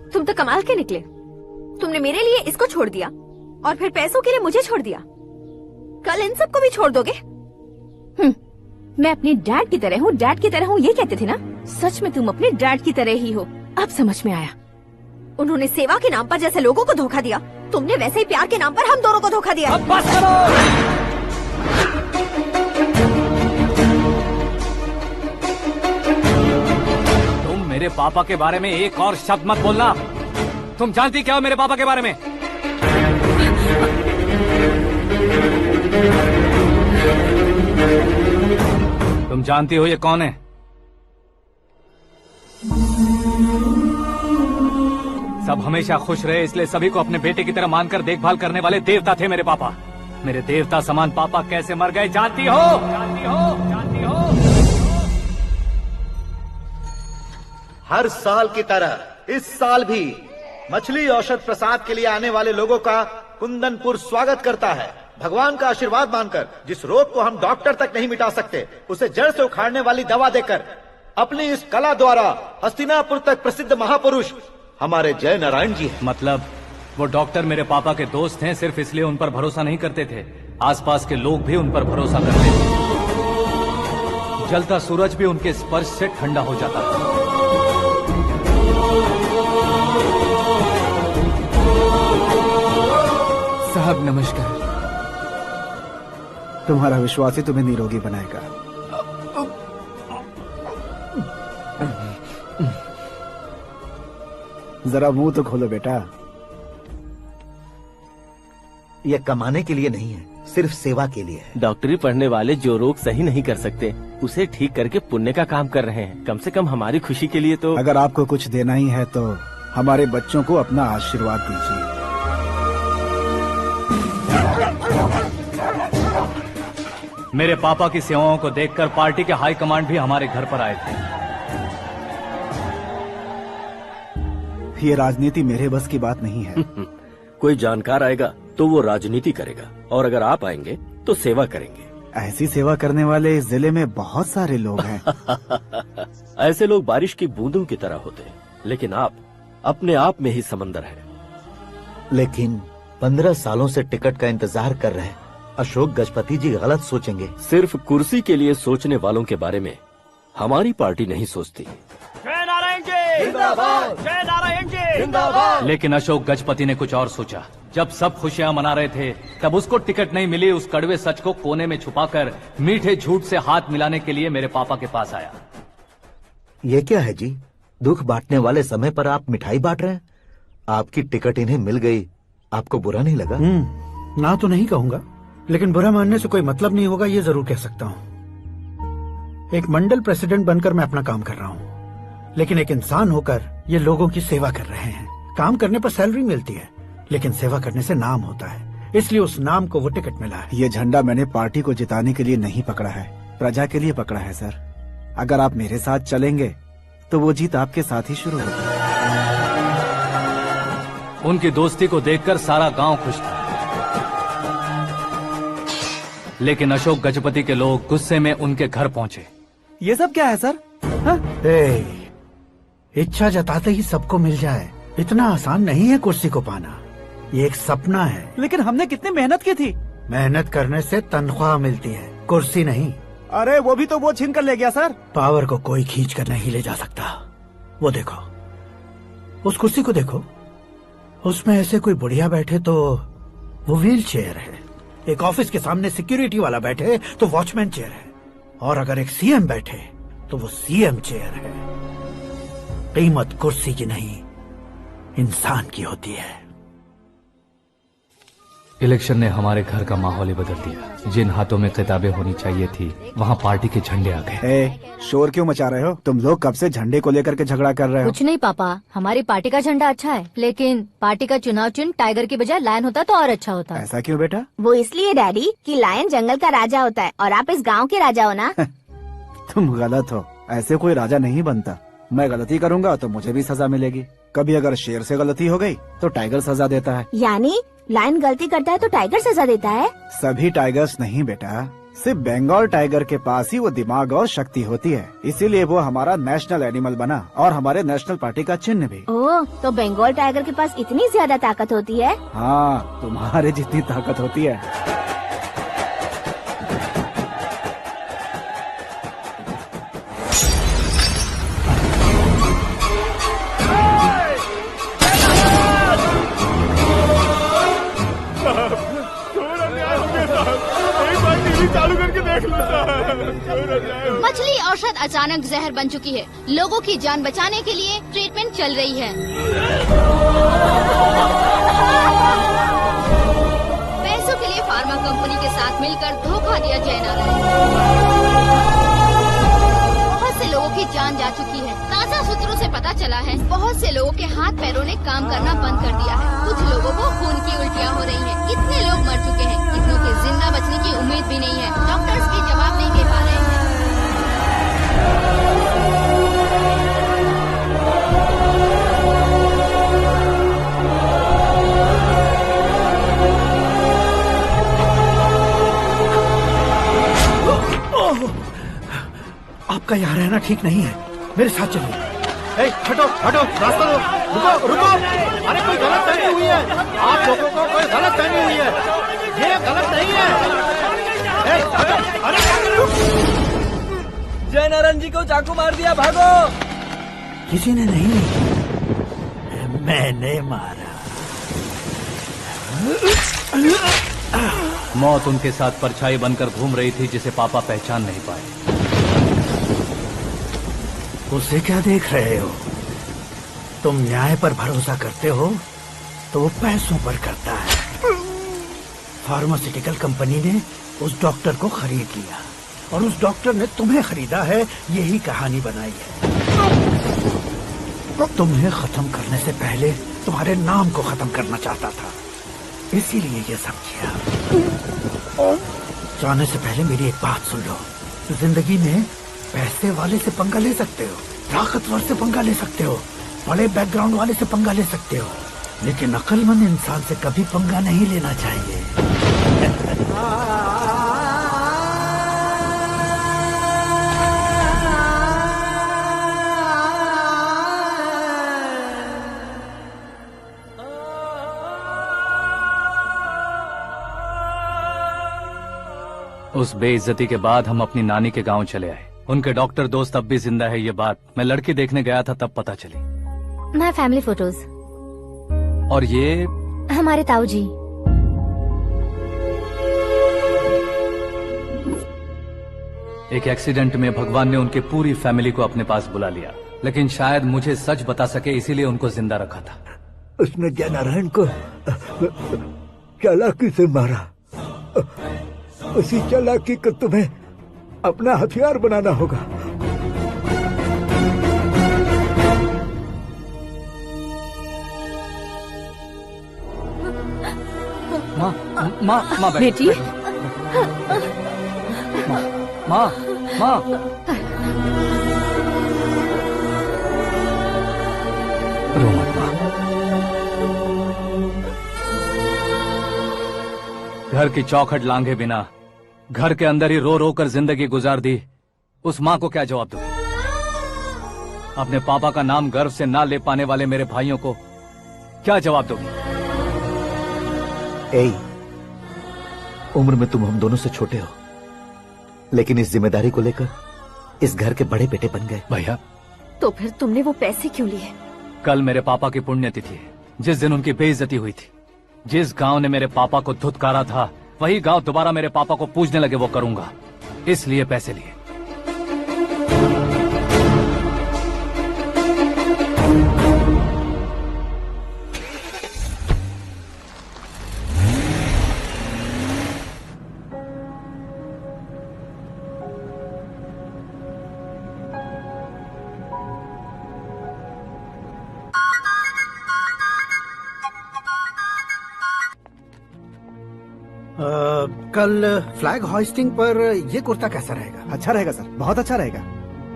S1: तुम तो कमाल के निकले। तुमने मेरे लिए इसको छोड़ दिया और फिर पैसों के लिए मुझे छोड़ दिया। कल इन सबको भी छोड़ दोगे?
S11: मैं अपने डैड की तरह हूँ, डैड की तरह हूँ, ये कहते थे ना। सच में तुम अपने डैड की तरह ही हो, अब समझ में आया।
S1: उन्होंने सेवा के नाम पर जैसे लोगों को धोखा दिया, तुमने वैसे ही प्यार के नाम पर हम दोनों को धोखा दिया।
S3: अब बस करो। तुम मेरे पापा के बारे में एक और शब्द मत बोलना। तुम जानती क्या हो मेरे पापा के बारे में? तुम जानती हो ये कौन है? सब हमेशा खुश रहे इसलिए सभी को अपने बेटे की तरह मानकर देखभाल करने वाले देवता थे मेरे पापा। मेरे देवता समान पापा कैसे मर गए जानती हो? जानती हो? जानती हो?
S9: हर साल की तरह इस साल भी मछली औषध प्रसाद के लिए आने वाले लोगों का कुंदनपुर स्वागत करता है। भगवान का आशीर्वाद मानकर जिस रोग को हम डॉक्टर तक नहीं मिटा सकते, उसे जड़ से उखाड़ने वाली दवा देकर अपनी इस कला द्वारा हस्तिनापुर तक प्रसिद्ध महापुरुष हमारे जय नारायण जी हैं।
S3: मतलब वो डॉक्टर मेरे पापा के दोस्त हैं, सिर्फ इसलिए उन पर भरोसा नहीं करते थे, आसपास के लोग भी उन पर भरोसा करते थे। जलता सूरज भी उनके स्पर्श से ठंडा हो जाता था।
S17: साहब नमस्कार। तुम्हारा विश्वास ही तुम्हें निरोगी बनाएगा। जरा मुंह तो खोलो बेटा।
S9: ये कमाने के लिए नहीं है, सिर्फ सेवा के लिए है।
S10: डॉक्टरी पढ़ने वाले जो रोग सही नहीं कर सकते, उसे ठीक करके पुण्य का काम कर रहे हैं। कम से कम हमारी खुशी के लिए तो।
S17: अगर आपको कुछ देना ही है तो हमारे बच्चों को अपना आशीर्वाद दीजिए।
S3: मेरे पापा की सेवाओं को देखकर पार्टी के हाई कमांड भी हमारे घर पर आए थे।
S17: ये राजनीति मेरे बस की बात नहीं है।
S13: कोई जानकार आएगा तो वो राजनीति करेगा, और अगर आप आएंगे तो सेवा करेंगे।
S17: ऐसी सेवा करने वाले इस जिले में बहुत सारे लोग हैं।
S13: ऐसे लोग बारिश की बूंदों की तरह होते हैं, लेकिन आप अपने आप में ही समंदर हैं।
S9: लेकिन 15 सालों से टिकट का इंतजार कर रहे हैं। अशोक गजपति जी गलत सोचेंगे।
S13: सिर्फ कुर्सी के लिए सोचने वालों के बारे में हमारी पार्टी नहीं सोचती।
S3: जय नारायण जी जिंदाबाद, जय नारायण जी जिंदाबाद। लेकिन अशोक गजपति ने कुछ और सोचा। जब सब खुशियां मना रहे थे तब उसको टिकट नहीं मिली। उस कड़वे सच को कोने में छुपाकर मीठे झूठ से हाथ मिलाने के लिए मेरे पापा के पास आया।
S9: ये क्या है जी? दुख बांटने वाले समय पर आप मिठाई बांट रहे हैं। आपकी टिकट इन्हें मिल गई, आपको बुरा नहीं लगा?
S14: ना तो नहीं कहूंगा, लेकिन बुरा मानने से कोई मतलब नहीं होगा, ये जरूर कह सकता हूँ। एक मंडल प्रेसिडेंट बनकर मैं अपना काम कर रहा हूँ, लेकिन एक इंसान होकर ये लोगों की सेवा कर रहे हैं। काम करने पर सैलरी मिलती है, लेकिन सेवा करने से नाम होता है, इसलिए उस नाम को वो टिकट मिला है।
S17: ये झंडा मैंने पार्टी को जिताने के लिए नहीं पकड़ा है, प्रजा के लिए पकड़ा है सर। अगर आप मेरे साथ चलेंगे तो वो जीत आपके साथ ही शुरू होगी।
S3: उनकी दोस्ती को देखकर सारा गांव खुश था, लेकिन अशोक गजपति के लोग गुस्से में उनके घर पहुंचे।
S17: ये सब क्या है सर?
S14: इच्छा जताते ही सबको मिल जाए, इतना आसान नहीं है कुर्सी को पाना। ये एक सपना है।
S17: लेकिन हमने कितनी मेहनत की थी।
S14: मेहनत करने से तनख्वाह मिलती है, कुर्सी नहीं।
S17: अरे वो भी तो वो छीन कर ले गया सर।
S14: पावर को कोई खींच कर नहीं ले जा सकता। वो देखो, उस कुर्सी को देखो, उसमें ऐसे कोई बुढ़िया बैठे तो वो व्हील चेयर है। एक ऑफिस के सामने सिक्योरिटी वाला बैठे तो वॉचमैन चेयर है, और अगर एक सीएम बैठे तो वो सीएम चेयर है। कीमत कुर्सी की नहीं, इंसान की होती है।
S3: इलेक्शन ने हमारे घर का माहौल ही बदल दिया। जिन हाथों में किताबें होनी चाहिए थी, वहाँ पार्टी के झंडे आ गए।
S17: शोर क्यों मचा रहे हो? तुम लोग कब से झंडे को लेकर के झगड़ा कर रहे हो?
S1: कुछ नहीं पापा, हमारी पार्टी का झंडा अच्छा है, लेकिन पार्टी का चुनाव चिन्ह टाइगर की बजाय लायन होता तो और अच्छा होता।
S17: ऐसा क्यों बेटा?
S4: वो इसलिए डैडी कि लायन जंगल का राजा होता है और आप इस गांव के राजा हो ना।
S17: तुम गलत हो, ऐसे कोई राजा नहीं बनता। मैं गलती करूंगा तो मुझे भी सजा मिलेगी। कभी अगर शेर से गलती हो गई तो टाइगर सजा देता है।
S4: यानी लायन गलती करता है तो टाइगर सजा देता है?
S17: सभी टाइगर्स नहीं बेटा, सिर्फ बंगाल टाइगर के पास ही वो दिमाग और शक्ति होती है, इसीलिए वो हमारा नेशनल एनिमल बना और हमारे नेशनल पार्टी का चिन्ह भी।
S4: ओह, तो बंगाल टाइगर के पास इतनी ज्यादा ताकत होती है?
S17: हाँ, तुम्हारे जितनी ताकत होती है।
S18: चालू करके देख लो।
S19: मछली औषध अचानक जहर बन चुकी है। लोगों की जान बचाने के लिए ट्रीटमेंट चल रही है। पैसों के लिए फार्मा कंपनी के साथ मिलकर धोखा दिया जय नारायण। बहुत से लोगों की जान जा चुकी है। ताजा सूत्रों से पता चला है बहुत से लोगों के हाथ पैरों ने काम करना बंद कर दिया है। कुछ लोगों को खून की उल्टियाँ हो रही हैं। कितने लोग मर चुके हैं, कितनों के जिंदा बचने की उम्मीद भी नहीं है। डॉक्टर्स भी जवाब नहीं दे पा रहे हैं।
S14: आपका यहाँ रहना ठीक नहीं है, मेरे साथ चलिए। हटो हटो, रास्ता दो। रुको रुको, अरे कोई गलत फहमी हुई है। आप लोगों को कोई गलत फहमी हुई है, ये गलत नहीं है।
S6: जय नारायण जी को चाकू मार दिया, भागो।
S14: किसी ने नहीं, मैंने मारा।
S3: मौत उनके साथ परछाई बनकर घूम रही थी, जिसे पापा पहचान नहीं पाए।
S14: उसे क्या देख रहे हो? तुम न्याय पर भरोसा करते हो तो वो पैसों पर करता है। फार्मास्यूटिकल कंपनी ने उस डॉक्टर को खरीद लिया और उस डॉक्टर ने तुम्हें खरीदा है। यही कहानी बनाई है। तुम्हें खत्म करने से पहले तुम्हारे नाम को खत्म करना चाहता था, इसीलिए ये सब किया। जाने से पहले मेरी एक बात सुन लो। जिंदगी में पैसे वाले से पंगा ले सकते हो, ताकतवर से पंगा ले सकते हो, बड़े बैकग्राउंड वाले से पंगा ले सकते हो, लेकिन अक्लमंद इंसान से कभी पंगा नहीं लेना चाहिए।
S3: उस बेइज्जती के बाद हम अपनी नानी के गांव चले आए। उनके डॉक्टर दोस्त अब भी जिंदा है, ये बात मैं लड़की देखने गया था तब पता चली।
S1: My family photos.
S3: और ये
S1: हमारे ताऊ जी।
S3: एक एक्सीडेंट में भगवान ने उनकी पूरी फैमिली को अपने पास बुला लिया, लेकिन शायद मुझे सच बता सके इसीलिए उनको जिंदा रखा था।
S20: उसने जयनारायण को चालाकी से मारा। उसी चालाकी को तुम्हें अपना हथियार बनाना होगा।
S3: माँ, माँ, माँ
S11: बेटी।
S3: माँ, माँ, माँ। रो मत माँ। घर की चौखट लांघे बिना घर के अंदर ही रो रो कर जिंदगी गुजार दी उस माँ को क्या जवाब दूं? अपने पापा का नाम गर्व से ना ले पाने वाले मेरे भाइयों को क्या जवाब दोगी?
S9: उम्र में तुम हम दोनों से छोटे हो, लेकिन इस जिम्मेदारी को लेकर इस घर के बड़े बेटे बन गए।
S3: भैया,
S11: तो फिर तुमने वो पैसे क्यों लिए?
S3: कल मेरे पापा की पुण्यतिथि है, जिस दिन उनकी बेइज्जती हुई थी। जिस गांव ने मेरे पापा को धुतकारा था, वही गांव दोबारा मेरे पापा को पूजने लगे वो करूंगा, इसलिए पैसे लिए।
S14: कल फ्लैग होइस्टिंग पर ये कुर्ता कैसा रहेगा?
S17: अच्छा रहेगा सर, बहुत अच्छा रहेगा।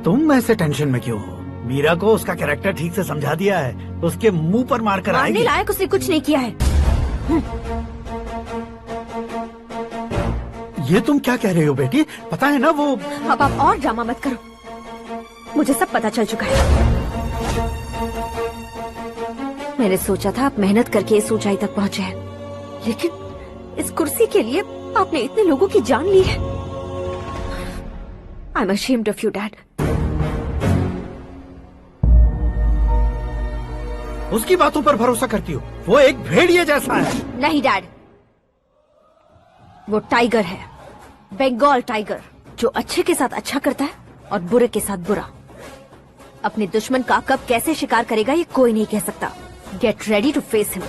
S14: तुम ऐसे टेंशन में क्यों हो? मीरा को उसका कैरेक्टर ठीक से समझा दिया है, उसके मुंह पर मारकर आएगी।
S11: मारने लायक उसने कुछ नहीं किया है।
S14: ये तुम क्या कह रहे हो बेटी? पता है ना वो।
S11: अब आप और ड्रामा मत करो, मुझे सब पता चल चुका है। मैंने सोचा था आप मेहनत करके इस ऊंचाई तक पहुंचे हैं, लेकिन इस कुर्सी के लिए आपने इतने लोगों की जान ली है। I am ashamed of you dad.
S14: उसकी बातों पर भरोसा करती हो? वो एक भेड़िए जैसा है।
S11: नहीं डैड, वो टाइगर है, बंगाल टाइगर, जो अच्छे के साथ अच्छा करता है और बुरे के साथ बुरा। अपने दुश्मन का कब कैसे शिकार करेगा ये कोई नहीं कह सकता। Get ready to face him.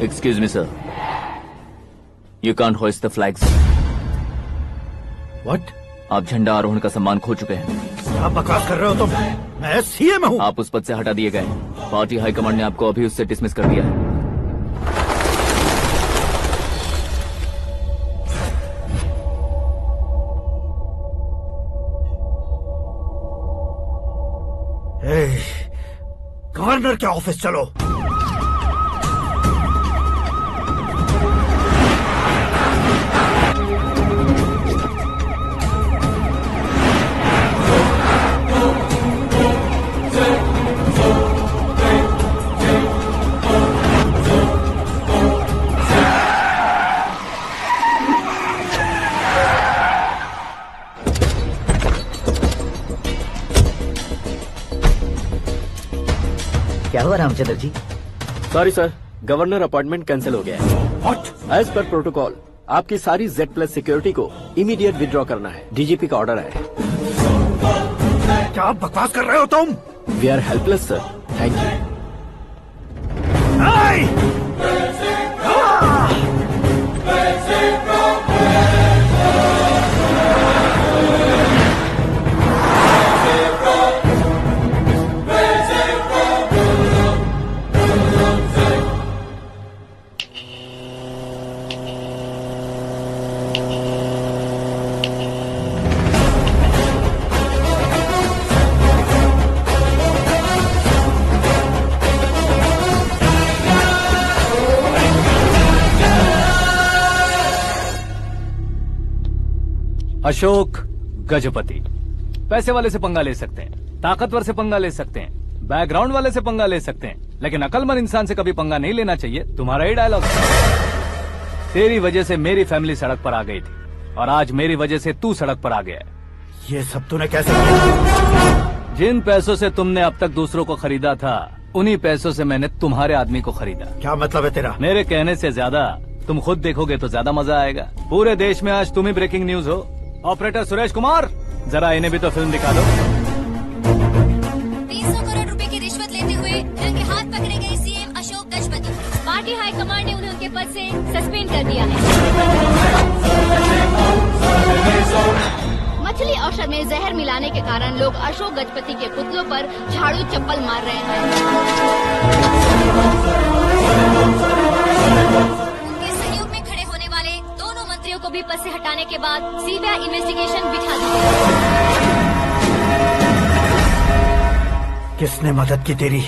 S6: Excuse me, sir. You can't hoist the flags.
S14: What?
S6: आप झंडा आरोहण का सम्मान खो चुके हैं।
S14: क्या बकवास कर रहे हो तुम? मैं सीएम हूँ।
S6: आप उस पद से हटा दिए गए। पार्टी हाईकमांड ने आपको अभी उससे डिसमिस कर दिया है।
S14: गवर्नर के ऑफिस चलो।
S5: क्या हुआ Ramchandra ji?
S13: Sorry sir, governor appointment cancel हो गया है।
S14: What?
S13: एज पर प्रोटोकॉल आपकी सारी Z+ सिक्योरिटी को इमीडिएट विड्रॉ करना है। डीजीपी का ऑर्डर है।
S14: क्या बकवास कर रहे हो तुम?
S13: We are helpless sir. Thank you.
S3: Ashok Gajapati पैसे वाले से पंगा ले सकते हैं, ताकतवर से पंगा ले सकते हैं, बैकग्राउंड वाले से पंगा ले सकते हैं, लेकिन अकलमंद इंसान से कभी पंगा नहीं लेना चाहिए। तुम्हारा ही डायलॉग। तेरी वजह से मेरी फैमिली सड़क पर आ गई थी और आज मेरी वजह से तू सड़क पर आ गया है।
S14: ये सब तूने कैसे किया?
S3: जिन पैसों से तुमने अब तक दूसरों को खरीदा था, उन्हीं पैसों से मैंने तुम्हारे आदमी को खरीदा।
S14: क्या मतलब है तेरा?
S3: मेरे कहने से ज्यादा तुम खुद देखोगे तो ज्यादा मजा आएगा। पूरे देश में आज तुम ही ब्रेकिंग न्यूज हो। ऑपरेटर सुरेश कुमार, जरा इन्हें भी तो फिल्म दिखा दो।
S1: 300 करोड़ रुपए की रिश्वत लेते हुए रंगे हाथ पकड़े गए CM Ashok Gajapati. Party high command ने उन्हें उनके पद से सस्पेंड कर दिया है। मछली औषध में जहर मिलाने के कारण लोग अशोक गजपति के पुतलों पर झाड़ू चप्पल मार रहे हैं। उनके सहयोग में खड़े होने वाले दोनों मंत्रियों को भी पद से हटाने के बाद सीबीआई इन्वेस्टिगेशन बिठा दी।
S14: किसने मदद की तेरी?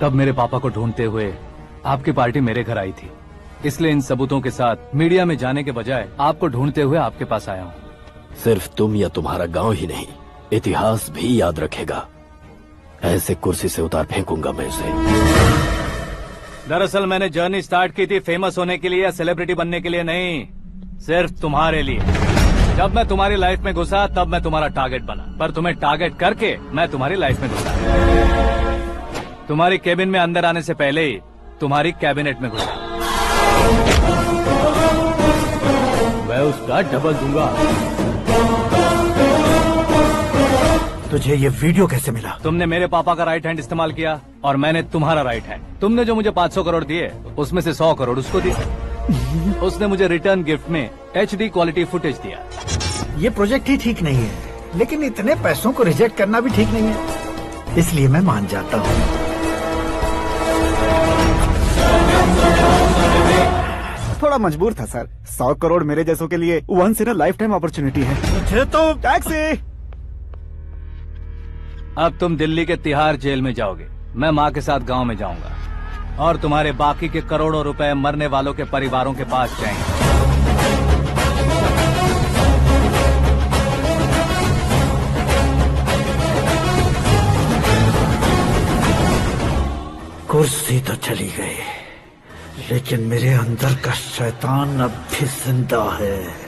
S3: तब मेरे पापा को ढूंढते हुए आपकी पार्टी मेरे घर आई थी, इसलिए इन सबूतों के साथ मीडिया में जाने के बजाय आपको ढूंढते हुए आपके पास आया हूँ।
S13: सिर्फ तुम या तुम्हारा गांव ही नहीं, इतिहास भी याद रखेगा। ऐसे कुर्सी से उतार फेंकूंगा मैं उसे।
S3: दरअसल मैंने जर्नी स्टार्ट की थी फेमस होने के लिए या सेलिब्रिटी बनने के लिए नहीं, सिर्फ तुम्हारे लिए। जब मैं तुम्हारी लाइफ में घुसा तब मैं तुम्हारा टारगेट बना, पर तुम्हें टारगेट करके मैं तुम्हारी लाइफ में घुसा। तुम्हारी केबिन में अंदर आने से पहले ही तुम्हारी कैबिनेट में घुसा।
S10: मैं उसका डबल दूंगा।
S14: तुझे ये वीडियो कैसे मिला?
S3: तुमने मेरे पापा का राइट हैंड इस्तेमाल किया और मैंने तुम्हारा राइट हैंड। तुमने जो मुझे 500 करोड़ दिए उसमें से 100 करोड़ उसको दिए। उसने मुझे रिटर्न गिफ्ट में HD क्वालिटी फुटेज दिया।
S14: ये प्रोजेक्ट ही ठीक नहीं है, लेकिन इतने पैसों को रिजेक्ट करना भी ठीक नहीं है, इसलिए मैं मान जाता हूँ।
S17: थोड़ा मजबूर था सर। 100 करोड़ मेरे जैसों के लिए once in a lifetime opportunity है।
S14: मुझे तो
S17: टैक्सी।
S3: अब तुम दिल्ली के तिहाड़ जेल में जाओगे, मैं माँ के साथ गांव में जाऊंगा और तुम्हारे बाकी के करोड़ों रुपए मरने वालों के परिवारों के पास जाएंगे।
S14: कुर्सी तो चली गई, लेकिन मेरे अंदर का शैतान अब भी जिंदा है।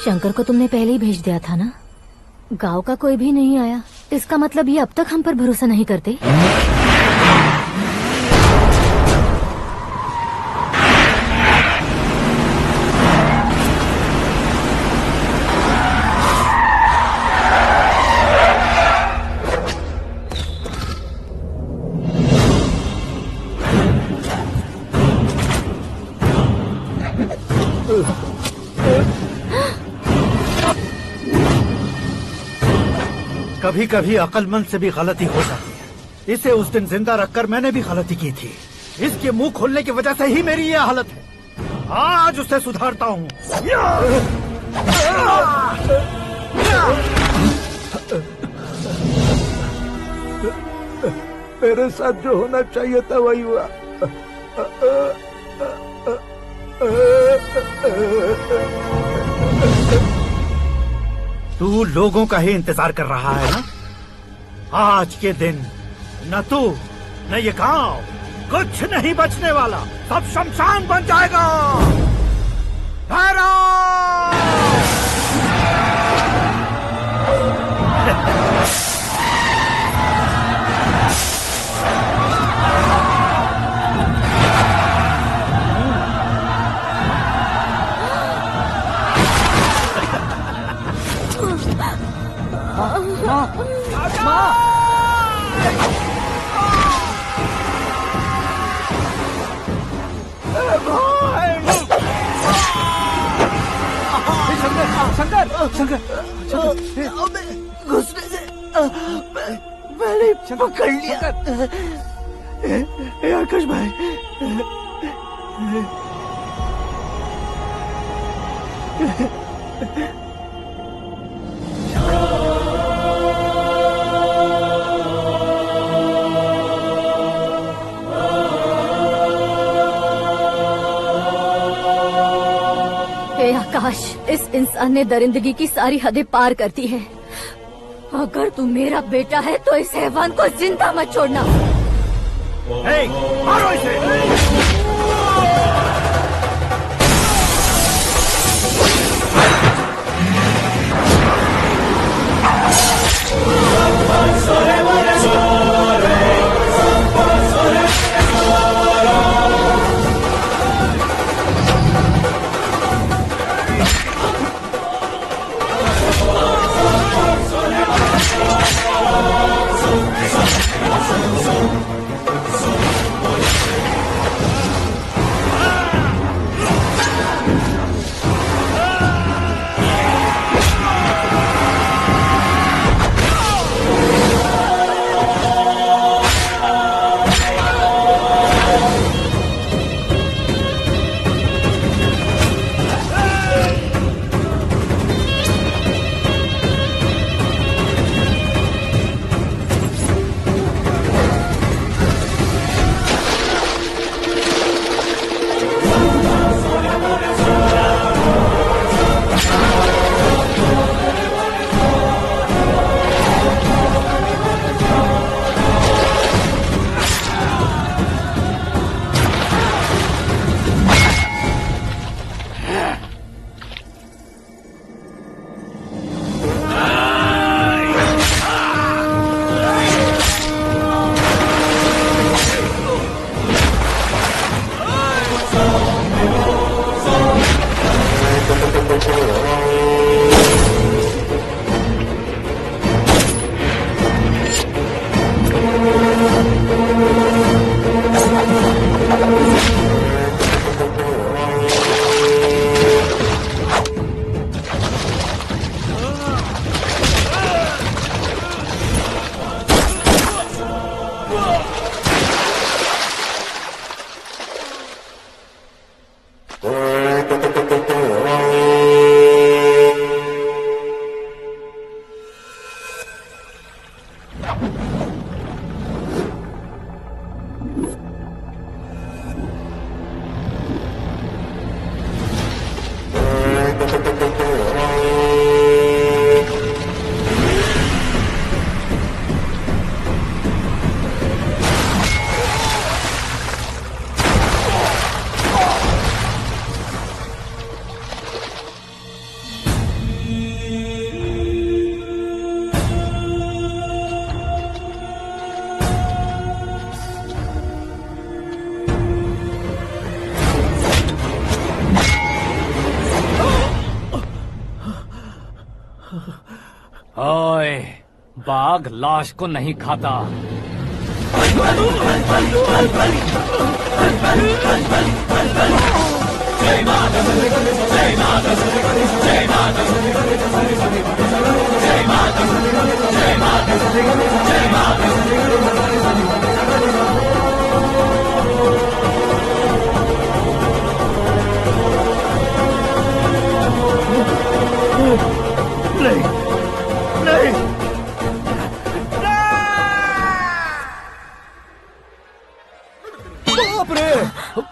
S1: शंकर को तुमने पहले ही भेज दिया था ना? गांव का कोई भी नहीं आया, इसका मतलब ये अब तक हम पर भरोसा नहीं करते।
S14: कभी कभी अक्लमंद से भी गलती हो जाती है। इसे उस दिन जिंदा रखकर मैंने भी गलती की थी। इसके मुंह खोलने की वजह से ही मेरी ये हालत है। आज उसे सुधारता हूँ।
S20: मेरे साथ जो होना चाहिए था वही हुआ।
S14: तू लोगों का ही इंतजार कर रहा है ना? आज के दिन न तू न ये गांव कुछ नहीं बचने वाला, सब शमशान बन जाएगा।
S2: शंकर शंकर घुसने से मैंने पकड़ लिया। आकाश भाई,
S1: हे आकाश, इस इंसान ने दरिंदगी की सारी हदें पार कर दी है। अगर तू मेरा बेटा है तो इस हैवान को जिंदा मत छोड़ना।
S14: मारो इसे।
S3: ओए, बाघ लाश को नहीं खाता।
S2: नहीं नहीं,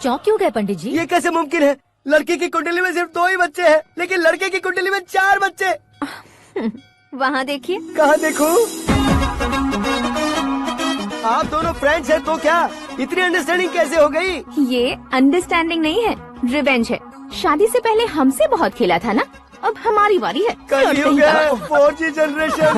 S1: चौंक क्यों गए पंडित जी?
S2: ये कैसे मुमकिन है? लड़की की कुंडली में सिर्फ 2 ही बच्चे हैं, लेकिन लड़के की कुंडली में 4 बच्चे।
S1: वहाँ देखिए।
S2: कहाँ देखूं? आप दोनों फ्रेंड्स हैं तो क्या इतनी अंडरस्टैंडिंग कैसे हो गई?
S11: ये अंडरस्टैंडिंग नहीं है, रिवेंज है। शादी से पहले हमसे बहुत खेला था ना, अब हमारी बारी है।
S2: कल ही हो गया 4G जनरेशन।